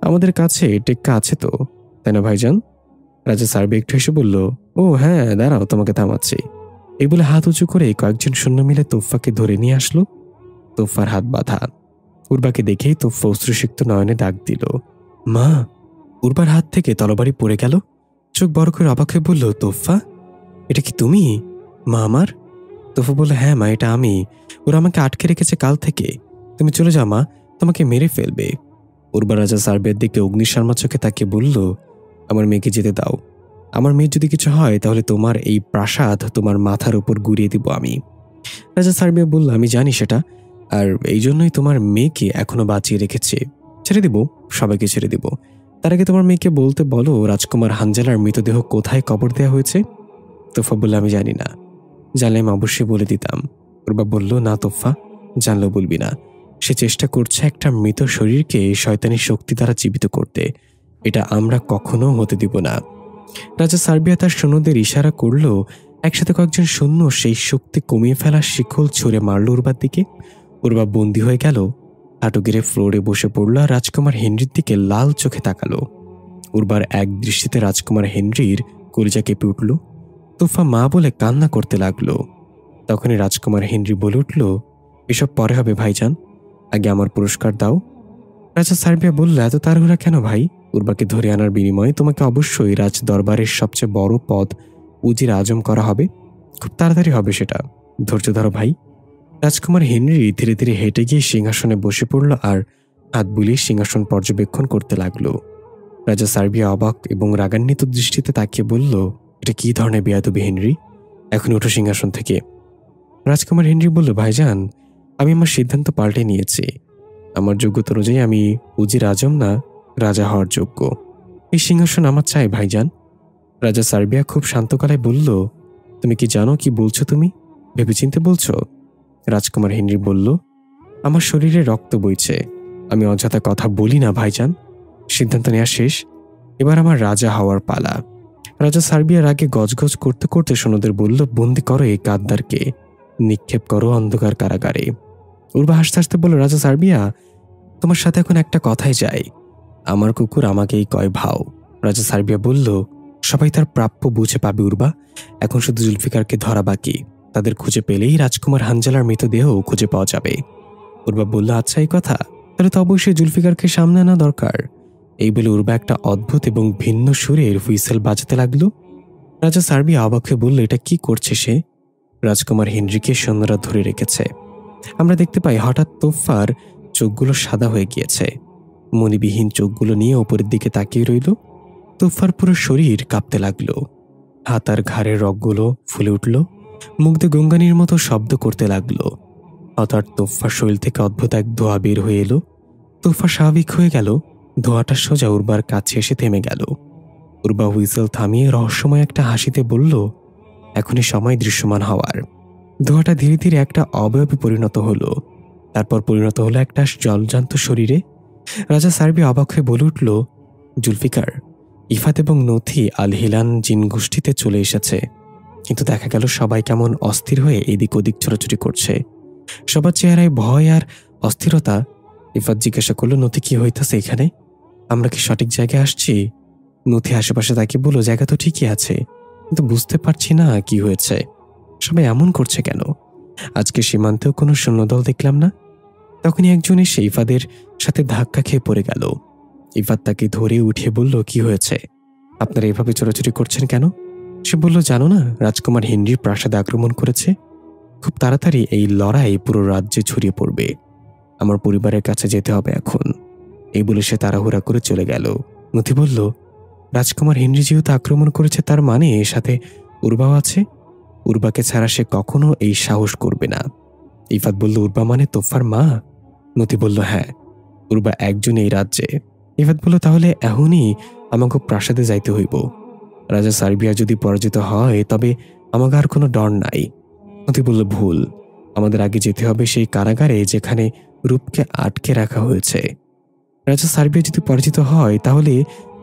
আমাদের কাছে টেক্কা আছে তো, তাই না ভাইজান? রাজা সার্বিয়া একটু হেসে বলল, ও হ্যাঁ, দাঁড়াও, তোমাকে থামাচ্ছি। এই বলে হাত উঁচু করে কয়েকজন সৈন্য মিলে তোফাকে ধরে নিয়ে আসলো। তোফার হাত বাঁধা। উর্বাকে দেখেই তোফা অশ্রুসিক্ত নয়নে ডাক দিল, মা। উর্বার হাত থেকে তরবারি পড়ে গেল। চোখ বড় করে অবাক হয়ে বলল, তোফা, এটা কি তুমি, মা আমার? তোফা বলল, হ্যাঁ মা, এটা আমি। ওরা আমাকে আটকে রেখেছে কাল থেকে। তুমি চলে যাও মা, তোমাকে মেরে ফেলবে। উর্বা রাজা সার্বিয়ার দিকে অগ্নিশর্মা চোখে তাকে বলল, আমার মেয়েকে যেতে দাও। আমার মেয়ের যদি কিছু হয় তাহলে তোমার এই প্রাসাদ তোমার মাথার উপর গুড়িয়ে দিব আমি। রাজা সার্বিয়া বলল, আমি জানি সেটা, আর এই জন্যই তোমার মেয়েকে এখনো বাঁচিয়ে রেখেছে। ছেড়ে দিব, সবাইকে ছেড়ে দিব। তার আগে তোমার মেয়েকে বলতে বলো রাজকুমার হানজালার মৃতদেহ কোথায় কবর দেওয়া হয়েছে। তোফা বলল, আমি জানি না, জানলে আমি অবশ্যই বলে দিতাম। উর্বা বলল, না তোফা, জানলেও বলবি না। সে চেষ্টা করছে একটা মৃত শরীরকে শয়তানি শক্তি দ্বারা জীবিত করতে। এটা আমরা কখনো হতে দিব না। রাজা সার্বিয়া তার সৈন্যদের ইশারা করল। একসাথে কয়েকজন সৈন্য সেই শক্তি কমিয়ে ফেলার শিকল ছুঁড়ে মারল উর্বার দিকে। উর্বা বন্দী হয়ে গেল, হাঁটু গেড়ে ফ্লোরে বসে পড়ল আর রাজকুমার হেনরির দিকে লাল চোখে তাকালো। উর্বার এক দৃষ্টিতে রাজকুমার হেনরির কলিজা কেঁপে উঠল। তোফা মা বলে কান্না করতে লাগলো। তখনই রাজকুমার হেনরি বলে উঠল, এসব পরে হবে ভাইজান, আগে আমার পুরস্কার দাও। রাজা সার্বিয়া বলল, এত তাড়াহুড়া কেন ভাই? উর্বাকে ধরে আনার বিনিময়ে তোমাকে অবশ্যই রাজ দরবারের সবচেয়ে বড় পদ উজির আজম করা হবে। খুব তাড়াতাড়ি হবে সেটা, ধৈর্য ধরো ভাই। রাজকুমার হেনরি ধীরে ধীরে হেঁটে গিয়ে সিংহাসনে বসে পড়ল আর হাত বুলিয়ে সিংহাসন পর্যবেক্ষণ করতে লাগলো। রাজা সার্বিয়া অবাক এবং রাগান্বিত দৃষ্টিতে তাকিয়ে বলল, এটা কি ধরনের বেয়াদবি হেনরি? এখন ওঠো সিংহাসন থেকে। রাজকুমার হেনরি বলল, ভাইজান, আমি আমার সিদ্ধান্ত পাল্টে নিয়েছি। আমার যোগ্যতা অনুযায়ী আমি উজির আজম না, রাজা হওয়ার যোগ্য। এই সিংহাসন আমার চাই ভাইজান। রাজা সার্বিয়া খুব শান্ত গলায় বলল, তুমি কি জানো কি বলছো? তুমি ভেবেচিন্তে বলছো? রাজকুমার হেনরি বলল, আমার শরীরে রক্ত বইছে, আমি অযথা কথা বলি না ভাইজান। সিদ্ধান্ত নেওয়া শেষ, এবার আমার রাজা হওয়ার পালা। রাজা সার্বিয়ার আগে গজগজ করতে করতে সৈন্যদের বলল, বন্দি করো এই গাদ্দারকে, নিক্ষেপ করো অন্ধকার কারাগারে। উর্বা হাসতে হাসতে বলল, রাজা সার্বিয়া, তোমার সাথে এখন একটা কথাই চাই। আমার কুকুর আমাকেই কয় ভাও। রাজা সার্বিয়া বলল, সবাই তার প্রাপ্য বুঝে পাবে উর্বা, এখন শুধু জুলফিকারকে ধরা বাকি। তাদের খুঁজে পেলেই রাজকুমার হানজালার মৃতদেহ খুঁজে পাওয়া যাবে। উর্বা বলল, আচ্ছা এই কথা, তাহলে তো অবশ্যই জুলফিকারকে সামনে আনা দরকার। এই বলে উর্বা একটা অদ্ভুত এবং ভিন্ন সুরের হুইসেল বাজাতে লাগলো। রাজা সার্বিয়া অবাক হয়ে বলল, এটা কি করছে সে? রাজকুমার হেনরিকে সৈন্যরা ধরে রেখেছে। আমরা দেখতে পাই হঠাৎ তোফার চোখগুলো সাদা হয়ে গিয়েছে। মনিবিহীন চোখগুলো নিয়ে ওপরের দিকে তাকিয়ে রইল। তোফার পুরো শরীর কাঁপতে লাগলো। হাত আর ঘাড়ের রগগুলো ফুলে উঠল, মুখ দিয়ে গঙ্গানির মতো শব্দ করতে লাগলো। হঠাৎ তোফার শরীর থেকে অদ্ভুত এক ধোঁয়া বের হয়ে এলো। তোফা স্বাভাবিক হয়ে গেল। ধোঁয়াটা সোজা উর্বার কাছে এসে থেমে গেল। উর্বা হুইসেল থামিয়ে রহস্যময় একটা হাসিতে বলল, এখনই সময় দৃশ্যমান হওয়ার। ধোঁয়াটা ধীরে ধীরে একটা অবয়বে পরিণত হলো, তারপর পরিণত হলো একটা জলজান্ত শরীরে। রাজা সার্বিয়া অবাক হয়ে বলে উঠল, জুলফিকার, ইফাত এবং নথি আল হিলান জিন গোষ্ঠীতে চলে এসেছে। কিন্তু দেখা গেল সবাই কেমন অস্থির হয়ে এদিক ওদিক ছোটাছুটি করছে। সবার চেহারায় ভয় আর অস্থিরতা। ইফাত জিজ্ঞাসা করলো, নথি, কি হইতেছে এখানে? আমরা কি সঠিক জায়গায় আসছি? নথি আশেপাশে তাকে বলল, জায়গা তো ঠিকই আছে, কিন্তু বুঝতে পারছি না কি হয়েছে। সবাই এমন করছে কেন? আজকে সীমান্তেও কোনো সৈন্যদল দেখলাম না। তখনই একজন এসে ইফাদের সাথে ধাক্কা খেয়ে পড়ে গেল। ইফাত তাকে ধরে উঠিয়ে বলল, কি হয়েছে? আপনারা এভাবে চোরাচুরি করছেন কেন? সে বলল, জানো না, রাজকুমার হেনরির প্রাসাদে আক্রমণ করেছে। খুব তাড়াতাড়ি এই লড়াই পুরো রাজ্যে ছড়িয়ে পড়বে। আমার পরিবারের কাছে যেতে হবে এখন। এই বলে সে তাড়াহুড়া করে চলে গেল। নথি বলল, রাজকুমার হেনরি যেহেতু আক্রমণ করেছে, তার মানে এর সাথে উর্বাও আছে। উর্বাকে ছাড়া সে কখনো এই সাহস করবে না। ইফাত বলল, উর্বা মানে তোফার মা? নথি বলল, হ্যাঁ, উর্বা একজন এই রাজ্যে। ইফাত বলল, তাহলে এখনই আমাকে প্রাসাদে যাইতে হইব। রাজা সার্বিয়া যদি পরাজিত হয় তবে আমাকে আর কোনো ডর নাই। নথি বলল, ভুল, আমাদের আগে যেতে হবে সেই কারাগারে যেখানে রূপকে আটকে রাখা হয়েছে। রাজা সার্বিয়া যদি পরাজিত হয় তাহলে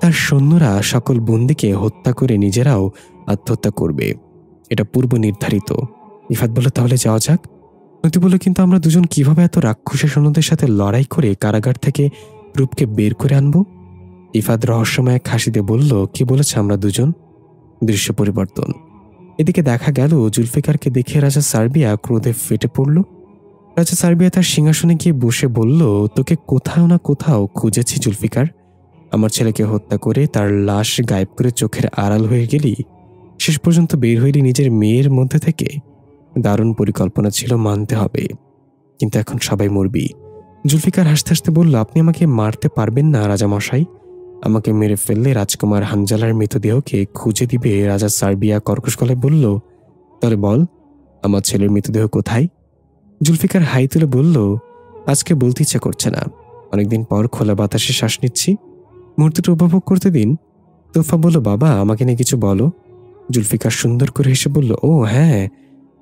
তার সৈন্যরা সকল বন্দীকে হত্যা করে নিজেরাও আত্মহত্যা করবে। এটা পূর্ব নির্ধারিত। ইফাত বলল, তাহলে যাওয়া যাক। নথি বলল, কিন্তু আমরা দুজন কিভাবে এত রাক্ষসের সৈন্যদের সাথে লড়াই করে কারাগার থেকে রূপকে বের করে আনবো? ইফাত রহস্যময় এক হাসিতে বলল, কি বলেছে আমরা দুজন? দৃশ্য পরিবর্তন। এদিকে দেখা গেল জুলফিকারকে দেখে রাজা সার্বিয়া ক্রোধে ফেটে পড়ল। রাজা সার্বিয়া তার সিংহাসনে গিয়ে বসে বলল, তোকে কোথাও না কোথাও খুঁজেছি জুলফিকার। আমার ছেলেকে হত্যা করে তার লাশ গায়েব করে চোখের আড়াল হয়ে গেলি, শেষ পর্যন্ত বের হইলি নিজের মেয়ের মধ্যে থেকে। দারুণ পরিকল্পনা ছিল, মানতে হবে, কিন্তু এখন সবাই মরবি। জুলফিকার হাসতে হাসতে বলল, আপনি আমাকে মারতে পারবেন না রাজামশাই। আমাকে মেরে ফেললে রাজকুমার হানজালার মৃতদেহকে খুঁজে দিবে। রাজা সার্বিয়া কর্কশ গলায় বলল, তাহলে বল, আমার ছেলের মৃতদেহ কোথায়? জুলফিকার হাই তুলে বলল, আজকে বলতে ইচ্ছা করছে না, অনেকদিন পর খোলা বাতাসে শ্বাস নিচ্ছি, মুহূর্তটা উপভোগ করতে দিন। তোফা বলল, বাবা, আমাকে নিয়ে কিছু বলো। জুলফিকার সুন্দর করে হেসে বলল, ও হ্যাঁ,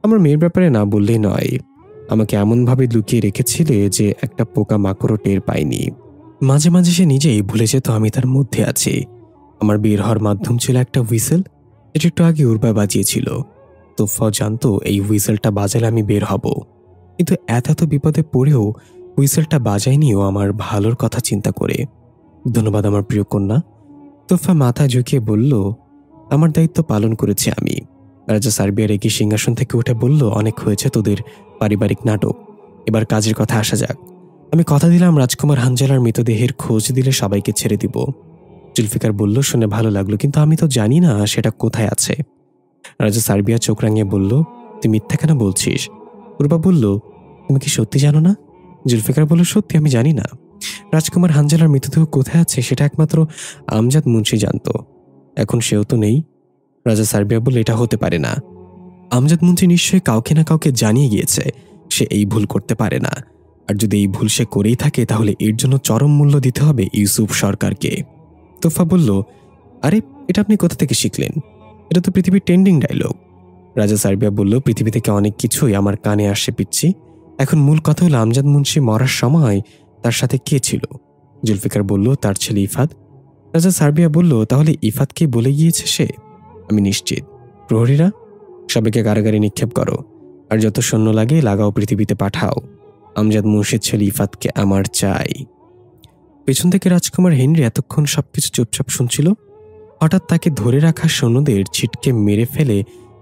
আমার মেয়ের ব্যাপারে না বললেই নয়। আমাকে এমনভাবে লুকিয়ে রেখেছিলে যে একটা পোকা মাকড়ও টের পাইনি। মাঝে মাঝে সে নিজেই ভুলে যেত আমি তার মধ্যে আছি। আমার বের হওয়ার মাধ্যম ছিল একটা হুইসেল, এটা একটু আগে উর্বা বাজিয়েছিল। তোফা জানতো এই হুইসেলটা বাজালে আমি বের হব, কিন্তু এত বিপদে পড়েও হুইসেলটা বাজায়নিও আমার ভালোর কথা চিন্তা করে। ধন্যবাদ আমার প্রিয় কন্যা। তোফা মাথা ঝুঁকিয়ে বলল, আমার দায়িত্ব পালন করেছি আমি। রাজা সার্বিয়া রেগে সিংহাসন থেকে উঠে বলল, অনেক হয়েছে তোদের পারিবারিক নাটক, এবার কাজের কথা আসা যাক। আমি কথা দিলাম রাজকুমার হানজালার মৃতদেহের খোঁজ দিলে সবাইকে ছেড়ে দিব। জুলফিকার বলল, শুনে ভালো লাগলো, কিন্তু আমি তো জানি না সেটা কোথায় আছে। রাজা সার্বিয়া চোখ রাঙিয়ে বলল, তুই মিথ্যা কেন বলছিস? উর্বা বলল, তুমি কি সত্যি জানো না? জুলফিকার বলল, সত্যি আমি জানি না। রাজকুমার হানজালার মৃতদেহ কোথায় আছে সেটা একমাত্র আমজাদ মুন্সি জানত। এখন সেও তো নেই। রাজা সার্বিয়া বলল, এটা হতে পারে না। আমজাদ মুন্সি নিশ্চয়ই কাউকে না কাউকে জানিয়ে গিয়েছে সে এই ভুল করতে পারে না। আর যদি এই ভুল সে করেই থাকে তাহলে এর জন্য চরম মূল্য দিতে হবে ইউসুফ সরকারকে। তোফা বলল, আরে এটা আপনি কোথা থেকে শিখলেন? এটা তো পৃথিবীর ট্রেন্ডিং ডায়লগ। রাজা সার্বিয়া বলল, পৃথিবী থেকে অনেক কিছুই আমার কানে আসে পিচ্ছি। এখন মূল কথা হলো আমজাদ মুন্সি মরার সময় তার সাথে কে ছিল? জুলফিকার বলল, তার ছেলে ইফাদ। রাজা সার্বিয়া বলল, তাহলে ইফাদকে বলে গিয়েছে সে? আমি নিশ্চিত। প্রহরীরা, সবাইকে কারাগারে নিক্ষেপ করো, আর যত সৈন্য লাগে লাগাও, পৃথিবীতে পাঠাও। আমজাদ মুন্সির ছেলে ইফাদকে আমার চাই। পেছন থেকে রাজকুমার হেনরি এতক্ষণ সবকিছু চুপচাপ শুনছিল। হঠাৎ তাকে ধরে রাখা সৈন্যদের ছিটকে মেরে ফেলে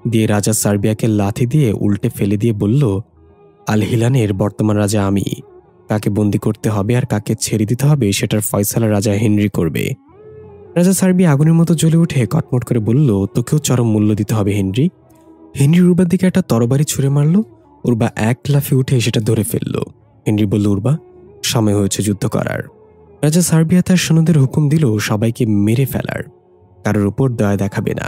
দিয়ে রাজা সার্বিয়াকে লাথি দিয়ে উল্টে ফেলে দিয়ে বলল, আল হিলানের বর্তমান রাজা আমি। কাকে বন্দি করতে হবে আর কাকে ছেড়ে দিতে হবে সেটার ফয়সালা রাজা হেনরি করবে। রাজা সার্বিয়া আগুনের মতো জ্বলে উঠে কটমট করে বলল, তোকেও চরম মূল্য দিতে হবে হেনরি। হেনরি উর্বার দিকে একটা তরবারি ছুঁড়ে মারল। উর্বা এক লাফে উঠে সেটা ধরে ফেলল। হেনরি বলল, উর্বা, সময় হয়েছে যুদ্ধ করার। রাজা সার্বিয়া তার সৈন্যদের হুকুম দিল সবাইকে মেরে ফেলার, কারোর উপর দয়া দেখাবে না।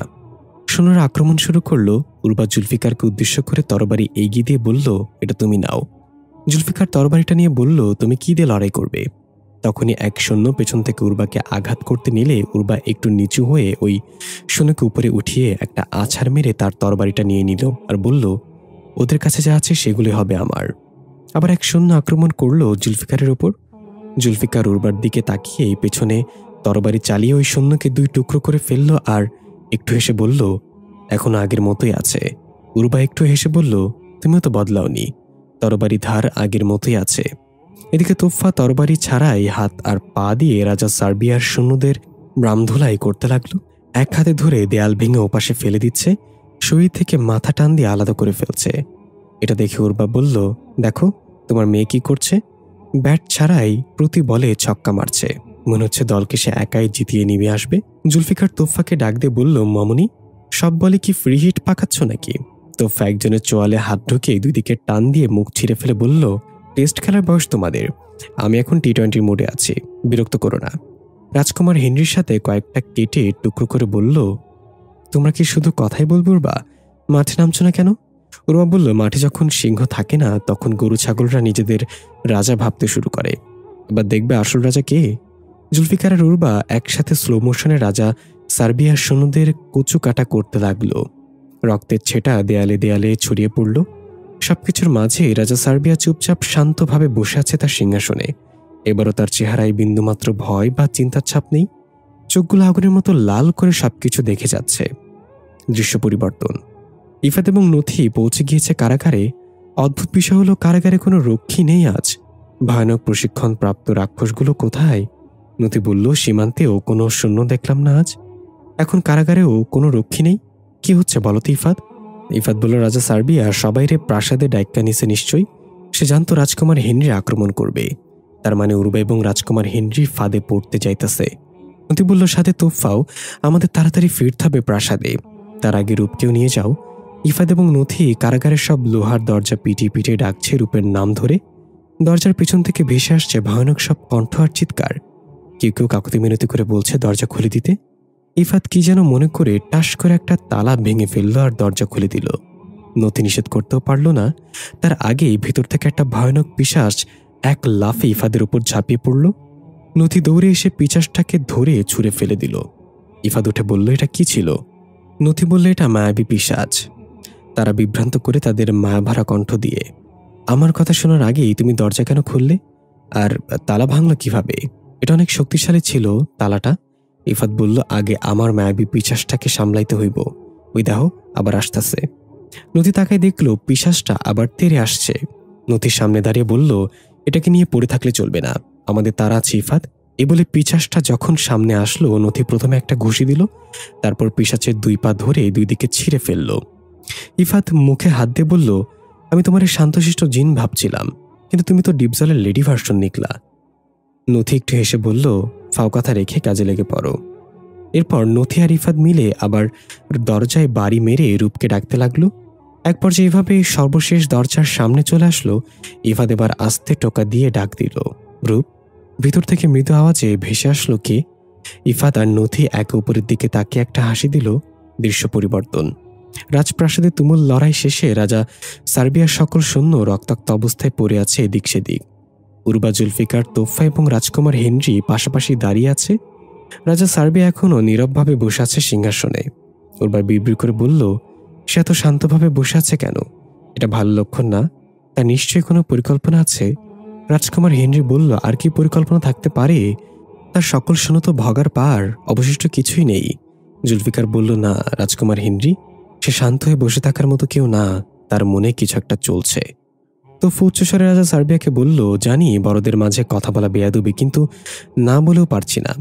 সৈন্যরা আক্রমণ শুরু করলো। উর্বা জুলফিকারকে উদ্দেশ্য করে তরবারি এগিয়ে দিয়ে বলল, এটা তুমি নাও। জুলফিকার তরবারিটা নিয়ে বলল, তুমি কি দিয়ে লড়াই করবে? তখনই এক সৈন্য পেছন থেকে উর্বাকে আঘাত করতে নিলে উর্বা একটু নিচু হয়ে ওই সৈন্যকে উপরে উঠিয়ে একটা আছাড় মেরে তার তরবারিটা নিয়ে নিল আর বলল, ওদের কাছে যা আছে সেগুলি হবে আমার। আবার এক সৈন্য আক্রমণ করলো জুলফিকারের ওপর। জুলফিকার উর্বার দিকে তাকিয়ে পেছনে তরবারি চালিয়ে ওই সৈন্যকে দুই টুকরো করে ফেলল আর একটু হেসে বলল, এখন আগের মতোই আছে। উর্বা একটু হেসে বলল, তুমিও তো বদলাওনি, তরবারি ধার আগের মতোই আছে। এদিকে তোফা তরবারি ছাড়াই হাত আর পা দিয়ে রাজা সার্বিয়ার সৈন্যদের ব্রামধুলাই করতে লাগলো। এক হাতে ধরে দেয়াল ভেঙে ওপাশে ফেলে দিচ্ছে, শরীর থেকে মাথা টান দিয়ে আলাদা করে ফেলছে। এটা দেখে উর্বা বলল, দেখো তোমার মেয়ে কি করছে, ব্যাট ছাড়াই প্রতি বলে ছক্কা মারছে, মনে হচ্ছে দলকে সে একাই জিতিয়ে নিয়ে আসবে। জুলফিকার তোফাকে ডাক দিয়ে বলল, মামুনি, সব বলে কি ফ্রি হিট পাকাচ্ছ নাকি? তোফা একজনের চোয়ালে হাত ঢুকিয়ে দুই দিকে টান দিয়ে মুখ ছিঁড়ে ফেলে বলল, টেস্ট খেলার বয়স তোমাদের, আমি এখন টি-20 মোডে আছি, বিরক্ত করো না। রাজকুমার হেনরির সাথে কয়েকটা কেটে টুকরো করে বলল, তোমরা কি শুধু কথাই বলবে উর্বা, মাঠে নামছো না কেন? উর্বা বলল, মাঠে যখন সিংহ থাকে না তখন গরু ছাগলরা নিজেদের রাজা ভাবতে শুরু করে, এবার দেখবে আসল রাজা কে। জুলফিকার আর উর্বা একসাথে স্লো মোশনে রাজা সার্বিয়ার সৈন্যদের কুচু কাটা করতে লাগলো। রক্তের ছেটা দেয়ালে দেয়ালে ছড়িয়ে পড়ল। সবকিছুর মাঝে রাজা সার্বিয়া চুপচাপ শান্তভাবে বসে আছে তার সিংহাসনে। এবারও তার চেহারায় বিন্দুমাত্র ভয় বা চিন্তার ছাপ নেই। চোখগুলো আগুনের মতো লাল করে সবকিছু দেখে যাচ্ছে। দৃশ্য পরিবর্তন। ইফাত এবং নথি পৌঁছে গিয়েছে কারাগারে। অদ্ভুত বিষয় হলো কারাগারে কোনো রক্ষী নেই আজ। ভয়ানক প্রশিক্ষণ প্রাপ্ত রাক্ষসগুলো কোথায়? নথি বলল, সীমান্তেও কোনো সৈন্য দেখলাম না আজ। এখন কারাগারেও কোনো রক্ষী নেই। কি হচ্ছে বলতো ইফাত? ইফাত বলল, রাজা সার্বিয়া সবাইরে প্রাসাদে ডাইক্কা নিছে নিশ্চয়ই। সে জানতো রাজকুমার হেনরি আক্রমণ করবে, তার মানে উর্বা এবং রাজকুমার হেনরি ফাঁদে পড়তে যাইতেছে। নথি বলল, সাথে তোফাও, আমাদের তাড়াতাড়ি ফিরতে হবে প্রাসাদে, তার আগে রূপকেও নিয়ে যাও। ইফাত এবং নথি কারাগারের সব লোহার দরজা পিটিয়ে পিটিয়ে ডাকছে রূপের নাম ধরে। দরজার পিছন থেকে ভেসে আসছে ভয়ানক সব কণ্ঠ আর চিৎকার। কেউ কেউ কাকুতি মিনতি করে বলছে দরজা খুলে দিতে। ইফাত কি যেন মনে করে টাস করে একটা তালা ভেঙে ফেলল আর দরজা খুলে দিল। নথি নিষেধ করতেও পারল না। তার আগেই ভেতর থেকে একটা ভয়ানক পিশাচ এক লাফে ইফাদের উপর ঝাঁপিয়ে পড়ল। নথি দৌড়ে এসে পিশাচটাকে ধরে ছুঁড়ে ফেলে দিল। ইফাদ উঠে বলল, এটা কি ছিল? নথি বলল, এটা মায়াবী পিশাচ। তারা বিভ্রান্ত করে তাদের মায়াভরা কণ্ঠ দিয়ে, আমার কথা শোনার আগেই তুমি দরজা কেন খুললে? আর তালা ভাঙল কিভাবে? এটা অনেক শক্তিশালী ছিল তালাটা। ইফাত বলল, আগে আমার মায়াবী পিশাচটাকে সামলাইতে হইব। ওই দেখো আবার আসতেছে। নথি তাকায় দেখল পিশাচটা আবার তেড়ে আসছে। নথির সামনে দাঁড়িয়ে বলল, এটাকে নিয়ে পড়ে থাকলে চলবে না, আমাদের তারা আছে ইফাত। এই বলে পিশাচটা যখন সামনে আসলো নথি প্রথমে একটা ঘুষি দিল, তারপর পিশাচের দুই পা ধরে দুই দিকে ছিঁড়ে ফেলল। ইফাত মুখে হাত দিয়ে বলল, আমি তোমার শান্তশিষ্ট জিন ভাবছিলাম, কিন্তু তুমি তো ডিপজলের লেডি ভার্সন নিকলা। নথি একটু হেসে বলল, ফাও কথা রেখে কাজে লেগে পড়ো। এরপর নথি আর ইফাত মিলে আবার দরজায় বাড়ি মেরে রূপকে ডাকতে লাগলো। এক পর্যায়ে এভাবে সর্বশেষ দরজার সামনে চলে আসলো। ইফাত এবার আস্তে টোকা দিয়ে ডাক দিল, রূপ। ভিতর থেকে মৃদু আওয়াজে ভেসে আসলো কে। ইফাত আর নথি একে অপরের দিকে তাকিয়ে একটা হাসি দিল। দৃশ্য পরিবর্তন। রাজপ্রাসাদে তুমুল লড়াই শেষে রাজা সার্বিয়ার সকল সৈন্য রক্তাক্ত অবস্থায় পড়ে আছে এদিক সেদিক। উরবা, জুলফিকার, তোফা এবং রাজকুমার হেনরি পাশাপাশি দাঁড়িয়ে আছে। রাজা সার্বিয়া এখনও নীরবভাবে বসে আছে সিংহাসনে। উরবা বিড়বিড় করে বলল, সে এত শান্তভাবে বসে আছে কেন? এটা ভালো লক্ষণ না। তার নিশ্চয়ই কোনো পরিকল্পনা আছে। রাজকুমার হেনরি বলল, আর কি পরিকল্পনা থাকতে পারে? তার সকল সৈন্য তো ভগার পার, অবশিষ্ট কিছুই নেই। জুলফিকার বলল, না রাজকুমার হেনরি, সে শান্ত হয়ে বসে থাকার মতো কেউ না, তার মনে কিছু একটা চলছে। তো উচ্চস্বরে রাজা সার্বিয়াকে বলল, জানি বড়দের মাঝে কথা বলা বেয়াদবি, কিন্তু না বলেও পারছি না।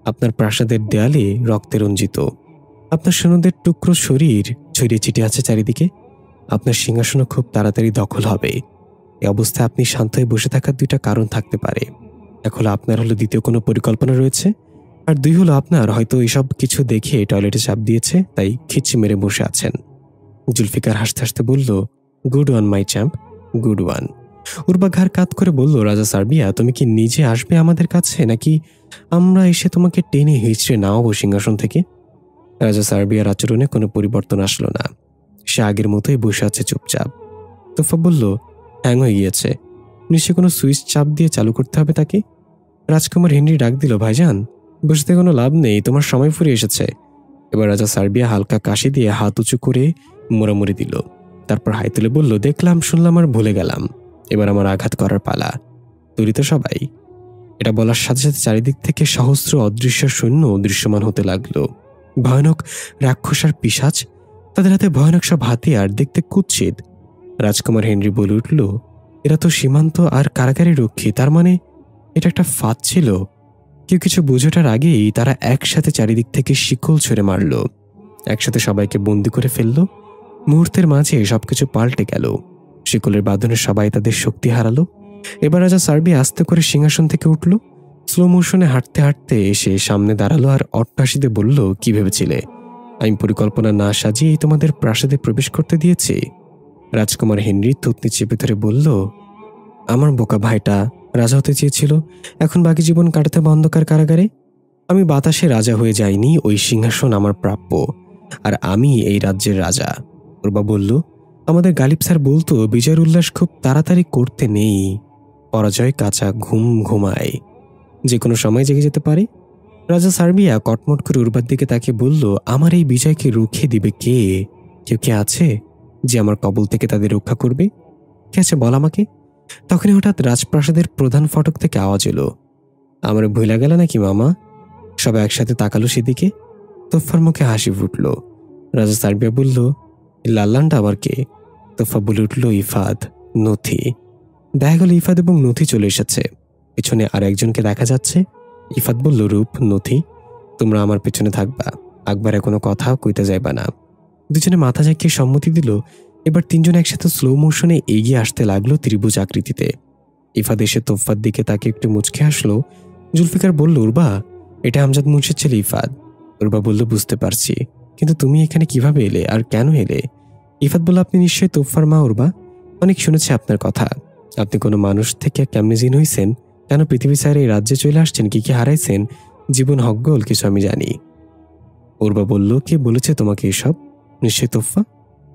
আপনার প্রাসাদের দেয়ালে রক্তে রঞ্জিত, আপনার সৈন্যদের টুকরো শরীর ছড়িয়ে ছিটিয়ে আছে চারিদিকে। আপনার সিংহাসনও খুব তাড়াতাড়ি দখল হবে। এই অবস্থায় আপনি শান্ত হয়ে বসে থাকার দুইটা কারণ থাকতে পারে। এক হলো আপনার দ্বিতীয় কোনো পরিকল্পনা রয়েছে, আর দুই হলো আপনার হয়তো এসব কিছু দেখে টয়লেটে চাপ দিয়েছে, তাই খিচ্ছি মেরে বসে আছেন। জুলফিকার হাসতে হাসতে বলল, good one my champ, good one. Urba ঘাড় কাত করে বলল, রাজা সার্বিয়া, তুমি কি নিজে আসবে আমাদের কাছে, নাকি আমরা এসে তোমাকে টেনে হিঁচড়ে নামাবো সিংহাসন থেকে? রাজা সার্বিয়ার আচরণে কোনো পরিবর্তন আসলো না। সে আগের মতোই বসে আছে চুপচাপ। তোফা বলল, হ্যাং হয়ে গিয়েছে, নিশ্চয়ই কোনো সুইচ চাপ দিয়ে চালু করতে হবে তাকে। রাজকুমার হেনরি ডাক দিল, ভাইজান, বসতে কোনো লাভ নেই, তোমার সময় ফুরিয়ে এসেছে। এবার রাজা সার্বিয়া হালকা কাশি দিয়ে হাত উঁচু করে মোড়ামুড়ি দিল। তারপর হাই তুলে বলল, দেখলাম শুনলাম আর ভুলে গেলাম, এবার আমার আঘাত করার পালা। তৈরি তো সবাই? এটা বলার সাথে সাথে চারিদিক থেকে সহস্র অদৃশ্য সৈন্য দৃশ্যমান হতে লাগলো। ভয়ানক রাক্ষস আর পিশাচ, তাদের হাতে ভয়ানক সব হাতিয়ার, দেখতে কুৎসিত। রাজকুমার হেনরি বলে উঠল, এরা তো সীমান্ত আর কারাগারের রক্ষী, তার মানে এটা একটা ফাঁদ ছিল। কেউ কিছু বুঝোটার আগেই তারা একসাথে চারিদিক থেকে শিকল ছুঁড়ে মারল, একসাথে সবাইকে বন্দি করে ফেলল। মুহূর্তের মাঝে সবকিছু পাল্টে গেল। শিকলের বাঁধনে সবাই তাদের শক্তি হারালো। এবার রাজা সার্বিয়া আস্তে করে সিংহাসন থেকে উঠল। স্লো মোশনে হাঁটতে হাঁটতে এসে সামনে দাঁড়ালো আর অট্টহাসিতে বলল, কি ভেবেছিলে আমি পরিকল্পনা না সাজিয়েই তোমাদের প্রাসাদে প্রবেশ করতে দিয়েছি? রাজকুমার হেনরি থুতনি চেপে ধরে বলল, আমার বোকা ভাইটা রাজা হতে চেয়েছিল, এখন বাকি জীবন কাটাতে অন্ধকার কারাগারে। আমি বাতাসে রাজা হয়ে যাইনি, ওই সিংহাসন আমার প্রাপ্য, আর আমি এই রাজ্যের রাজা। উরবা বলল, আমাদের গালিব স্যার বলতো, বিজয়ের উল্লাস খুব তাড়াতাড়ি করতে নেই, পরাজয় কাঁচা ঘুম ঘুমায়, যে কোনো সময় জেগে যেতে পারে। রাজা সার্বিয়া কটমট করে উরবার দিকে তাকিয়ে বলল, আমার এই বিজয়কে রুখে দিবে কে? কেউ কে আছে যে আমার কবল থেকে তাদের রক্ষা করবে? কে আছে বল আমাকে? তখনই হঠাৎ রাজপ্রাসাদের প্রধান ফটক থেকে আওয়াজ এলো, আমার ভুলে গেল নাকি মামা? সবাই একসাথে তাকালো সেদিকে। তোফার মুখে হাসি ফুটল। রাজা সার্বিয়া বলল, লাল্লানটা আবার কে? তোফা বলে উঠল, ইফাদ, নথি। দেখা গেল ইফাদ এবং নথি চলে এসেছে। পেছনে আর একজনকে দেখা যাচ্ছে। ইফাদ বলল, রূপ, নথি, তোমরা আমার পেছনে থাকবা, আকবরে কোনো কথা কইতে যাইবা না। দুজনে মাথা ঝাঁকিয়ে সম্মতি দিল। এবার তিনজন একসাথে স্লো মোশনে এগিয়ে আসতে লাগলো ত্রিভুজ আকৃতিতে। ইফাদ এসে তোফার দিকে তাকে একটু মুচকে হাসলো। জুলফিকার বলল, উরবা, এটা আমজাদ মুন্সির ছেলে ইফাদ। উরবা বলল, বুঝতে পারছি, কিন্তু তুমি এখানে কিভাবে এলে আর কেন এলে? ইফাদ বলল, আপনি নিশ্চয়ই তোফার মা উরবা, অনেক শুনেছি আপনার কথা। আপনি কোনো মানুষ থেকে কেমনে জিন হইছেন, কেন পৃথিবী স্যার এই রাজ্যে চলে আসছেন, কি কি হারাইছেন, জীবন হকগোল কিছু আমি জানি। উরবা বলল, কে বলেছে তোমাকে এসব? নিশ্চয়ই তোফা।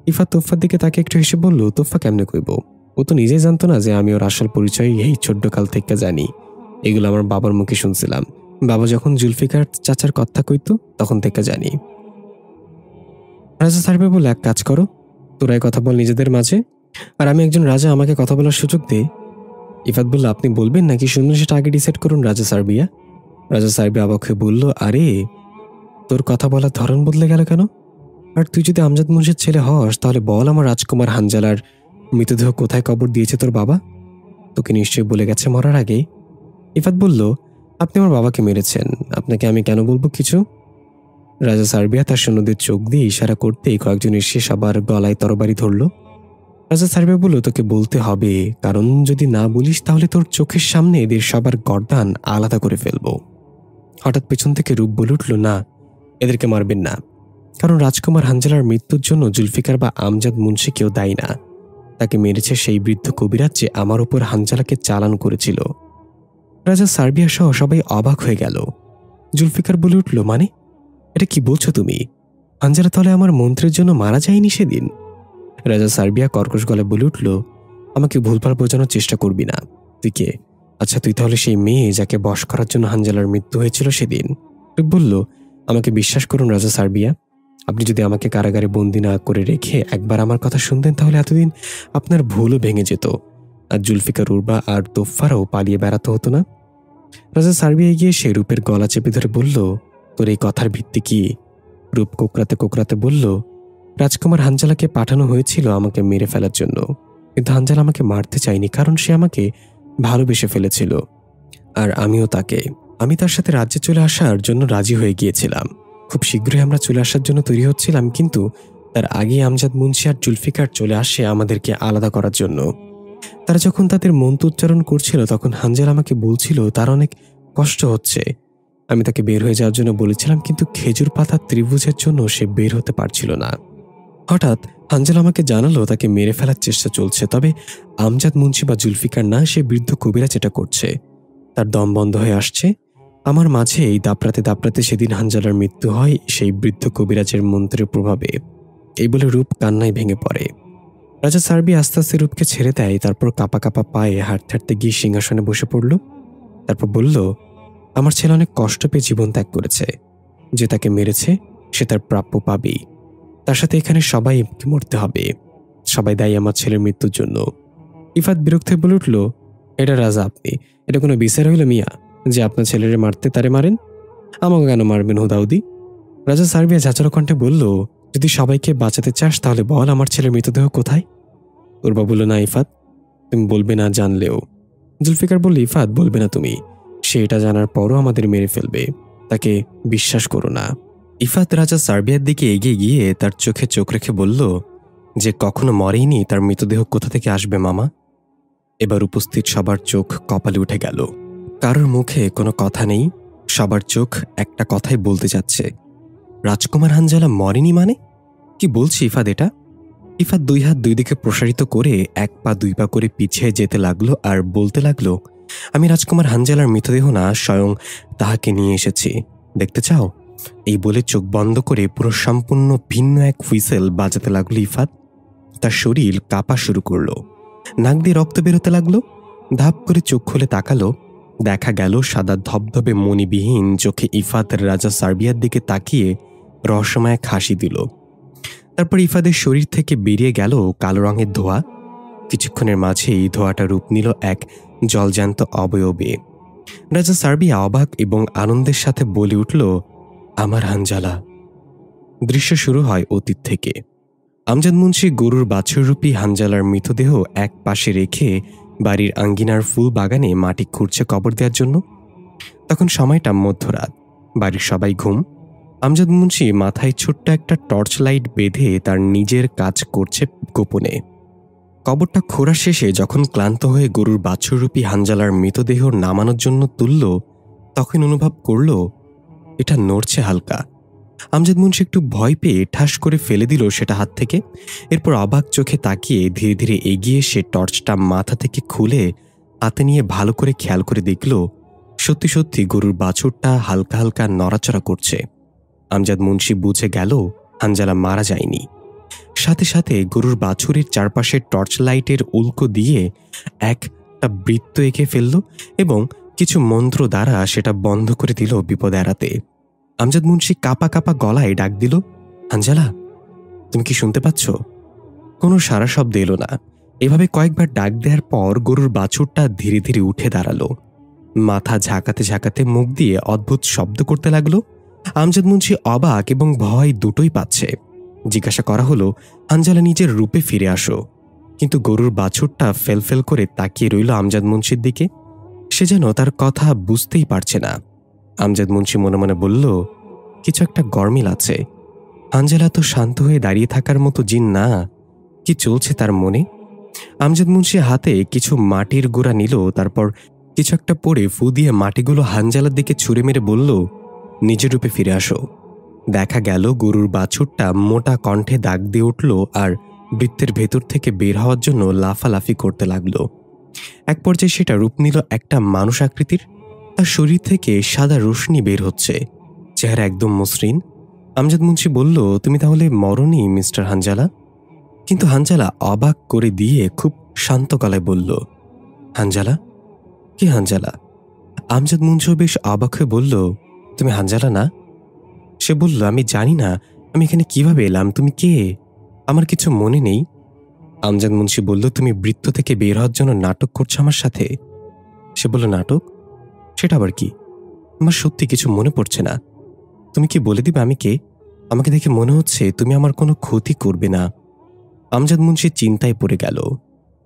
ইফাদ তোফার দিকে তাকে একটু হেসে বলল, তোফা কেমনে কইব? ও তো নিজেই জানতো না যে আমি ওর আসল পরিচয় এই ছোট্ট কাল থেকে জানি। এগুলো আমার বাবার মুখে শুনছিলাম, বাবা যখন জুলফিকার চাচার কথা কইতো তখন থেকে জানি। রাজা সার্বিয়া বলল, এক কাজ করো, তোরাই কথা বল নিজেদের মাঝে, আর আমি একজন রাজা, আমাকে কথা বলার সুযোগ দে। ইফাদ বলল, আপনি বলবেন নাকি শুনুন, সেটা আগে ডিসাইড করুন রাজা সার্বিয়া। রাজা সার্বিয়া অবাক হয়ে বলল, আরে তোর কথা বলার ধরন বদলে গেল কেন? আর তুই যদি আমজাদ মুন্সির ছেলে হস, তাহলে বল আমার রাজকুমার হানজালার মৃতদেহ কোথায় কবর দিয়েছে তোর বাবা? তোকে নিশ্চয়ই বলে গেছে মরার আগে। ইফাদ বলল, আপনি আমার বাবাকে মেরেছেন, আপনাকে আমি কেন বলবো কিছু? রাজা সার্বিয়া তার সৈন্যদের চোখ দিয়ে ইশারা করতেই কয়েকজন এসে সবার গলায় তরবারি ধরল। রাজা সার্বিয়া বলল, তোকে বলতে হবে, কারণ যদি না বলিস তাহলে তোর চোখের সামনে এদের সবার গর্দান আলাদা করে ফেলবো। হঠাৎ পেছন থেকে রূপ বলে উঠল, না, এদেরকে মারবেন না, কারণ রাজকুমার হানজালার মৃত্যুর জন্য জুলফিকার বা আমজাদ মুন্সি কেউ দায়ী না। তাকে মেরেছে সেই বৃদ্ধ কবিরাজ যে আমার উপর হানজালাকে চালান করেছিল। রাজা সার্বিয়া সহ সবাই অবাক হয়ে গেল। জুলফিকার বলে উঠল, মানে এটা কি বলছো তুমি? হানজালা তাহলে আমার মন্ত্রের জন্য মারা যায়নি সেদিন? রাজা সার্বিয়া কর্কশ গলায় বলে উঠল, আমাকে ভুলভাল বোঝানোর চেষ্টা করবি না। তুই কে? আচ্ছা, তুই তাহলে সেই মেয়ে যাকে বশ করার জন্য হানজালার মৃত্যু হয়েছিল সেদিন? বলল, আমাকে বিশ্বাস করুন রাজা সার্বিয়া, আপনি যদি আমাকে কারাগারে বন্দি না করে রেখে একবার আমার কথা শুনতেন তাহলে এতদিন আপনার ভুলও ভেঙে যেত, আর জুলফিকার, উর্বা আর তোফারও পালিয়ে বেড়াতে হতো না। রাজা সার্বিয়া গিয়ে সে রূপের গলা চেপে ধরে বলল, তোর এই কথার ভিত্তি কি? রূপ কোকড়াতে কোকড়াতে বলল, রাজকুমার হানজালাকে পাঠানো হয়েছিল আমাকে মেরে ফেলার জন্য, কিন্তু হানজালা আমাকে মারতে চায়নি, কারণ সে আমাকে ভালোবেসে ফেলেছিল, আর আমিও তাকে। আমি তার সাথে রাজ্যে চলে আসার জন্য রাজি হয়ে গিয়েছিলাম। খুব শীঘ্রই আমরা চলে আসার জন্য তৈরি হচ্ছিলাম, কিন্তু তার আগে আমজাদ মুন্সি আর জুলফিকার চলে আসে আমাদেরকে আলাদা করার জন্য। তারা যখন তাদের মন্ত্র উচ্চারণ করছিল তখন হানজালা আমাকে বলছিল তার অনেক কষ্ট হচ্ছে। আমি তাকে বের হয়ে যাওয়ার জন্য বলেছিলাম, কিন্তু খেজুর পাতার ত্রিভুজের জন্য সে বের হতে পারছিল না। হঠাৎ হানজালা আমাকে জানালো তাকে মেরে ফেলার চেষ্টা চলছে, তবে আমজাদ মুন্সি বা জুলফিকার না, সে বৃদ্ধ কবিরাজ এটা করছে। তার দম বন্ধ হয়ে আসছে। আমার মাঝে এই দাপড়াতে দাপড়াতে সেদিন হানজালার মৃত্যু হয় সেই বৃদ্ধ কবিরাজের মন্ত্রের প্রভাবে। এই বলে রূপ কান্নায় ভেঙে পড়ে। রাজা সার্বিয়া আস্তে আস্তে রূপকে ছেড়ে দেয়, তারপর কাঁপা কাঁপা পায়ে হাঁটতে হাঁটতে গিয়ে সিংহাসনে বসে পড়ল। তারপর বলল, আমার ছেলে অনেক কষ্ট পেয়ে জীবন ত্যাগ করেছে, যে তাকে মেরেছে সে তার প্রাপ্য পাবেই। তার সাথে এখানে সবাই মরতে হবে, সবাই দায়ী আমার ছেলের মৃত্যুর জন্য। ইফাত বিরক্ত হয়ে বলে উঠল, এটা রাজা আপনি, এটা কোনো বিচার হইল মিয়া যে আপনার ছেলেরে মারতে তারে মারেন? আমাকে কেন মারবেন হুদাউদি? রাজা সার্বিয়া ঝাঁচড়া কণ্ঠে বলল, যদি সবাইকে বাঁচাতে চাস তাহলে বল আমার ছেলের মৃতদেহ কোথায়? উর্বা বলল, না ইফাত, তুমি বলবে না জানলেও। জুলফিকার বলল, ইফাত বলবে না তুমি, সে এটা জানার পরও আমাদের মেরে ফেলবে, তাকে বিশ্বাস করো না।
ইফাত রাজা সার্বিয়ার দিকে এগিয়ে গিয়ে তার চোখে চোখ রেখে বলল, যে কখনো মরেইনি তার মৃতদেহ কোথা থেকে আসবে মামা? এবার উপস্থিত সবার চোখ কপালে উঠে গেল। কারোর মুখে কোনো কথা নেই, সবার চোখ একটা কথাই বলতে যাচ্ছে, রাজকুমার হানজালা মরেনি মানে? কি বলছি ইফাত এটা? ইফাত দুই হাত দুই দিকে প্রসারিত করে এক পা দুই পা করে পিছিয়ে যেতে লাগলো আর বলতে লাগলো, আমি রাজকুমার হানজালার মৃতদেহ না, স্বয়ং তাহাকে নিয়ে এসেছি, দেখতে চাও? এই বলে চোখ বন্ধ করে পুরো সম্পূর্ণ ভিন্ন এক হুইসেল বাজাতে লাগলো ইফাত। তার শরীর কাঁপা শুরু করলো, নাক দিয়ে রক্ত বেরোতে লাগলো। ধাপ করে চোখ খুলে তাকালো, দেখা গেল সাদা ধবধবে মণিবিহীন চোখে ইফাত রাজা সার্বিয়ার দিকে তাকিয়ে রহস্যময় এক হাসি দিল। তারপর ইফাদের শরীর থেকে বেরিয়ে গেল কালো রঙের ধোঁয়া। কিছুক্ষণের মাঝেই ধোঁয়াটা রূপ নিল এক জলজ্যান্ত অবয়বে। রাজা সার্বিয়া অবাক এবং আনন্দের সাথে বলে উঠল, আমার হানজালা। দৃশ্য শুরু হয় অতীত থেকে। আমজাদ মুন্সি গরুর বাছুররূপী হানজালার মৃতদেহ এক পাশে রেখে বাড়ির আঙ্গিনার ফুল বাগানে মাটি খুঁড়ছে কবর দেওয়ার জন্য। তখন সময়টা মধ্যরাত, বাড়ির সবাই ঘুম। আমজাদ মুন্সি মাথায় ছোট্ট একটা টর্চ লাইট বেঁধে তার নিজের কাজ করছে গোপনে। কবরটা খোঁড়া শেষে যখন ক্লান্ত হয়ে গরুর বাছুররূপী হানজালার মৃতদেহ নামানোর জন্য তুলল, তখন অনুভব করল এটা নড়ছে হালকা। আমজাদ মুন্সি একটু ভয় পেয়ে ঠাস করে ফেলে দিল সেটা হাত থেকে। এরপর অবাক চোখে তাকিয়ে ধীরে ধীরে এগিয়ে সে টর্চটা মাথা থেকে খুলে হাতে নিয়ে ভালো করে খেয়াল করে দেখল, সত্যি সত্যি গরুর বাছুরটা হালকা হালকা নড়াচড়া করছে। আমজাদ মুন্সি বুঝে গেল হানজালা মারা যায়নি। সাথে সাথে গরুর বাছুরের চারপাশে টর্চ লাইটের উল্কো দিয়ে একটা বৃত্ত এঁকে ফেলল এবং কিছু মন্ত্র দ্বারা সেটা বন্ধ করে দিল বিপদ এড়াতে। আমজাদ মুন্সি কাঁপা কাঁপা গলায় ডাক দিল, হানজালা, তুমি কি শুনতে পাচ্ছ? কোনো সারা শব্দ এলো না। এভাবে কয়েকবার ডাক দেওয়ার পর গরুর বাছুরটা ধীরে ধীরে উঠে দাঁড়ালো। মাথা ঝাঁকাতে ঝাঁকাতে মুখ দিয়ে অদ্ভুত শব্দ করতে লাগলো। আমজাদ মুন্সি অবাক এবং ভয় দুটোই পাচ্ছে। জিজ্ঞাসা করা হলো, হানজালা নিজের রূপে ফিরে আসো। কিন্তু গরুর বাছুরটা ফেলফেল করে তাকিয়ে রইল আমজাদ মুন্সির দিকে। সে যেন তার কথা বুঝতেই পারছে না। আমজাদ মুন্সি মনে মনে বলল, কিছু একটা গরমিল আছে। হানজালা তো শান্ত হয়ে দাঁড়িয়ে থাকার মতো জিন না। কি চলছে তার মনে?
আমজাদ মুন্সি হাতে কিছু মাটির গুঁড়া নিল, তারপর কিছু একটা পরে ফু দিয়ে মাটিগুলো হানজালার দিকে ছুঁড়ে মেরে বলল, নিজের রূপে ফিরে আসো। দেখা গেল গরুর বাছুরটা মোটা কণ্ঠে ডাক দিয়ে উঠল আর বৃত্তের ভেতর থেকে বের হওয়ার জন্য লাফালাফি করতে লাগলো। এক পর্যায়ে সেটা রূপ নিল একটা মানুষ আকৃতির। তার শরীর থেকে সাদা রশ্মি বের হচ্ছে, চেহারা একদম মসৃণ। আমজাদ মুন্সি বলল, তুমি তাহলে মরনি মিস্টার হানজালা? কিন্তু হানজালা অবাক করে দিয়ে খুব শান্ত গলায় বলল, হানজালা? কি হানজালা? আমজাদ মুন্সিও বেশ অবাক হয়ে বলল, তুমি হানজালা না? সে বলল, আমি জানি না আমি এখানে কিভাবে এলাম, তুমি কে? আমার কিছু মনে নেই। আমজাদ মুন্সি বলল, তুমি বৃত্ত থেকে বের হওয়ার জন্য নাটক করছো আমার সাথে? সে বলল, নাটক? সেটা আবার কি? আমার সত্যি কিছু মনে পড়ছে না। তুমি কি বলে দিবে আমি কে? আমাকে দেখে মনে হচ্ছে তুমি আমার কোনো ক্ষতি করবে না। আমজাদ মুন্সি চিন্তায় পড়ে গেল।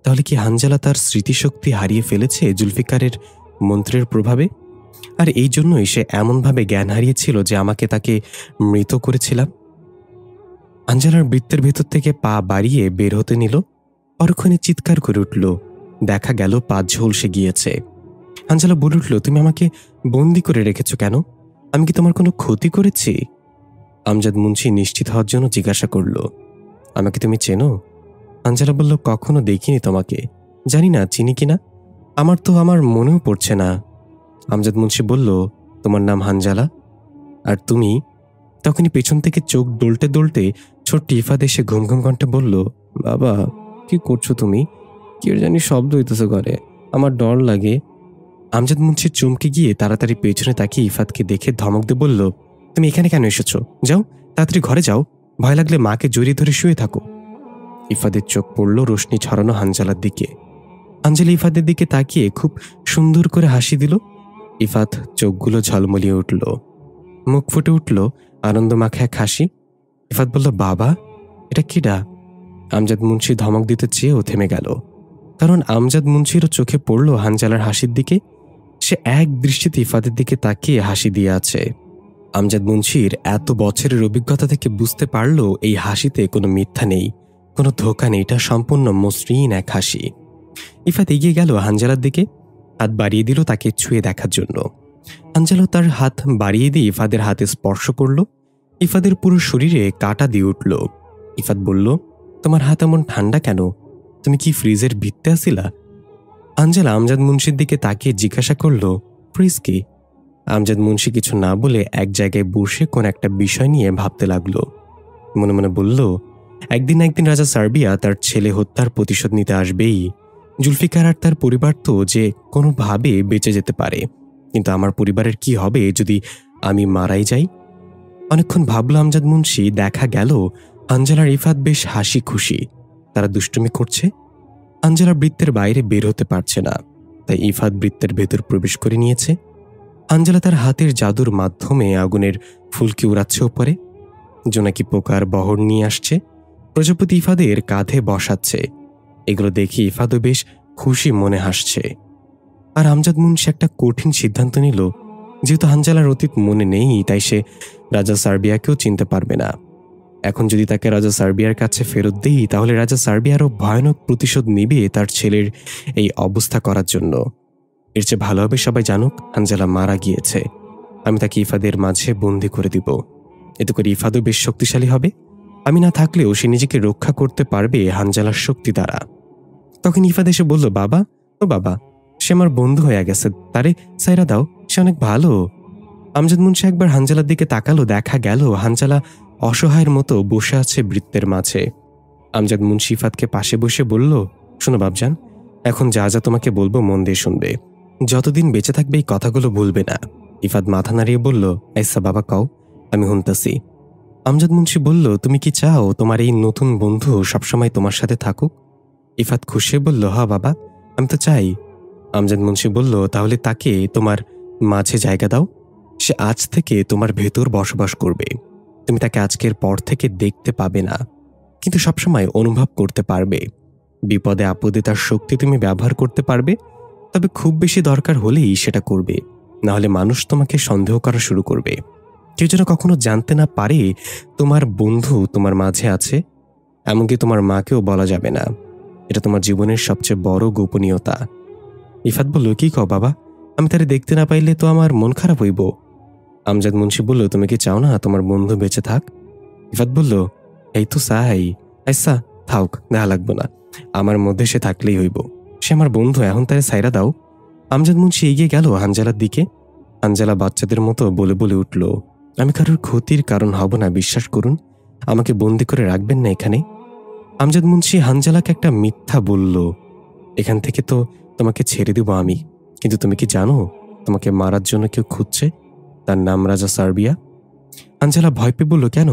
তাহলে কি হানজালা তার স্মৃতিশক্তি হারিয়ে ফেলেছে জুলফিকারের মন্ত্রের প্রভাবে? আর এই জন্যই সে এমনভাবে জ্ঞান হারিয়েছিল যে আমাকে তাকে মৃত করেছিলাম। হানজালার বৃত্তের ভেতর থেকে পা বাড়িয়ে বের হতে নিল। পরক্ষণে চিৎকার করে উঠল। দেখা গেল পা ঝলসে গিয়েছে। হানজালা বলে উঠল, তুমি আমাকে বন্দি করে রেখেছ কেন? আমি কি তোমার কোনো ক্ষতি করেছি? আমজাদ মুন্সি নিশ্চিত হওয়ার জন্য জিজ্ঞাসা করল, আমাকে তুমি চেনো? হানজালা বলল, কখনো দেখিনি তোমাকে, জানি না চিনি কিনা, আমার মনেও পড়ছে না। আমজাদ মুন্সি বলল, তোমার নাম হানজালা? আর তুমি? তখনই পেছন থেকে চোখ দোলতে দোলতে ছোট্ট ইফাত এসে ঘুম ঘুম কণ্ঠে বলল, বাবা কি করছো তুমি? কি জানি শব্দ হইতেছে ঘরে, আমার ডর লাগে। আমজাদ মুন্সি চমকে গিয়ে তাড়াতাড়ি পেছনে তাকিয়ে ইফাতকে দেখে ধমক দিয়ে বলল, তুমি এখানে কেন এসেছো? যাও তাড়াতাড়ি ঘরে যাও, ভয় লাগলে মাকে জড়িয়ে ধরে শুয়ে থাকো। ইফাদের চোখ পড়ল রোশনি ছড়ানো হানজালার দিকে। হানজালা ইফাদের দিকে তাকিয়ে খুব সুন্দর করে হাসি দিল। ইফাত চোখগুলো ঝলমলিয়ে উঠল, মুখ ফুটে উঠল আনন্দ মাখা এক হাসি। ইফাত বলল, বাবা এটা কিডা? আমজাদ মুন্সি ধমক দিতে চেয়েও থেমে গেল, কারণ আমজাদ মুন্সিরও চোখে পড়ল হানজালার হাসির দিকে। সে এক দৃষ্টিতে ইফাদের দিকে তাকিয়ে হাসি দিয়ে আছে। আমজাদ মুন্সির এত বছরের অভিজ্ঞতা থেকে বুঝতে পারল এই হাসিতে কোনো মিথ্যা নেই, কোনো ধোঁকা নেই, এটা সম্পূর্ণ মসৃণ এক হাসি। ইফাত এগিয়ে গেল হানজালার দিকে, হাত বাড়িয়ে দিল তাকে ছুঁয়ে দেখার জন্য। হানজালা তার হাত বাড়িয়ে দিয়ে ইফাদের হাতে স্পর্শ করল। ইফাদের পুরো শরীরে কাঁটা দিয়ে উঠল। ইফাত বলল, তোমার হাত এমন ঠান্ডা কেন? তুমি কি ফ্রিজের ভিত্তে আসিলা? হানজালা আমজাদ মুন্সির দিকে তাকিয়ে জিজ্ঞাসা করল, ফ্রিজ কি? আমজাদ মুন্সি কিছু না বলে এক জায়গায় বসে কোন একটা বিষয় নিয়ে ভাবতে লাগলো। মনে মনে বলল, একদিন রাজা সার্বিয়া তার ছেলে হত্যার প্রতিশোধ নিতে আসবেই। জুলফিকার আর তার পরিবার তো যে কোনোভাবে বেঁচে যেতে পারে, কিন্তু আমার পরিবারের কি হবে যদি আমি মারাই যাই? অনেকক্ষণ ভাবল আমজাদ মুন্সি। দেখা গেল হানজালার ইফাত বেশ হাসি খুশি, তারা দুষ্টুমি করছে। হানজালা বৃত্তের বাইরে বের হতে পারছে না, তাই ইফাত বৃত্তের ভেতর প্রবেশ করে নিয়েছে। হানজালা তার হাতের জাদুর মাধ্যমে আগুনের ফুলকি উড়াচ্ছে ওপরে, জোনাকি পোকার বহর নিয়ে আসছে, প্রজাপতি ইফাদের কাঁধে বসাচ্ছে। এগুলো দেখে ইফাদও বেশ খুশি মনে হাসছে। আর আমজাদ মুন্সি একটা কঠিন সিদ্ধান্ত নিল, যেহেতু হানজালার অতীত মনে নেই, তাই সে রাজা সার্বিয়াকেও চিনতে পারবে না। এখন যদি তাকে রাজা সার্বিয়ার কাছে ফেরত দেই, তাহলে রাজা সার্বিয়ারও ভয়ানক প্রতিশোধ নিবে তার ছেলের এই অবস্থা করার জন্য। এর চেয়ে ভালো হবে সবাই জানুক হানজালা মারা গিয়েছে। আমি তাকে ইফাদের মাঝে বন্দি করে দিব, এতে করে ইফাদও বেশ শক্তিশালী হবে। আমি না থাকলেও সে নিজেকে রক্ষা করতে পারবে হানজালার শক্তি দ্বারা। তখন ইফাদ এসে বলল, বাবা ও বাবা, সে আমার বন্ধু হয়ে গেছে, তারে সাইরা দাও, সে অনেক ভালো। আমজাদ মুন্সি একবার হানজালার দিকে তাকালো। দেখা গেল হানজালা অসহায়ের মতো বসে আছে বৃত্তের মাঝে। আমজাদ মুন্সি ইফাদকে পাশে বসে বলল, শোনো বাবজান, এখন যা যা তোমাকে বলবো মন দিয়ে শুনবে, যতদিন বেঁচে থাকবে এই কথাগুলো ভুলবে না। ইফাদ মাথা নাড়িয়ে বলল, আইসা বাবা কও, আমি শুনতাছি। আমজাদ মুন্সি বলল, তুমি কি চাও তোমার এই নতুন বন্ধু সবসময় তোমার সাথে থাকুক? ইফাদ খুশি বলল, হ্যাঁ বাবা, আমি তো চাই। আমজাদ মুন্সি বলল, তাহলে তাকে তোমার মাঝে জায়গা দাও, সে আজ থেকে তোমার ভেতর বসবাস করবে। তুমি তাকে আজকের পর থেকে দেখতে পাবে না, কিন্তু সবসময় অনুভব করতে পারবে। বিপদে আপদে তার শক্তি তুমি ব্যবহার করতে পারবে, তবে খুব বেশি দরকার হলেই সেটা করবে, না হলে মানুষ তোমাকে সন্দেহ করা শুরু করবে। কেউ যেন কখনো জানতে না পারে তোমার বন্ধু তোমার মাঝে আছে, এমনকি তোমার মাকেও বলা যাবে না। এটা তোমার জীবনের সবচেয়ে বড় গোপনীয়তা। ইফাত বলল, কি কও বাবা, আমি তারে দেখতে না পাইলে তো আমার মন খারাপ হইব। আমজাদ মুন্সি বলল, তুমি কি চাও না তোমার বন্ধু বেঁচে থাক? ইফাত বলল, এই তো চাই। আচ্ছা থাক, দেখা লাগবো না, আমার মধ্যে সে থাকলেই হইব। সে আমার বন্ধু, এখন তারে সাইরা দাও। আমজাদ মুন্সি এগিয়ে গেল হানজালার দিকে। হানজালা বাচ্চাদের মতো বলে বলে উঠল, আমি কারোর ক্ষতির কারণ হব না, বিশ্বাস করুন, আমাকে বন্দি করে রাখবেন না এখানে। আমজাদ মুন্সি হানজালাকে একটা মিথ্যা বলল, এখান থেকে তো তোমাকে ছেড়ে দেব আমি, কিন্তু তুমি কি জানো তোমাকে মারার জন্য কেউ খুঁজছে? তার নাম রাজা সার্বিয়া। হানজালা ভয় পেয়ে বলল, কেন?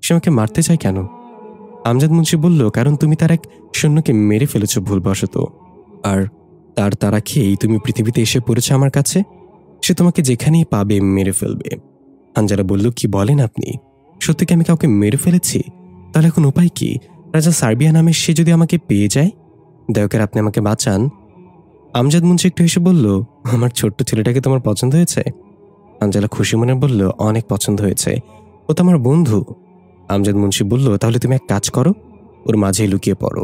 সে আমাকে মারতে চায় কেন? আমজাদ মুন্সি বলল, কারণ তুমি তার এক সৈন্যকে মেরে ফেলেছ ভুলবশত, আর তার তারা খেয়েই তুমি পৃথিবীতে এসে পড়েছ আমার কাছে। সে তোমাকে যেখানেই পাবে মেরে ফেলবে। হানজালা বলল, কি বলেন আপনি? সত্যি কি আমি কাউকে মেরে ফেলেছি? তাহলে এখন উপায় কি? রাজা সার্বিয়া নামে সে যদি আমাকে পেয়ে যায়? দয়াকরে আপনি আমাকে বাঁচান। আমজাদ মুন্সি একটু হেসে বলল, আমার ছোট্ট ছেলেটাকে তোমার পছন্দ হয়েছে? হানজালা খুশি মনে বলল, অনেক পছন্দ হয়েছে, ও তো আমার বন্ধু। আমজাদ মুন্সি বলল, তাহলে তুমি এক কাজ করো, ওর মাঝে লুকিয়ে পড়ো।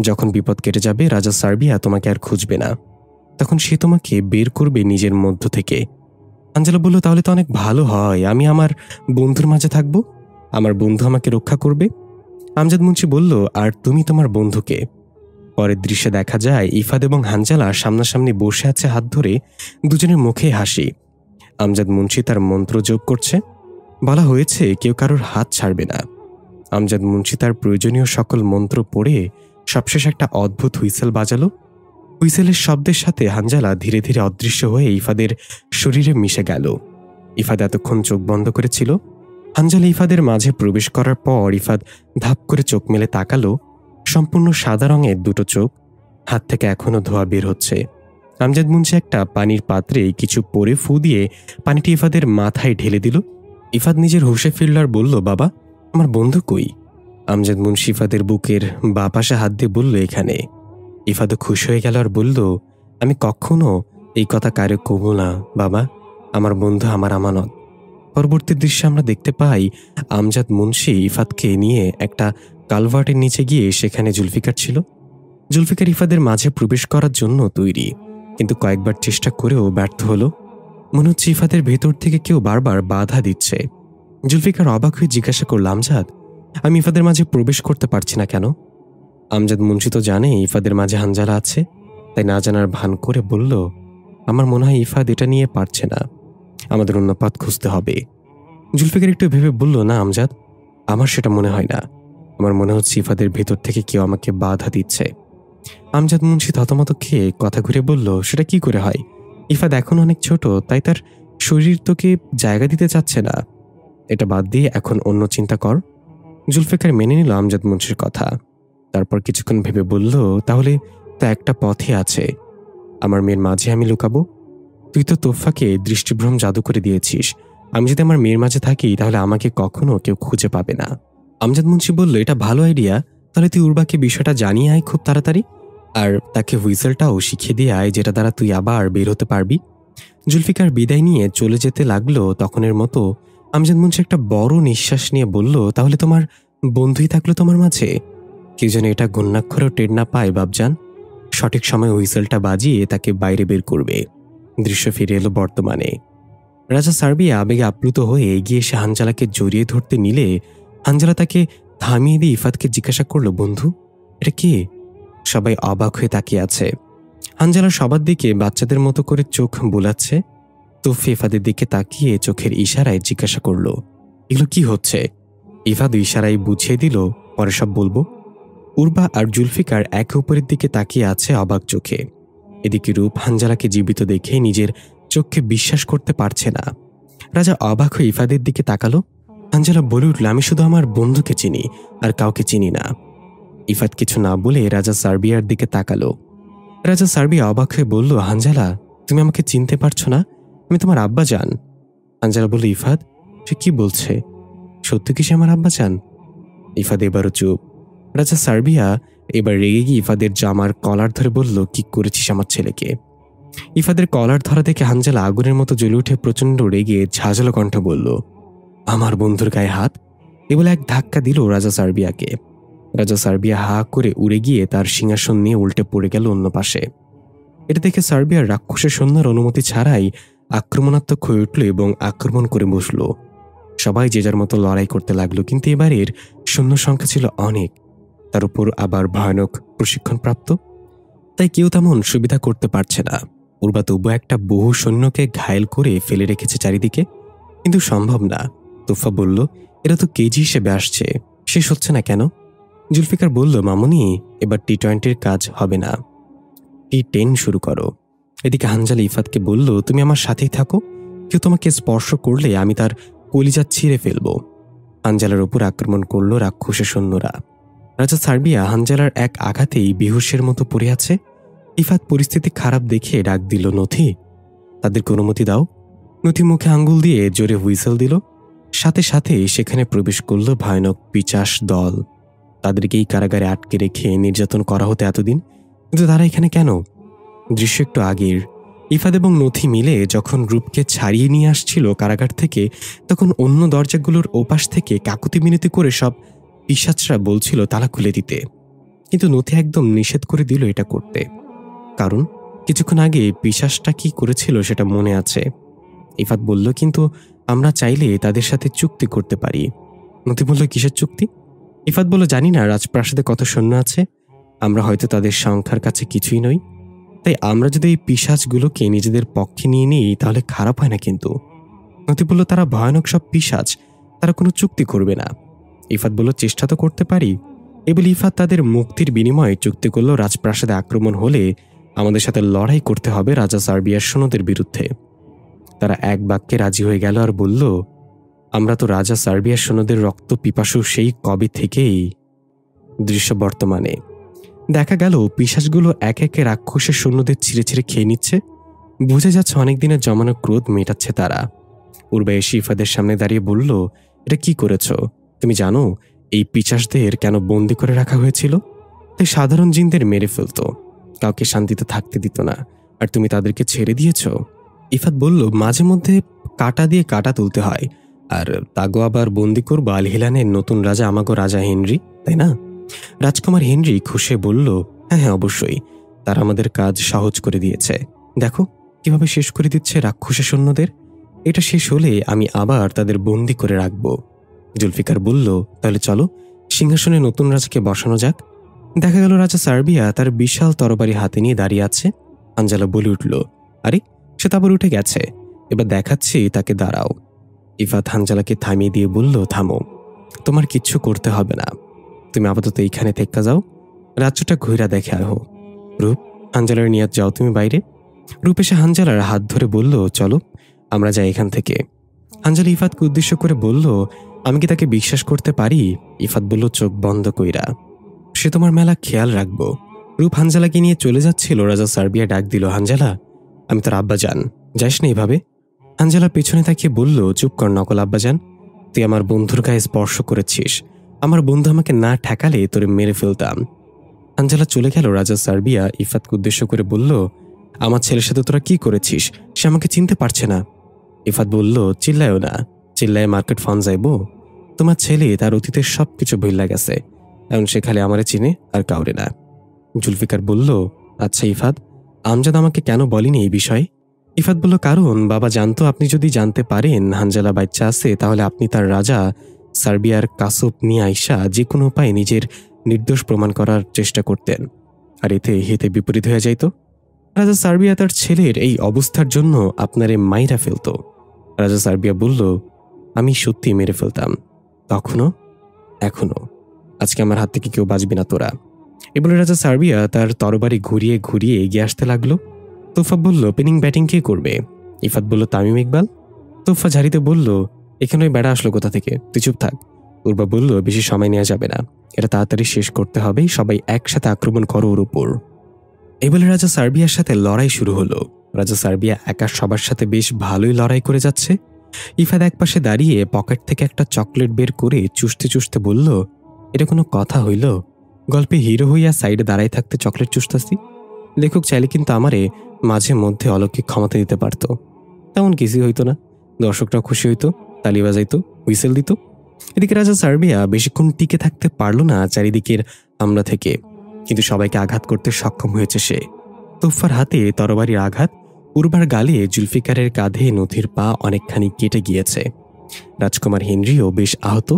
যখন বিপদ কেটে যাবে রাজা সার্বিয়া তোমাকে আর খুঁজবে না, তখন সে তোমাকে বের করবে নিজের মধ্য থেকে। হানজালা বলল, তাহলে তো অনেক ভালো হয়, আমি আমার বন্ধুর মাঝে থাকবো, আমার বন্ধু আমাকে রক্ষা করবে। আমজাদ মুন্সি বলল, আর তুমি তোমার বন্ধুকে? পরের দৃশ্যে দেখা যায় ইফাদ এবং হানজালা সামনাসামনি বসে আছে, হাত ধরে, দুজনের মুখে হাসি। আমজাদ মুন্সি তার মন্ত্র যোগ করছে। বলা হয়েছে কেউ কারোর হাত ছাড়বে না। আমজাদ মুন্সি তার প্রয়োজনীয় সকল মন্ত্র পড়ে সবশেষ একটা অদ্ভুত হুইসেল বাজালো। হুইসেলের শব্দের সাথে হানজালা ধীরে ধীরে অদৃশ্য হয়ে ইফাদের শরীরে মিশে গেল। ইফাদ এতক্ষণ চোখ বন্ধ করেছিল। হানজালা ইফাদের মাঝে প্রবেশ করার পর ইফাদ ধাপ করে চোখ মেলে তাকালো। সম্পূর্ণ সাদা রঙের দুটো চোখ, হাত থেকে এখনো ধোয়া বের হচ্ছে। আমজাদ মুন্সি একটা পানির পাত্রে কিছু পরে ফু দিয়ে পানিটি ইফাদের মাথায় ঢেলে দিল। ইফাদ নিজের হুঁশে ফিরল আর বলল, বাবা, আমার বন্ধু কই? আমজাদ মুন্সি ইফাদের বুকের বাঁ পাশে হাত দিয়ে বলল, এখানে। ইফাদও খুশি হয়ে গেল আর বলল, আমি কখনো এই কথা কারো কব না বাবা, আমার বন্ধু আমার আমানত। পরবর্তী দৃশ্যে আমরা দেখতে পাই আমজাদ মুন্সি ইফাদকে নিয়ে একটা কালভার্টের নিচে গিয়ে সেখানে জুলফিকার ছিল। জুলফিকার ইফাদের মাঝে প্রবেশ করার জন্য তৈরি, কিন্তু কয়েকবার চেষ্টা করেও ব্যর্থ হলো। মনে হচ্ছে ইফাদের ভেতর থেকে কেউ বারবার বাধা দিচ্ছে। জুলফিকার অবাক হয়ে জিজ্ঞাসা করল, আমজাদ, আমি ইফাদের মাঝে প্রবেশ করতে পারছি না কেন? আমজাদ মুন্সি তো জানে ইফাদের মাঝে হানজালা আছে, তাই না জানার ভান করে বলল, আমার মনে হয় ইফাদ এটা নিয়ে পারছে না, আমাদের অন্য পথ খুঁজতে হবে। জুলফিকার একটু ভেবে বলল, না আমজাদ, আমার সেটা মনে হয় না, আমার মনে হচ্ছে ইফাদের ভেতর থেকে কেউ আমাকে বাধা দিচ্ছে। আমজাদ মুন্সি থতমত খেয়ে কথা ঘুরে বলল, সেটা কি করে হয়? ইফাদ এখন অনেক ছোট, তাই তার শরীর তোকে জায়গা দিতে চাচ্ছে না। এটা বাদ দিয়ে এখন অন্য চিন্তা কর। জুলফিকার মেনে নিল আমজাদ মুন্সির কথা। তারপর কিছুক্ষণ ভেবে বলল, তাহলে তো একটা পথে আছে, আমার মেয়ের মাঝে আমি লুকাবো। তুই তো তোফাকে দৃষ্টিভ্রম জাদু করে দিয়েছিস, আমি যদি আমার মেয়ের মাঝে থাকি তাহলে আমাকে কখনো কেউ খুঁজে পাবে না। আমজাদ মুন্সি বলল, এটা ভালো আইডিয়া, তাহলে তুই উর্বাকে বিষয়টা জানিয়ে আয় খুব তাড়াতাড়ি, আর তাকে হুইসেলটাও শিখিয়ে দিয়ে আয়, যেটা দ্বারা তুই আবার বের হতে পারবি। জুলফিকার বিদায় নিয়ে চলে যেতে লাগলো। তখনের মতো আমজাদ মুন্সি একটা বড় নিঃশ্বাস নিয়ে বলল, তাহলে তোমার বন্ধুই থাকলো তোমার মাঝে? কেউ যেন এটা গণ্যাক্ষরেও টের না পায় বাবজান। সঠিক সময় হুইসেলটা বাজিয়ে তাকে বাইরে বের করবে। দৃশ্য ফিরে এলো বর্তমানে। রাজা সার্বিয়া আবেগে আপ্লুত হয়ে এগিয়ে এসে হানজালাকে জড়িয়ে ধরতে নিলে হানজালা তাকে থামিয়ে দিয়ে ইফাদকে জিজ্ঞাসা করলো, বন্ধু, এটা কে? সবাই অবাক হয়ে তাকিয়ে আছে। হানজালা সবার দিকে বাচ্চাদের মতো করে চোখ বোলাচ্ছে। তোফি ইফাদের দিকে তাকিয়ে চোখের ইশারায় জিজ্ঞাসা করলো, এগুলো কি হচ্ছে? ইফাদ ইশারায় বুঝিয়ে দিল, পরে সব বলবো। উর্বা আর জুলফিকার একে অপরের দিকে তাকিয়ে আছে অবাক চোখে। এদিকে রূপ হানজালাকে জীবিত দেখে নিজের চোখকে বিশ্বাস করতে পারছে না। রাজা অবাক হয়ে ইফাদের দিকে তাকালো। হানজালা বলে উঠল, আমি শুধু আমার বন্ধুকে চিনি, আর কাউকে চিনি না। ইফাদ কিছু না বলে রাজা সার্বিয়ার দিকে তাকালো। রাজা সার্বিয়া অবাক হয়ে বলল, হানজালা, তুমি আমাকে চিনতে পারছো না? আমি তোমার আব্বা জান। হানজালা বলল, ইফাদ, সে কি বলছে? সত্যি কি সে আমার আব্বা জান? ইফাদ এবারও চুপ। রাজা সার্বিয়া এবার রেগে গিয়ে ইফাদের জামার কলার ধরে বলল, কি করেছিস আমার ছেলেকে? ইফাদের কলার ধরা দেখে হানজালা আগুনের মতো জ্বলে উঠে প্রচণ্ড রেগে ঝাঁঝালো কণ্ঠে বলল, আমার বন্ধুর গায়ে হাত? এ বলে এক ধাক্কা দিল রাজা সার্বিয়াকে। রাজা সার্বিয়া হা করে উড়ে গিয়ে তার সিংহাসন নিয়ে উল্টে পড়ে গেল অন্য পাশে। এটা দেখে সার্বিয়ার রাক্ষসের সৈন্যর অনুমতি ছাড়াই আক্রমণাত্মক হয়ে উঠল এবং আক্রমণ করে বসল। সবাই যে যার মতো লড়াই করতে লাগলো, কিন্তু এবারের সৈন্য সংখ্যা ছিল অনেক, তার উপর আবার ভয়ানক প্রশিক্ষণপ্রাপ্ত, তাই কেউ তেমন সুবিধা করতে পারছে না। উর্বা তবু একটা বহু সৈন্যকে ঘায়েল করে ফেলে রেখেছে চারিদিকে, কিন্তু সম্ভব না। তোফা বলল, এরা তো কেজি হিসেবে আসছে, শেষ হচ্ছে না কেন? জুলফিকার বলল, মামুনি, এবার টি-20 কাজ হবে না, টি-10 শুরু করো। এদিকে হানজালা ইফাতকে বলল, তুমি আমার সাথেই থাকো, কেউ তোমাকে স্পর্শ করলে আমি তার কলিজা ছিঁড়ে ফেলব। হানজালার উপর আক্রমণ করল রাক্ষসের সৈন্যরা। রাজা সার্বিয়া হানজালার এক আঘাতেই বেহুশের মতো পড়ে আছে। ইফাত পরিস্থিতি খারাপ দেখে ডাক দিল, নথি, তাদেরকে অনুমতি দাও। নথি মুখে আঙ্গুল দিয়ে জোরে হুইসেল দিল। সাথে সাথে সেখানে প্রবেশ করল ভয়ানক পিচাস দল। তাদেরকেই কারাগারে আটকে রেখে নির্যাতন করা হতো এতদিন, কিন্তু তারা এখানে কেন? দৃশ্য একটু আগের। ইফাত এবং নথি মিলে যখন রূপকে ছাড়িয়ে নিয়ে আসছিল কারাগার থেকে, তখন অন্য দরজাগুলোর ওপাশ থেকে কাকুতি মিনতি করে সব পিশাচরা বলছিল তালা খুলে দিতে, কিন্তু নথি একদম নিষেধ করে দিল এটা করতে। কারণ কিছুক্ষণ আগে পিশাচটা কি করেছিল সেটা মনে আছে। ইফাত বলল, কিন্তু আমরা চাইলে তাদের সাথে চুক্তি করতে পারি। নথি বলল, কিসের চুক্তি? ইফাত বলল, জানি না রাজপ্রাসাদে কত সৈন্য আছে, আমরা হয়তো তাদের সংখ্যার কাছে কিছুই নই, তাই আমরা যদি এই পিশাচগুলোকে নিজেদের পক্ষে নিয়ে নিই তাহলে খারাপ হয় না। কিন্তু নথি বলল, তারা ভয়ানক সব পিশাচ, তারা কোনো চুক্তি করবে না। ইফাত বলল, চেষ্টা তো করতে পারি। এই বলে ইফাত তাদের মুক্তির বিনিময়ে চুক্তি করল, রাজপ্রাসাদে আক্রমণ হলে আমাদের সাথে লড়াই করতে হবে রাজা সার্বিয়ার সৈন্যদের বিরুদ্ধে। তারা এক বাক্যে রাজি হয়ে গেল আর বলল, আমরা তো রাজা সার্বিয়ার সৈন্যদের রক্ত পিপাসু সেই কবে থেকেই। দৃশ্য বর্তমানে। দেখা গেল পিশাচগুলো এক একে রাক্ষসের সৈন্যদের ছিঁড়ে ছিঁড়ে খেয়ে নিচ্ছে। বুঝে যাচ্ছে অনেকদিনের জমানো ক্রোধ মেটাচ্ছে তারা। উর্বা এসে ইফাদের সামনে দাঁড়িয়ে বলল, এটা কি করেছ? তুমি জানো এই পিশাচদের কেন বন্দি করে রাখা হয়েছিল? তাই সাধারণ জিনদের মেরে ফেলতো, কাউকে শান্তিতে থাকতে দিত না, আর তুমি তাদেরকে ছেড়ে দিয়েছ। ইফাত বলল, মাঝে মধ্যে কাটা দিয়ে কাটা তুলতে হয়, আর তাগো আবার বন্দি করবো আল হিলানের নতুন রাজা, আমাগো রাজা হেনরি, তাই না? রাজকুমার হেনরি খুশি বলল, হ্যাঁ হ্যাঁ, অবশ্যই, তারা আমাদের কাজ সহজ করে দিয়েছে। দেখো কিভাবে শেষ করে দিচ্ছে রাক্ষসের সৈন্যদের। এটা শেষ হলে আমি আবার তাদের বন্দি করে রাখব। জুলফিকার বলল, তাহলে চলো সিংহাসনে নতুন রাজাকে বসানো যাক। দেখা গেল রাজা সার্বিয়া তার বিশাল তরবারি হাতে নিয়ে দাঁড়িয়ে আছে। হানজালা বলে উঠল, আরে সে তো আবার উঠে গেছে, এবার দেখাচ্ছি তাকে, দাঁড়াও। ইফাত হানজালাকে থামিয়ে দিয়ে বলল, থামো, তোমার কিচ্ছু করতে হবে না, তুমি আপাতত এইখানে থেকে যাও, রাজ্যটা ঘুরা দেখে আহো। রূপ, হানজালার নিয়াত যাও তুমি বাইরে। রূপ এসে হানজালার হাত ধরে বলল, চলো আমরা যাই এখান থেকে। হানজালা ইফাতকে উদ্দেশ্য করে বলল, আমি কি তাকে বিশ্বাস করতে পারি? ইফাত বলল, চোখ বন্ধ কইরা, সে তোমার মেলা খেয়াল রাখবো। রূপ হানজালাকে নিয়ে চলে যাচ্ছিল, রাজা সার্বিয়া ডাক দিল, হানজালা, আমি তোর আব্বাজান, যাস না এভাবে। হানজালা পেছনে তাকিয়ে বলল, চুপ কর নকল আব্বাজান, তুই আমার বন্ধুর গায়ে স্পর্শ করেছিস, আমার বন্ধু আমাকে না ঠেকালে তোরে মেরে ফেলতাম। হানজালা চলে গেল। রাজা সার্বিয়া ইফাতকে উদ্দেশ্য করে বলল, আমার ছেলের সাথে তোরা কি করেছিস? সে আমাকে চিনতে পারছে না। ইফাত বলল, চিল্লায়ও না, চিল্লায় মার্কেট ফান যাইব। তোমার ছেলে তার অতীতের সব কিছু ভুইল্লা গেছে, এখন সে খালি আমারে চিনে আর কাউরে না। জুলফিকার বলল, আচ্ছা ইফাত, আমজাদ আমাকে কেন বলেনি এই বিষয়ে? ইফাত বলল, কারণ বাবা জানতো আপনি যদি জানতে পারেন হানজালা বাচ্চা আছে, তাহলে আপনি তার রাজা সার্বিয়ার কাসব নিয়ে আইসা যে কোনো উপায়ে নিজের নির্দোষ প্রমাণ করার চেষ্টা করতেন, আর এতে হিতে বিপরীত হয়ে যাইত। রাজা সার্বিয়া তার ছেলের এই অবস্থার জন্য আপনারে মাইরা ফেলত। রাজা সার্বিয়া বলল, আমি সত্যি মেরে ফেলতাম, তখনও এখনো, আজকে আমার হাত থেকে কেউ বাঁচবি না তোরা। এ বলে রাজা সার্বিয়া তার তরবারি ঘুরিয়ে ঘুরিয়ে এগিয়ে আসতে লাগলো। তোফা বলল, ওপেনিং ব্যাটিং কে করবে? ইফাত বলল, তামিম ইকবাল। তোফা ঝাড়িতে বলল, এখানে ওই বেড়া আসলো কোথা থেকে, তুই চুপ থাক। উর্বা বলল, বেশি সময় নেওয়া যাবে না, এটা তাড়াতাড়ি শেষ করতে হবে, সবাই একসাথে আক্রমণ করো ওর উপর। এই বলে রাজা সার্বিয়ার সাথে লড়াই শুরু হলো। রাজা সার্বিয়া একা সবার সাথে বেশ ভালোই লড়াই করে যাচ্ছে। ইফাত একপাশে দাঁড়িয়ে পকেট থেকে একটা চকলেট বের করে চুষতে চুষতে বলল, এটা কোনো কথা হইল? গল্পে হিরো হইয়া সাইডে দাঁড়াই থাকতে চকলেট চুষতাছি। লেখক চাইলে কিন্তু আমারে মাঝে মধ্যে অলৌকিক ক্ষমতা দিতে পারত, তেমন কিছুই হইতো না, দর্শকরা খুশি হইতো, তালি বাজাইতো, হুইসেল দিত, এদিকে রাজা সার্বিয়া বেশিক্ষণ টিকে থাকতে পারল না চারিদিকের হামলা থেকে, কিন্তু সবাইকে আঘাত করতে সক্ষম হয়েছে সে। তুফার হাতে তরবারির আঘাত, উর্বার গালে, জুলফিকারের কাঁধে নথির পা অনেকখানি কেটে গিয়েছে। রাজকুমার হেনরিও বেশ আহত।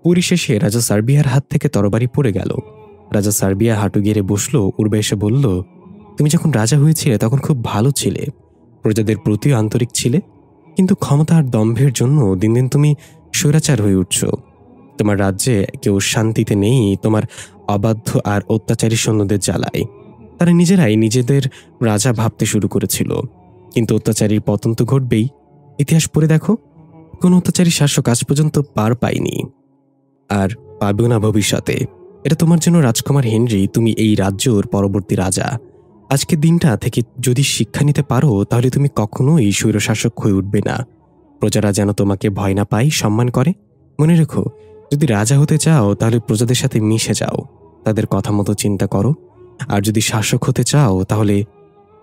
পরিশেষে রাজা সার্বিয়ার হাত থেকে তরবারি পড়ে গেল। রাজা সার্বিয়া হাঁটু গেড়ে বসল। উর্বা এসে বলল, তুমি যখন রাজা হয়েছিলে তখন খুব ভালো ছিলে, প্রজাদের প্রতিও আন্তরিক ছিলে, কিন্তু ক্ষমতা আর দম্ভের জন্য দিন দিন তুমি স্বৈরাচার হয়ে উঠছ। তোমার রাজ্যে কেউ শান্তিতে নেই, তোমার অবাধ্য আর অত্যাচারী সৈন্যদের জ্বালায়। তারা নিজেরাই নিজেদের রাজা ভাবতে শুরু করেছিল, কিন্তু অত্যাচারীর পতন তো ঘটবেই। ইতিহাস পড়ে দেখো, কোন অত্যাচারী শাসক আজ পর্যন্ত পার পায়নি, আর পাবেও না ভবিষ্যতে। এটা তোমার জন্য রাজকুমার হেনরি, তুমি এই রাজ্যর পরবর্তী রাজা। আজকের দিনটা থেকে যদি শিক্ষা নিতে পারো, তাহলে তুমি কখনোই স্বৈরশাসক হয়ে উঠবে না। প্রজারা যেন তোমাকে ভয় না পায়, সম্মান করে। মনে রেখো, যদি রাজা হতে চাও তাহলে প্রজাদের সাথে মিশে যাও, তাদের কথা মতো চিন্তা করো। আর যদি শাসক হতে চাও তাহলে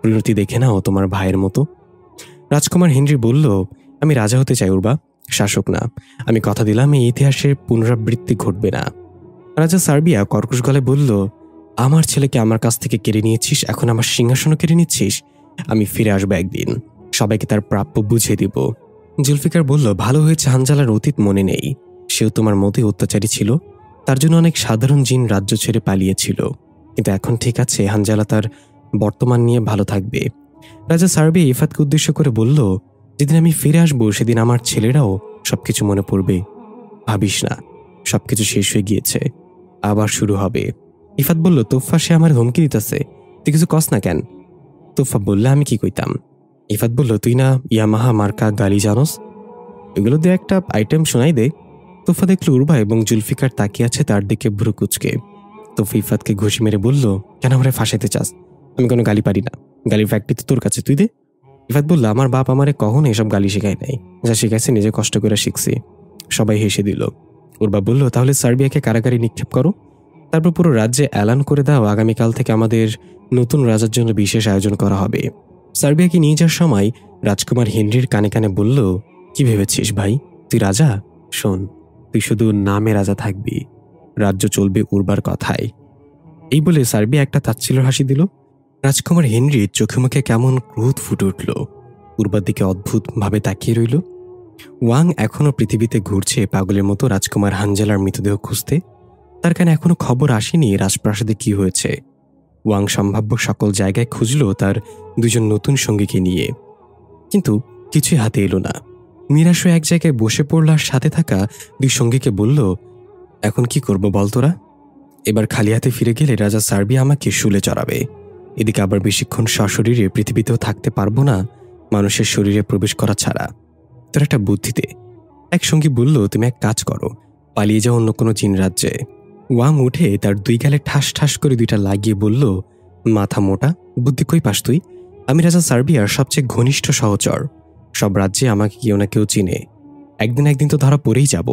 পরিণতি দেখে নাও তোমার ভাইয়ের মতো। রাজকুমার হেনরি বলল, আমি রাজা হতে চাই উর্বা, শাসক না। আমি কথা দিলাম এই ইতিহাসের পুনরাবৃত্তি ঘটবে না। রাজা সার্বিয়া কর্কশ গলায় বলল, আমার ছেলেকে আমার কাছ থেকে কেড়ে নিয়েছিস, এখন আমার সিংহাসনও কেড়ে নিচ্ছিস। আমি ফিরে আসবো একদিন, সবাইকে তার প্রাপ্য বুঝিয়ে দিব। জুলফিকার বলল, ভালো হয়েছে হানজালার অতীত মনে নেই। সেও তোমার মতোই অত্যাচারী ছিল, তার জন্য অনেক সাধারণ জিন রাজ্য ছেড়ে পালিয়েছিল। কিন্তু এখন ঠিক আছে, হানজালা তার বর্তমান নিয়ে ভালো থাকবে। রাজা সার্বিয়া ইফাতকে উদ্দেশ্য করে বলল, যেদিন আমি ফিরে আসবো সেদিন আমার ছেলেরাও সবকিছু মনে পড়বে। ভাবিস না, সবকিছু শেষ হয়ে গিয়েছে, আবার শুরু হবে। ইফাত বলল, তোফা সে আমার হুমকি দিতেছে, তুই কিছু কস না কেন? তোফা বললে, আমি কি কইতাম? ইফাত বলল, তুই না ইয়ামাহা মার্কা গালি জানোস, এগুলো দিয়ে একটা আইটেম শোনাই দে। তোফা দেখলো উর্বা এবং জুলফিকার তাকিয়ে আছে তার দিকে ভ্রু কুচকে। তোফা ইফাতকে ঘুষি মেরে বলল, কেন আমারে ফাঁসাইতে চাস? আমি কোনো গালি পারি না, গালির ফ্যাক্টরি তো তোর কাছে, তুই দে। ইফাত বলল, আমার বাপ আমারে কখনো এসব গালি শেখায় নাই, যা শিখাইছে নিজে কষ্ট করে শিখছি। সবাই হেসে দিল। উর্বা বলল, তাহলে সার্বিয়াকে কারাগারে নিক্ষেপ করো, তারপর পুরো রাজ্যে এলান করে দাও আগামীকাল থেকে আমাদের নতুন রাজার জন্য বিশেষ আয়োজন করা হবে। সার্বিয়াকে নিয়ে যাওয়ার সময় রাজকুমার হেনরির কানে কানে বলল, কি ভেবেছিস ভাই, তুই রাজা? শোন, তুই শুধু নামে রাজা থাকবি, রাজ্য চলবে উর্বার কথায়। এই বলে সার্বিয়া একটা তাচ্ছিল্যের হাসি দিল। রাজকুমার হেনরির চোখে মুখে কেমন ক্রোধ ফুটে উঠল। উর্বার দিকে অদ্ভুত ভাবে তাকিয়ে রইল। ওয়াং এখনো পৃথিবীতে ঘুরছে পাগলের মতো রাজকুমার হানজালার মৃতদেহ খুঁজতে। তার কানে এখনো খবর আসেনি রাজপ্রাসাদে কি হয়েছে। ওয়াং সম্ভাব্য সকল জায়গায় খুঁজল তার দুজন নতুন সঙ্গীকে নিয়ে, কিন্তু কিছুই হাতে এলো না। নিরাশ হয়ে এক জায়গায় বসে পড়ল আর সাথে থাকা দুই সঙ্গীকে বলল, এখন কি করব বল তোরা? এবার খালি হাতে ফিরে গেলে রাজা সার্বিয়া আমাকে শুলে চড়াবে। এদিকে আবার বেশিক্ষণ সশরীরে পৃথিবীতেও থাকতে পারবো না, মানুষের শরীরে প্রবেশ করা ছাড়া। তোর একটা বুদ্ধিতে। এক সঙ্গী বলল, তুমি এক কাজ করো, পালিয়ে যাও অন্য কোনো চীন রাজ্যে। ওয়াং উঠে তার দুই গালে ঠাস ঠাস করে দুইটা লাগিয়ে বলল, মাথা মোটা, বুদ্ধি কই পাস তুই? আমি রাজা সার্বিয়ার সবচেয়ে ঘনিষ্ঠ সহচর, সব রাজ্যে আমাকে কেউ না কেউ চিনে, একদিন তো ধরা পড়েই যাব।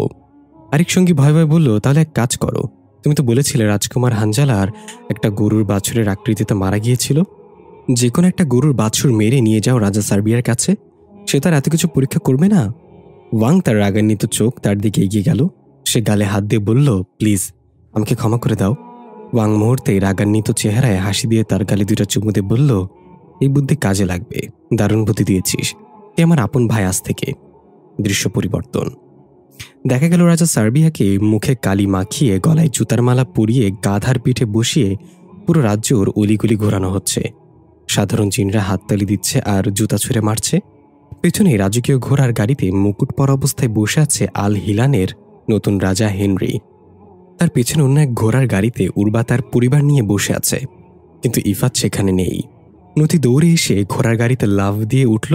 আরেক সঙ্গী ভয় ভয় বলল, তাহলে এক কাজ করো, তুমি তো বলেছিলে রাজকুমার হানজালার একটা গরুর বাছুরের আকৃতিতে মারা গিয়েছিল, যে কোনো একটা গরুর বাছুর মেরে নিয়ে যাও রাজা সার্বিয়ার কাছে, সে তার এত কিছু পরীক্ষা করবে না। ওয়াং তার রাগান্বিত চোখ তার দিকে এগিয়ে গেল। সে গালে হাত দিয়ে বলল, প্লিজ আমাকে ক্ষমা করে দাও। ওয়াং মুহূর্তে রাগান্বিত চেহারায় হাসি দিয়ে তার গালে দুইটা চুমু দিয়ে বলল, এই বুদ্ধি কাজে লাগবে, দারুণ বুদ্ধি দিয়েছিস, এ আমার আপন ভাই আজ থেকে। দৃশ্য পরিবর্তন। দেখা গেল রাজা সার্বিয়াকে মুখে কালি মাখিয়ে গলায় জুতার মালা পরিয়ে গাধার পিঠে বসিয়ে পুরো রাজ্যর অলিগলি ঘোরানো হচ্ছে। সাধারণ জিনরা হাততালি দিচ্ছে আর জুতা ছুঁড়ে মারছে। পেছনে রাজকীয় ঘোড়ার গাড়িতে মুকুট পরা অবস্থায় বসে আছে আল হিলানের নতুন রাজা হেনরি। তার পেছনে অন্য এক ঘোড়ার গাড়িতে উর্বা তার পরিবার নিয়ে বসে আছে, কিন্তু ইফাত সেখানে নেই। নথি দৌড়ে এসে ঘোড়ার গাড়িতে লাফ দিয়ে উঠল।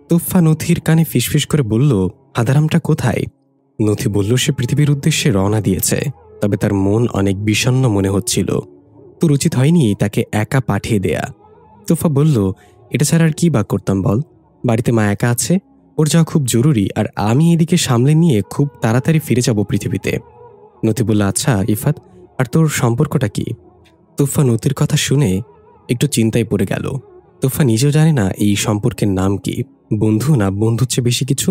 তোফা নথির কানে ফিসফিস করে বলল, হাদারামটা কোথায়? নথি বলল, সে পৃথিবীর উদ্দেশ্যে রওনা দিয়েছে, তবে তার মন অনেক বিষণ্ণ মনে হচ্ছিল। তোর উচিত হয়নি তাকে একা পাঠিয়ে দেয়া। তোফা বলল, এটা ছাড়া আর কি বা করতাম বল, বাড়িতে মা একা আছে, ওর যাওয়া খুব জরুরি, আর আমি এদিকে সামলে নিয়ে খুব তাড়াতাড়ি ফিরে যাব পৃথিবীতে। নথি বলল, আচ্ছা ইফাত, আর তোর সম্পর্কটা কি? তোফা নথির কথা শুনে একটু চিন্তায় পড়ে গেল। তোফা নিজেও জানে না এই সম্পর্কের নাম কি, বন্ধু না বন্ধুর চেয়ে বেশি কিছু।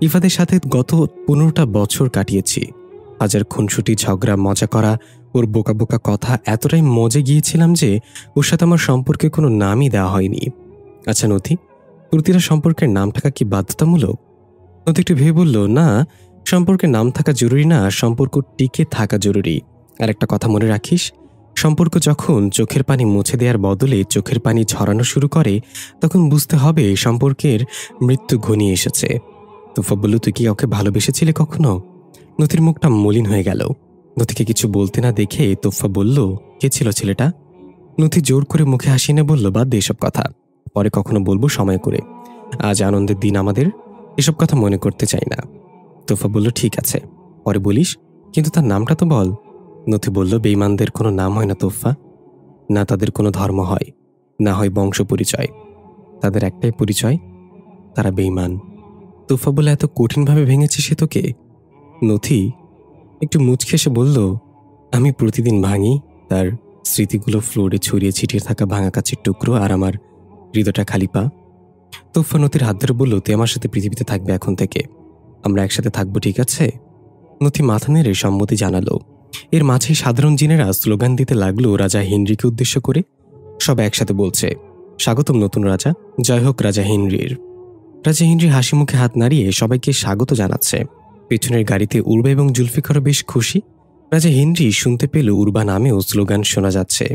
ইফাদের সাথে গত 15টা বছর কাটিয়েছি। হাজার খুনসুটি, ঝগড়া, মজা করা, ওর বোকা বোকা কথা এতটাই মজে গিয়েছিলাম যে ওর সাথে আমার সম্পর্কে কোনো নামই দেওয়া হয়নি। আচ্ছা নথি, প্রতিটা সম্পর্কের নাম থাকা কি বাধ্যতামূলক? নথি একটু ভেবে বলল, না, সম্পর্কের নাম থাকা জরুরি না, সম্পর্ক টিকে থাকা জরুরি। আর একটা কথা মনে রাখিস, সম্পর্ক যখন চোখের পানি মুছে দেওয়ার বদলে চোখের পানি ঝরানো শুরু করে তখন বুঝতে হবে সম্পর্কের মৃত্যু ঘনিয়ে এসেছে। তোফা বলল, তুই কি ওকে ভালোবেসেছিলে কখনো? নথির মুখটা মলিন হয়ে গেল। নথিকে কিছু বলতে না দেখে তোফা বলল, কে ছিল ছেলেটা? নথি জোর করে মুখে হাসি নিয়ে বলল, বাদ দে এসব কথা, পরে কখনো বলবো সময় করে। আজ আনন্দের দিন আমাদের, এসব কথা মনে করতে চাই না। তোফা বলল, ঠিক আছে, পরে বলিস, কিন্তু তার নামটা তো বল। নথি বলল, বেঈমানদের কোনো নাম হয় না তোফা, না তাদের কোনো ধর্ম হয়, না হয় বংশ পরিচয়। তাদের একটাই পরিচয়, তারা বেঈমান। তোফা বলে, এত কঠিনভাবে ভেঙেছে সে তোকে? নথি একটু মুচকে এসে বলল, আমি প্রতিদিন ভাঙি তার স্মৃতিগুলো, ফ্লোরে ছড়িয়ে ছিটিয়ে থাকা ভাঙা কাচের টুকরো, আর আমার হৃদয়টা খালি পা। তোফা নথির হাত ধরে বলল, তুই আমার সাথে পৃথিবীতে থাকবে এখন থেকে, আমরা একসাথে থাকবো, ঠিক আছে? নথি মাথা নেড়ে সম্মতি জানালো। এর মাঝেই সাধারণ জিনেরা স্লোগান দিতে লাগলো রাজা হেনরিকে উদ্দেশ্য করে। সব একসাথে বলছে, স্বাগতম নতুন রাজা, জয় হোক রাজা হেনরির। রাজা হেনরি হাসি মুখে হাত নাড়িয়ে সবাইকে স্বাগত জানাচ্ছে। পেছনের গাড়িতে উর্বা এবং জুলফিকারও বেশ খুশি। রাজা হেনরি শুনতে পেল উর্বা নামেও স্লোগান শোনা যাচ্ছে।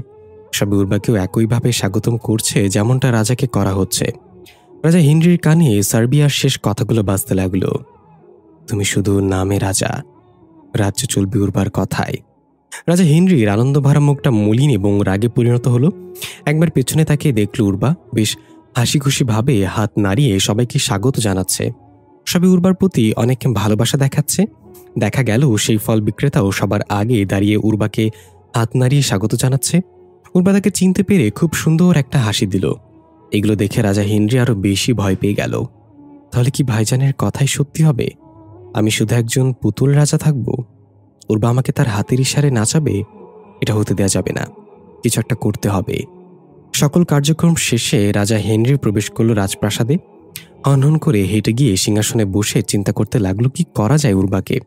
সবাই উর্বাকেও একইভাবে স্বাগতম করছে যেমনটা রাজাকে করা হচ্ছে। রাজা হেনরির কানে সার্বিয়ার শেষ কথাগুলো বাজতে লাগলো, তুমি শুধু নামে রাজা, রাজ্য চলবে উর্বার কথায়। রাজা হেনরির আনন্দভরা মুখটা মলিন এবং রাগে পরিণত হলো। একবার পেছনে তাকিয়ে দেখল উর্বা বেশ হাসি খুশি ভাবে হাত নাড়িয়ে সবাইকে স্বাগত জানাচ্ছে। সবাই উর্বার প্রতি অনেক ভালোবাসা দেখাচ্ছে। দেখা গেল সেই ফল বিক্রেতাও সবার আগে দাঁড়িয়ে উর্বাকে হাত নাড়িয়ে স্বাগত জানাচ্ছে। উর্বা তাকে চিনতে পেরে খুব সুন্দর একটা হাসি দিল। এগুলো দেখে রাজা হেনরি আরো বেশি ভয় পেয়ে গেল। তাহলে কি ভাইজানের কথাই সত্যি হবে? আমি শুধু একজন পুতুল রাজা থাকব? উর্বা আমাকে তার হাতের ইশারায় নাচাবে? এটা হতে দেয়া যাবে না, কিছু একটা করতে হবে। সকল কার্যক্রম শেষে রাজা হেনরি প্রবেশ করল রাজপ্রাসাদে। হনহন করে হেঁটে গিয়ে সিংহাসনে বসে চিন্তা করতে লাগলো কি করা যায় উর্বাকে।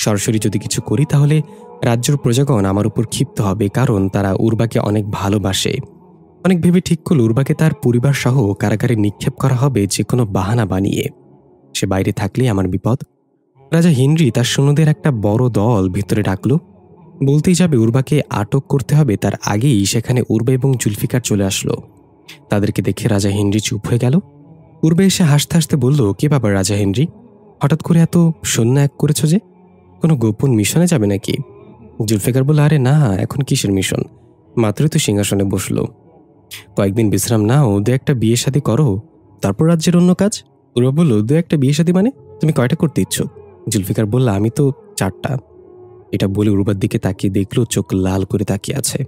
সরাসরি যদি কিছু করি তাহলে রাজ্যের প্রজাগণ আমার উপর ক্ষিপ্ত হবে, কারণ তারা উর্বাকে অনেক ভালোবাসে। অনেক ভেবে ঠিক করল উর্বাকে তার পরিবার সহ কারাগারে নিক্ষেপ করা হবে যে কোনো বাহানা বানিয়ে। সে বাইরে থাকলেই আমার বিপদ। রাজা হেনরি তার সৈন্যদের একটা বড় দল ভিতরে ডাকল। বলতেই যাবে উর্বাকে আটক করতে হবে, তার আগেই সেখানে উর্বা এবং জুলফিকার চলে আসলো। তাদেরকে দেখে রাজা হেনরি চুপ হয়ে গেল। উর্বা এসে হাসতে হাসতে বলল, কে বাবা রাজা হেনরি, হঠাৎ করে এত সৈন্য এক করেছ যে? কোনো গোপন মিশনে যাবে নাকি? জুলফিকার বলল, আরে না, এখন কিসের মিশন, মাত্রই তো সিংহাসনে বসলো। কয়েকদিন বিশ্রাম নাও, দু একটা বিয়ে শাদী করো, তারপর রাজ্যের অন্য কাজ। উর্বা বলল, দু একটা বিয়ে শাদী মানে তুমি কয়টা করতে ইচ্ছুক? জুলফিকার বলল, আমি তো 4টা। এটা বলে উর্বার দিকে তাকিয়ে দেখলো চোখ লাল করে তাকিয়ে আছে।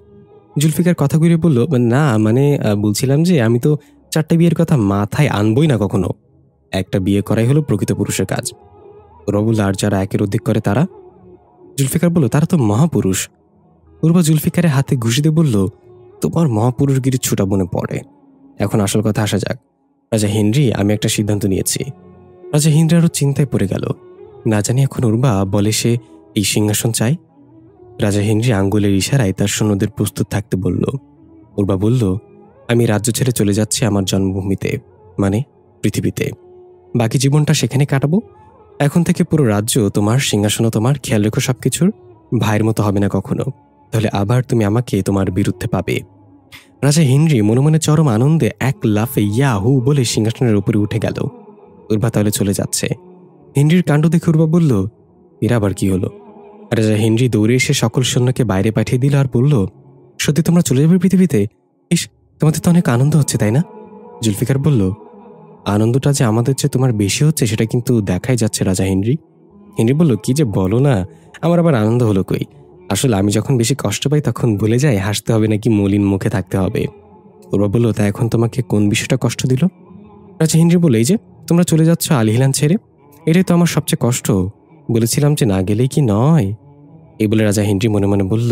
জুলফিকার কথা ঘুরে বলল, না মানে বলছিলাম যে আমি তো 4টা বিয়ের কথা মাথায় আনবই না কখনো। একটা বিয়ে করাই হলো প্রকৃত পুরুষের কাজ। উর্বা বলল, আর যারা একের অধিক করে তারা? জুলফিকার বলল, তারা তো মহাপুরুষ। উর্বা জুলফিকারের হাতে ঘুষি দিয়ে বলল, তোমার মহাপুরুষগিরি ছুটা মনে পড়ে। এখন আসল কথা আসা যাক। রাজা হেনরি, আমি একটা সিদ্ধান্ত নিয়েছি। রাজা হেনরি আরো চিন্তায় পড়ে গেল। না জানি এখন উর্বা বলে সে এই সিংহাসন চাই। রাজা হেনরি আঙ্গুলের ইশারায় তার সৈন্যদের প্রস্তুত থাকতে বলল। উর্বা বলল, আমি রাজ্য ছেড়ে চলে যাচ্ছি আমার জন্মভূমিতে, মানে পৃথিবীতে। বাকি জীবনটা সেখানে কাটাবো। এখন থেকে পুরো রাজ্য তোমার, সিংহাসনও তোমার, খেয়াল রেখো সবকিছুর। ভাইয়ের মতো হবে না কখনো, তাহলে আবার তুমি আমাকে তোমার বিরুদ্ধে পাবে। রাজা হেনরি মনে মনে চরম আনন্দে এক লাফে ইয়াহু বলে সিংহাসনের উপরে উঠে গেল। উর্বা তাহলে চলে যাচ্ছে। হেনরির কাণ্ড দেখে উর্বা বলল, এরা আবার কি হলো? রাজা হেনরি দৌড়ে এসে সকল সৈন্যকে বাইরে পাঠিয়ে দিল আর বলল, সত্যি তোমরা চলে যাবে পৃথিবীতে? ইস, তোমাদের তো অনেক আনন্দ হচ্ছে তাই না? জুলফিকার বলল, আনন্দটা যে আমাদের চেয়ে তোমার বেশি হচ্ছে সেটা কিন্তু দেখাই যাচ্ছে রাজা হেনরি। হেনরি বলল, কি যে বলো না, আমার আবার আনন্দ হলো কই। আসলে আমি যখন বেশি কষ্ট পাই তখন ভুলে যাই হাসতে হবে নাকি মলিন মুখে থাকতে হবে। উর্বা বলল, তা এখন তোমাকে কোন বিষয়টা কষ্ট দিল? রাজা হেনরি বলে, এই যে তোমরা চলে যাচ্ছ আলহিলান ছেড়ে, এটাই তো আমার সবচেয়ে কষ্ট। বলেছিলাম যে না গেলেই কি নয়। এই বলে রাজা হেনরি মনে মনে বলল,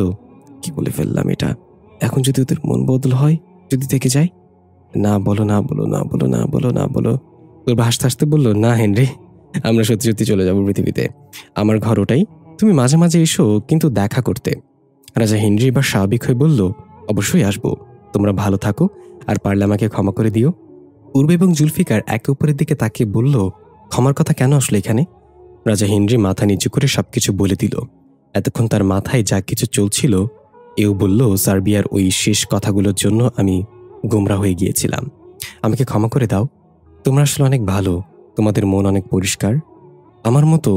কি বলে ফেললাম এটা, এখন যদি ওদের মন বদল হয়, যদি থেকে যায়। না বলো, না বলো, না বলো, না বলো, না বলো। উর্বা হাসতে হাসতে বলল, না হেনরি, আমরা সত্যি সত্যি চলে যাব পৃথিবীতে। আমার ঘর ওটাই, তুমি মাঝে মাঝে এসো কিন্তু দেখা করতে। রাজা হেনরি এবার স্বাভাবিক হয়ে বলল, অবশ্যই আসবো, তোমরা ভালো থাকো, আর পারলে আমাকে ক্ষমা করে দিও। পূর্বে এবং জুলফিকার একে অপরের দিকে তাকিয়ে বলল, ক্ষমার কথা কেন আসলো এখানে? রাজা হেনরি মাথা নিচু করে সবকিছু বলে দিল। এতক্ষণ তার মাথায় যা কিছু চলছিল, এও বলল, সার্বিয়ার ওই শেষ কথাগুলোর জন্য আমি গোমরা হয়ে গিয়েছিলাম। আমাকে ক্ষমা করে দাও। তোমরা আসলে অনেক ভালো, তোমাদের মন অনেক পরিষ্কার। আমার মতো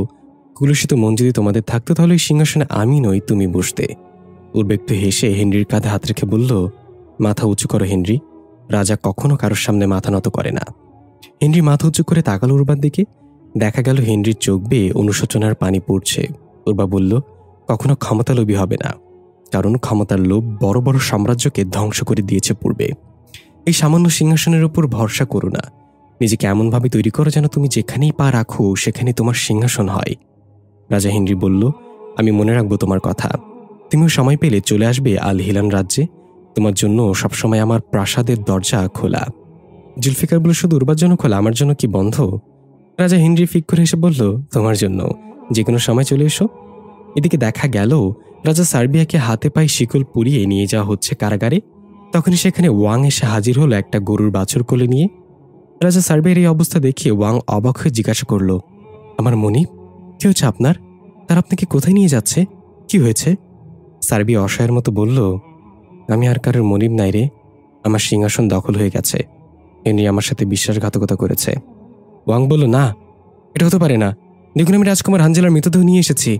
কুলুষিত মন যদি তোমাদের থাকতো তাহলে ওই সিংহাসনে আমি নই, তুমি বসতে। পূর্বে একটু হেসে হেনরির কাঁধে হাত রেখে বলল, মাথা উঁচু করো হেনরি, রাজা কখনো কারোর সামনে মাথা নত করে না। হেনরি মাথা উঁচু করে তাকালো উর্বার দিকে। দেখা গেল হেনরির চোখ বেয়ে অনুশোচনার পানি পড়ছে। উর্বা বলল, কখনো ক্ষমতালোভী হবে না, কারণ ক্ষমতার লোভ বড় বড় সাম্রাজ্যকে ধ্বংস করে দিয়েছে পূর্বে। এই সামান্য সিংহাসনের উপর ভরসা করো না, নিজেকে এমনভাবে তৈরি করো যেন তুমি যেখানেই পা রাখো সেখানেই তোমার সিংহাসন হয়। রাজা হেনরি বলল, আমি মনে রাখবো তোমার কথা। তুমিও সময় পেলে চলে আসবে আল হিলান রাজ্যে, তোমার জন্য সবসময় আমার প্রাসাদের দরজা খোলা। জুলফিকার বলল, শুধু উর্বার জন্য খোলা, আমার জন্য কি বন্ধ? রাজা হেনরি ফিক করে এসে বলল, তোমার জন্য যে কোনো সময় চলে এসো। এদিকে দেখা গেল রাজা সার্বিয়াকে হাতে পায়ে শিকল পরিয়ে নিয়ে যাওয়া হচ্ছে কারাগারে। তখনই সেখানে ওয়াং এসে হাজির হলো একটা গরুর বাছুর কোলে নিয়ে। রাজা সার্বিয়ার এই অবস্থা দেখে ওয়াং অবাক হয়ে জিজ্ঞাসা করল, আমার মনিব, কি হচ্ছে আপনার? তার আপনাকে কোথায় নিয়ে যাচ্ছে? কি হয়েছে? সার্বিয়া অসহায়ের মতো বলল, আমি আর কারোর মনিব নাই রে, আমার সিংহাসন দখল হয়ে গেছে। হেনরি আমার সাথে বিশ্বাসঘাতকতা করেছে। ওয়াং বলল, না, এটা হতে পারে না। দেখুন, আমি রাজকুমার হানজালার মৃতদেহ নিয়ে এসেছি।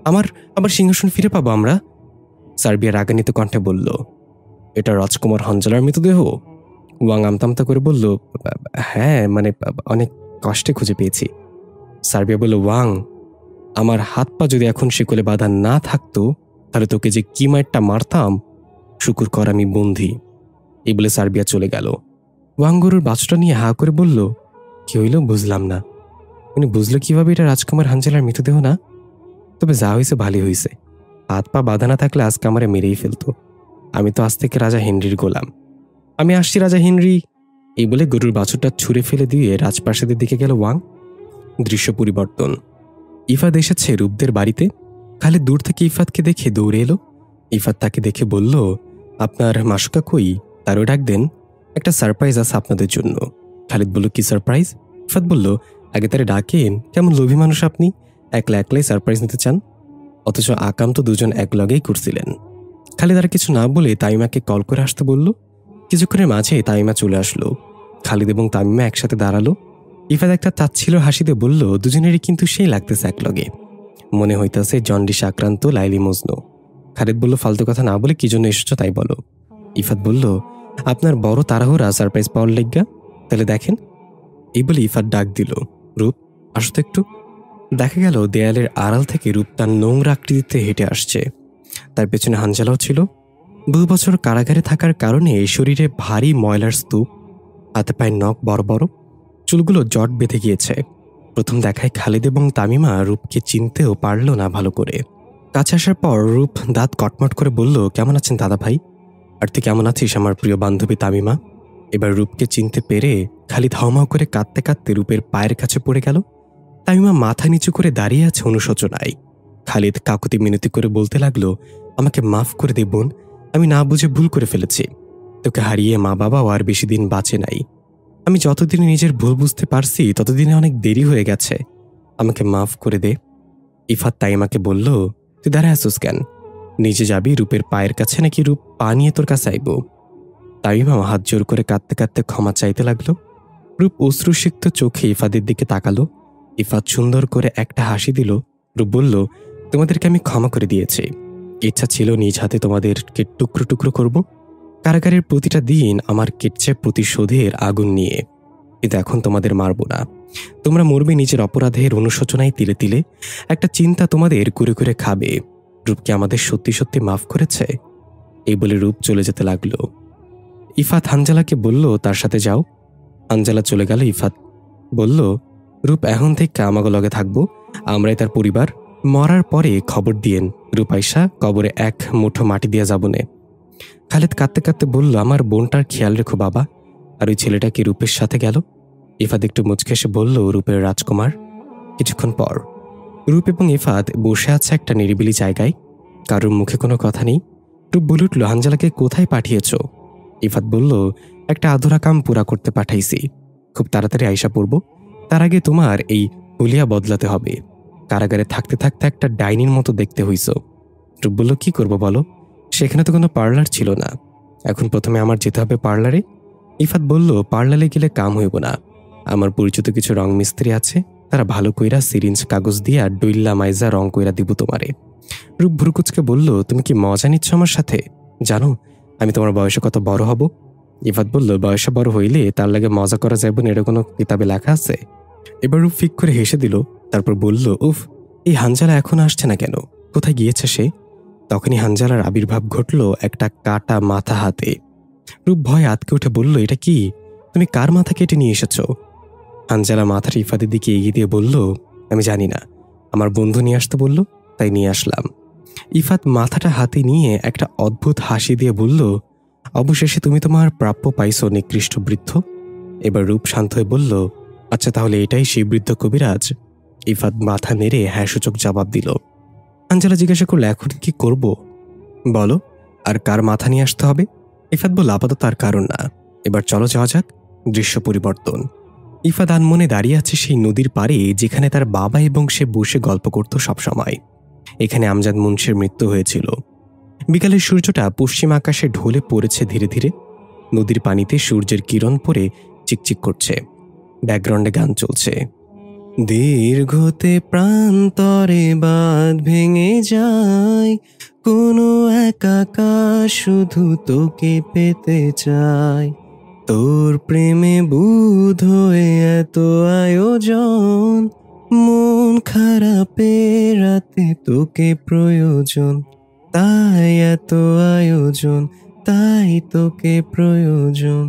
আমার সিংহাসন ফিরে পাবো আমরা। সার্বিয়া রাগান্বিত কণ্ঠে বলল, এটা রাজকুমার হানজালার মৃতদেহ? ওয়াং আমতামতা করে বলল, হ্যাঁ, মানে অনেক কষ্টে খুঁজে পেয়েছি। সার্বিয়া বলল, ওয়াং, আমার হাত পা যদি এখন শিকলে বাঁধা না থাকতো তাহলে তোকে যে কি মারটা মারতাম, শুকুর কর আমি বন্দী। এই বলে সার্বিয়া চলে গেল। ওয়াং গরুর বাছুরটা নিয়ে হা করে বলল, কি হইল বুঝলাম না। উনি বুঝলো কিভাবে এটা রাজকুমার হানজালার মৃতদেহ না? তবে যা হয়েছে ভালোই হয়েছে, হাত পা বাঁধা না থাকলে আজকে আমারে মেরেই ফেলতো। আমি তো আজ থেকে রাজা হেনরির গোলাম। আমি আসছি রাজা হেনরি। এই বলে গরুর বাছুরটা ছুঁড়ে ফেলে দিয়ে রাজপ্রাসাদের দিকে গেল ওয়াং। দৃশ্য পরিবর্তন। ইফাত এসেছে রূপদের বাড়িতে। খালিদ দূর থেকে ইফাতকে দেখে দৌড়ে এলো। ইফাত তাকে দেখে বলল, আপনার মাসুকা কই? তারও ডাক দেন, একটা সারপ্রাইজ আছে আপনাদের জন্য। খালিদ বলল, কি সারপ্রাইজ? ইফাত বলল, আগে তারে ডাকেন, কেমন লোভী মানুষ আপনি, একলা একলাই সারপ্রাইজ নিতে চান। অথচ আকাম তো দুজন একলগেই করছিলেন। খালিদ আর কিছু না বলে তামিমাকে কল করে আসতে বলল। কিছুক্ষণের মাঝে তামিমা চলে আসলো। খালিদ এবং তামিমা একসাথে দাঁড়ালো। ইফাত একটা তাচ্ছিল্য হাসিতে বলল, দুজনেরই কিন্তু সেই লাগতেছে একলগে, মনে হইতেছে জন্ডিস আক্রান্ত লাইলি মজনু। খালিদ বলল, ফালতু কথা না বলে কি জন্য এসেছো তাই বলো। ইফাত বলল, আপনার বড় তাড়াহুড়া সারপ্রাইজ পাওয়ার লেগা, তাহলে দেখেন। এই বলে ইফাত ডাক দিল, রূপ আসো তো একটু। দেখা গেল দেয়ালের আড়াল থেকে রূপ তার নোংরা আকৃতিতে হেঁটে আসছে। তার পেছনে হানজালাও ছিল। বহু বছর কারাগারে থাকার কারণে শরীরে ভারী ময়লার স্তূপ, হাতে পায়ে নখ বড় বড়, চুলগুলো জট বেঁধে গিয়েছে। প্রথম দেখায় খালিদ এবং তামিমা রূপকে চিনতেও পারল না ভালো করে। কাছে আসার পর রূপ দাঁত কটমট করে বলল, কেমন আছেন দাদা ভাই? আর তুই কেমন আছিস আমার প্রিয় বান্ধবী তামিমা? এবার রূপকে চিনতে পেরে খালিদ হাউমাউ করে কাঁদতে কাঁদতে রূপের পায়ের কাছে পড়ে গেল। তামিমা মাথা নিচু করে দাঁড়িয়ে আছে অনুশোচনায়। খালিদ কাকুতি মিনতি করে বলতে লাগলো, আমাকে মাফ করে দে বোন, আমি না বুঝে ভুল করে ফেলেছি। তোকে হারিয়ে মা বাবাও আর বেশি দিন বাঁচে নাই। আমি যতদিনে নিজের ভুল বুঝতে পারছি ততদিনে অনেক দেরি হয়ে গেছে, আমাকে মাফ করে দে। ইফাত তাইমাকে বলল, তুই দাঁড়ায় আসুস কেন? নিজে যাবি রূপের পায়ের কাছে, নাকি রূপ পা নিয়ে তোর কাছে আইব? তাইমা হাত জোর করে কাঁদতে কাঁদতে ক্ষমা চাইতে লাগলো। রূপ অশ্রুসিক্ত চোখে ইফাদের দিকে তাকালো। ইফাত সুন্দর করে একটা হাসি দিল। রূপ বলল, তোমাদেরকে আমি ক্ষমা করে দিয়েছি। ইচ্ছা ছিল নিজ হাতে তোমাদেরকে টুকরো টুকরো করব, কারাগারের প্রতিটা দিন আমার কেটছে প্রতিশোধের আগুন নিয়ে। কিন্তু এখন তোমাদের মারব না, তোমরা মরবে নিজের অপরাধের অনুশোচনায় তিলে তিলে। একটা চিন্তা তোমাদের করে করে খাবে, রূপকে আমাদের সত্যি সত্যি মাফ করেছে। এই বলে রূপ চলে যেতে লাগলো। ইফাত হানজালাকে বলল, তার সাথে যাও। হানজালা চলে গেল। ইফাত বলল, রূপ এখন থেকে আমাকে লগে থাকবো, আমরাই তার পরিবার। মরার পরে খবর দিয়েন, রূপ আইসা কবরে এক মুঠো মাটি দিয়ে যাবনে। খালিদ কাঁদতে কাঁদতে বলল, আমার বোনটার খেয়াল রেখো বাবা। আর ওই ছেলেটা কি রূপের সাথে গেল? ইফাত একটু মুচকে এসে বলল, রূপের রাজকুমার। কিছুক্ষণ পর রূপ এবং ইফাত বসে আছে একটা নিরিবিলি জায়গায়। কারোর মুখে কোনো কথা নেই। রূপ বলে উঠল, হানজালাকে কোথায় পাঠিয়েছ? ইফাত বলল, একটা আধুরা কাম পুরা করতে পাঠাইছি, খুব তাড়াতাড়ি আইসা পড়ব। তার আগে তোমার এই হুলিয়া বদলাতে হবে। কারাগারে থাকতে থাকতে একটা ডাইনির মতো দেখতে হইছ। রূপ বলল, কি করব বলো, সেখানে তো কোনো পার্লার ছিল না। এখন প্রথমে আমার যেতে হবে পার্লারে। ইফাত বলল, পার্লারে গেলে কাম হইব না। আমার পরিচিত কিছু রং মিস্ত্রি আছে, তারা ভালো কইরা সিরিঞ্জ কাগজ দিয়ে আর ডইল্লা মাইজা রং কইরা দিব তোমারে। রূপ ভুরুকুচকে বলল, তুমি কি মজা নিচ্ছ আমার সাথে? জানো আমি তোমার বয়সে কত বড় হব? ইফাত বলল, বয়সে বড় হইলে তার লাগে মজা করা যাইব না, এটা কোনো কিতাবে লেখা আছে? এবার রূপ ফিক করে হেসে দিল। তারপর বলল, উফ, এই হানজালা এখন আসছে না কেন? কোথায় গিয়েছে সে? তখনই হানজালার আবির্ভাব ঘটল একটা কাটা মাথা হাতে। রূপ ভয়ে আতকে উঠে বলল, এটা কি? তুমি কার মাথা কেটে নিয়ে এসেছ? হানজালা মাথার ইফাতের দিকে এগিয়ে দিয়ে বলল, আমি জানি না, আমার বন্ধু নিয়ে আসতে বলল, তাই নিয়ে আসলাম। ইফাত মাথাটা হাতে নিয়ে একটা অদ্ভুত হাসি দিয়ে বলল, অবশেষে তুমি তোমার প্রাপ্য পাইছো নিকৃষ্ট বৃদ্ধ। এবার রূপ শান্ত হয়ে বলল, আচ্ছা তাহলে এটাই সেই বৃদ্ধ কবিরাজ? ইফাত মাথা নেড়ে হ্যাঁ সূচক জবাব দিল। হানজালা জিজ্ঞাসা করল, এখন কি করব বলো, আর কার মাথা নিয়ে আসতে হবে? ইফাত বলল, আপাতত আর কারণ না, এবার চলো যাওয়া যাক। দৃশ্য পরিবর্তন। ইফাত আনমনে দাঁড়িয়ে আছে সেই নদীর পাড়ে, যেখানে তার বাবা এবং সে বসে গল্প করত সবসময়। এখানে আমজাদ মুন্সির মৃত্যু হয়েছিল। বিকালের সূর্যটা পশ্চিম আকাশে ঢলে পড়েছে ধীরে ধীরে। নদীর পানিতে সূর্যের কিরণ পড়ে চিকচিক করছে। ব্যাকগ্রাউন্ডে গান চলছে। দীর্ঘতে প্রান্তরে বাঁধ ভেঙে যায়, কোনো একাকাশ শুধু তোকে পেতে চায়। তোর প্রেমে বুধ হয়ে এত আয়োজন, মন খারাপে রাতে তোকে প্রয়োজন, তাই এত আয়োজন, তাই তোকে প্রয়োজন।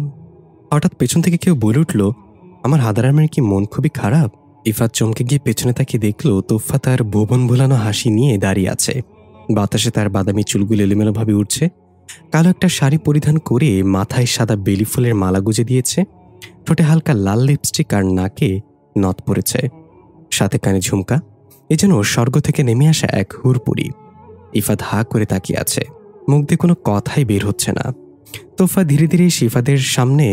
হঠাৎ পেছন থেকে কেউ বলে উঠল, আমার হাদারামের কি মন খুবই খারাপ? ইফাত চমকে গিয়ে পেছনে তাকিয়ে দেখল, তোফা তার ভুবন ভোলানো হাসি নিয়ে দাঁড়িয়ে আছে। বাতাসে তার বাদামি চুলগুলো এলোমেলোভাবে উঠছে। কালো একটা শাড়ি পরিধান করে মাথায় সাদা বেলি ফুলের মালা গুজে দিয়েছে। ঠোঁটে হালকা লাল লিপস্টিক আর নাকে নথ পড়েছে, সাথে কানে ঝুমকা। এ যেন স্বর্গ থেকে নেমে আসা এক হুরপুরি। ইফাত হা করে তাকিয়ে আছে, মুখ দিয়ে কোনো কথাই বের হচ্ছে না। তোফা ধীরে ধীরে ইফাদের সামনে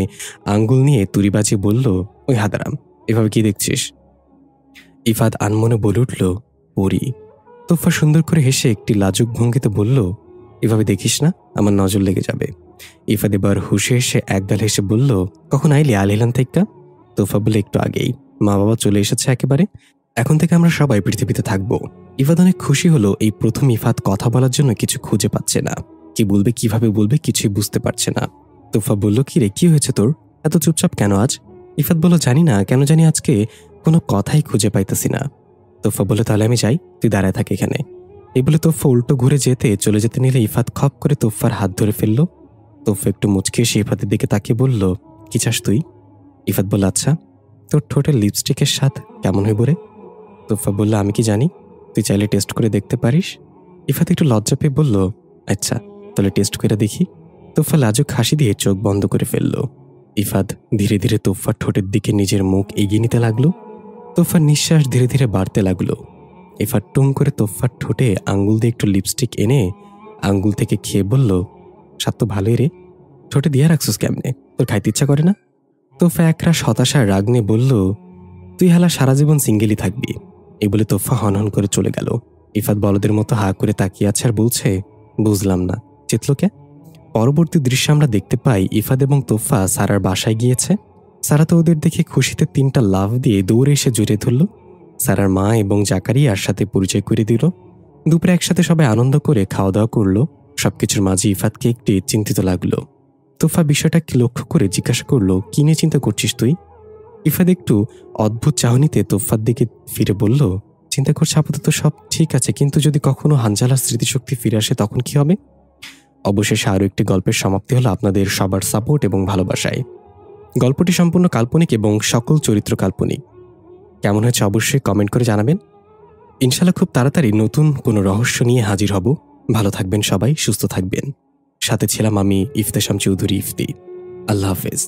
আঙ্গুল নিয়ে তুড়িবাজি বলল, ওই হাদারাম, এভাবে কি দেখছিস? ইফাত আনমনে বলে উঠল, পরি। তোফা সুন্দর করে হেসে একটি লাজুক ভঙ্গিতে বলল, এভাবে দেখিস না, আমার নজর লেগে যাবে। ইফাত এবার হুশে এসে একগাল হেসে বলল, কখন আইলি আল হিলান থেকে? তোফা বলে, একটু আগেই। মা বাবা চলে এসেছে একেবারে, এখন থেকে আমরা সবাই পৃথিবীতে থাকবো। ইফাত অনেক খুশি হলো। এই প্রথম ইফাত কথা বলার জন্য কিছু খুঁজে পাচ্ছে না। কি বলবে, কিভাবে বলবে, কিছুই বুঝতে পারছে না। তোফা বলল, কি রে, কি হয়েছে তোর? এত চুপচাপ কেন আজ? ইফাত বলল, জানি না, কেন জানি আজকে কোনো কথাই খুঁজে পাইতেছি না। তোফা বলল, তাহলে আমি যাই, তুই দাঁড়ায় থাক এখানে। এই বলে তোফা উল্টো ঘুরে চলে যেতে নিলে ইফাত খপ করে তোফার হাত ধরে ফেলল। তোফা একটু মুচকি এসে ইফাতের দিকে তাকিয়ে বলল, কি চাস তুই? ইফাত বলল, আচ্ছা তোর ঠোঁটের লিপস্টিকের স্বাদ কেমন হইব রে? তোফা বলল, আমি কি জানি, তুই চাইলে টেস্ট করে দেখতে পারিস। ইফাত একটু লজ্জা পেয়ে বলল, আচ্ছা তাহলে টেস্ট করে দেখি। তোফা লাজুক হাসি দিয়ে চোখ বন্ধ করে ফেলল। ইফাত ধীরে ধীরে তোফার ঠোঁটের দিকে নিজের মুখ এগিয়ে নিতে লাগলো। তোফার নিঃশ্বাস ধীরে ধীরে বাড়তে লাগলো। ইফাত টুম করে তোফার ঠোঁটে আঙ্গুল দিয়ে একটু লিপস্টিক এনে আঙ্গুল থেকে খেয়ে বলল, স্বাদ তো ভালোই রে, ঠোঁটে দিয়ে রাখছিস কেমনে, তোর খাইতে ইচ্ছা করে না? তোফা একরাশ হতাশার রাগ নিয়ে বলল, তুই হালা সারা জীবন সিঙ্গেলই থাকবি। এই বলে তোফা হনহন করে চলে গেল। ইফাত বলদের মতো হা করে তাকিয়ে আছে আর বলছে, বুঝলাম না, চেতলোকে? পরবর্তী দৃশ্যে আমরা দেখতে পাই ইফাত এবং তোফা সারার বাসায় গিয়েছে। সারা তো ওদের দেখে খুশিতে 3টা লাফ দিয়ে দৌড়ে এসে জড়িয়ে ধরল। সারার মা এবং জাকারিয়ার সাথে পরিচয় করে দিল। দুপুরে একসাথে সবাই আনন্দ করে খাওয়া দাওয়া করলো। সবকিছুর মাঝে ইফাতকে একটু চিন্তিত লাগলো। তোফা বিষয়টা লক্ষ্য করে জিজ্ঞাসা করলো, কি নিয়ে চিন্তা করছিস তুই? ইফাত একটু অদ্ভুত চাহনিতে তোফার দিকে ফিরে বলল, চিন্তা করছে আপাতত সব ঠিক আছে, কিন্তু যদি কখনো হানজালার স্মৃতিশক্তি ফিরে আসে তখন কি হবে? অবশেষে আরও একটি গল্পের সমাপ্তি হলো আপনাদের সবার সাপোর্ট এবং ভালোবাসায়। গল্পটি সম্পূর্ণ কাল্পনিক এবং সকল চরিত্র কাল্পনিক। কেমন হয়েছে অবশ্যই কমেন্ট করে জানাবেন। ইনশাল্লাহ খুব তাড়াতাড়ি নতুন কোনো রহস্য নিয়ে হাজির হব। ভালো থাকবেন সবাই, সুস্থ থাকবেন। সাথে ছিলাম আমি ইফতেশাম চৌধুরী ইফতি। আল্লাহ হাফেজ।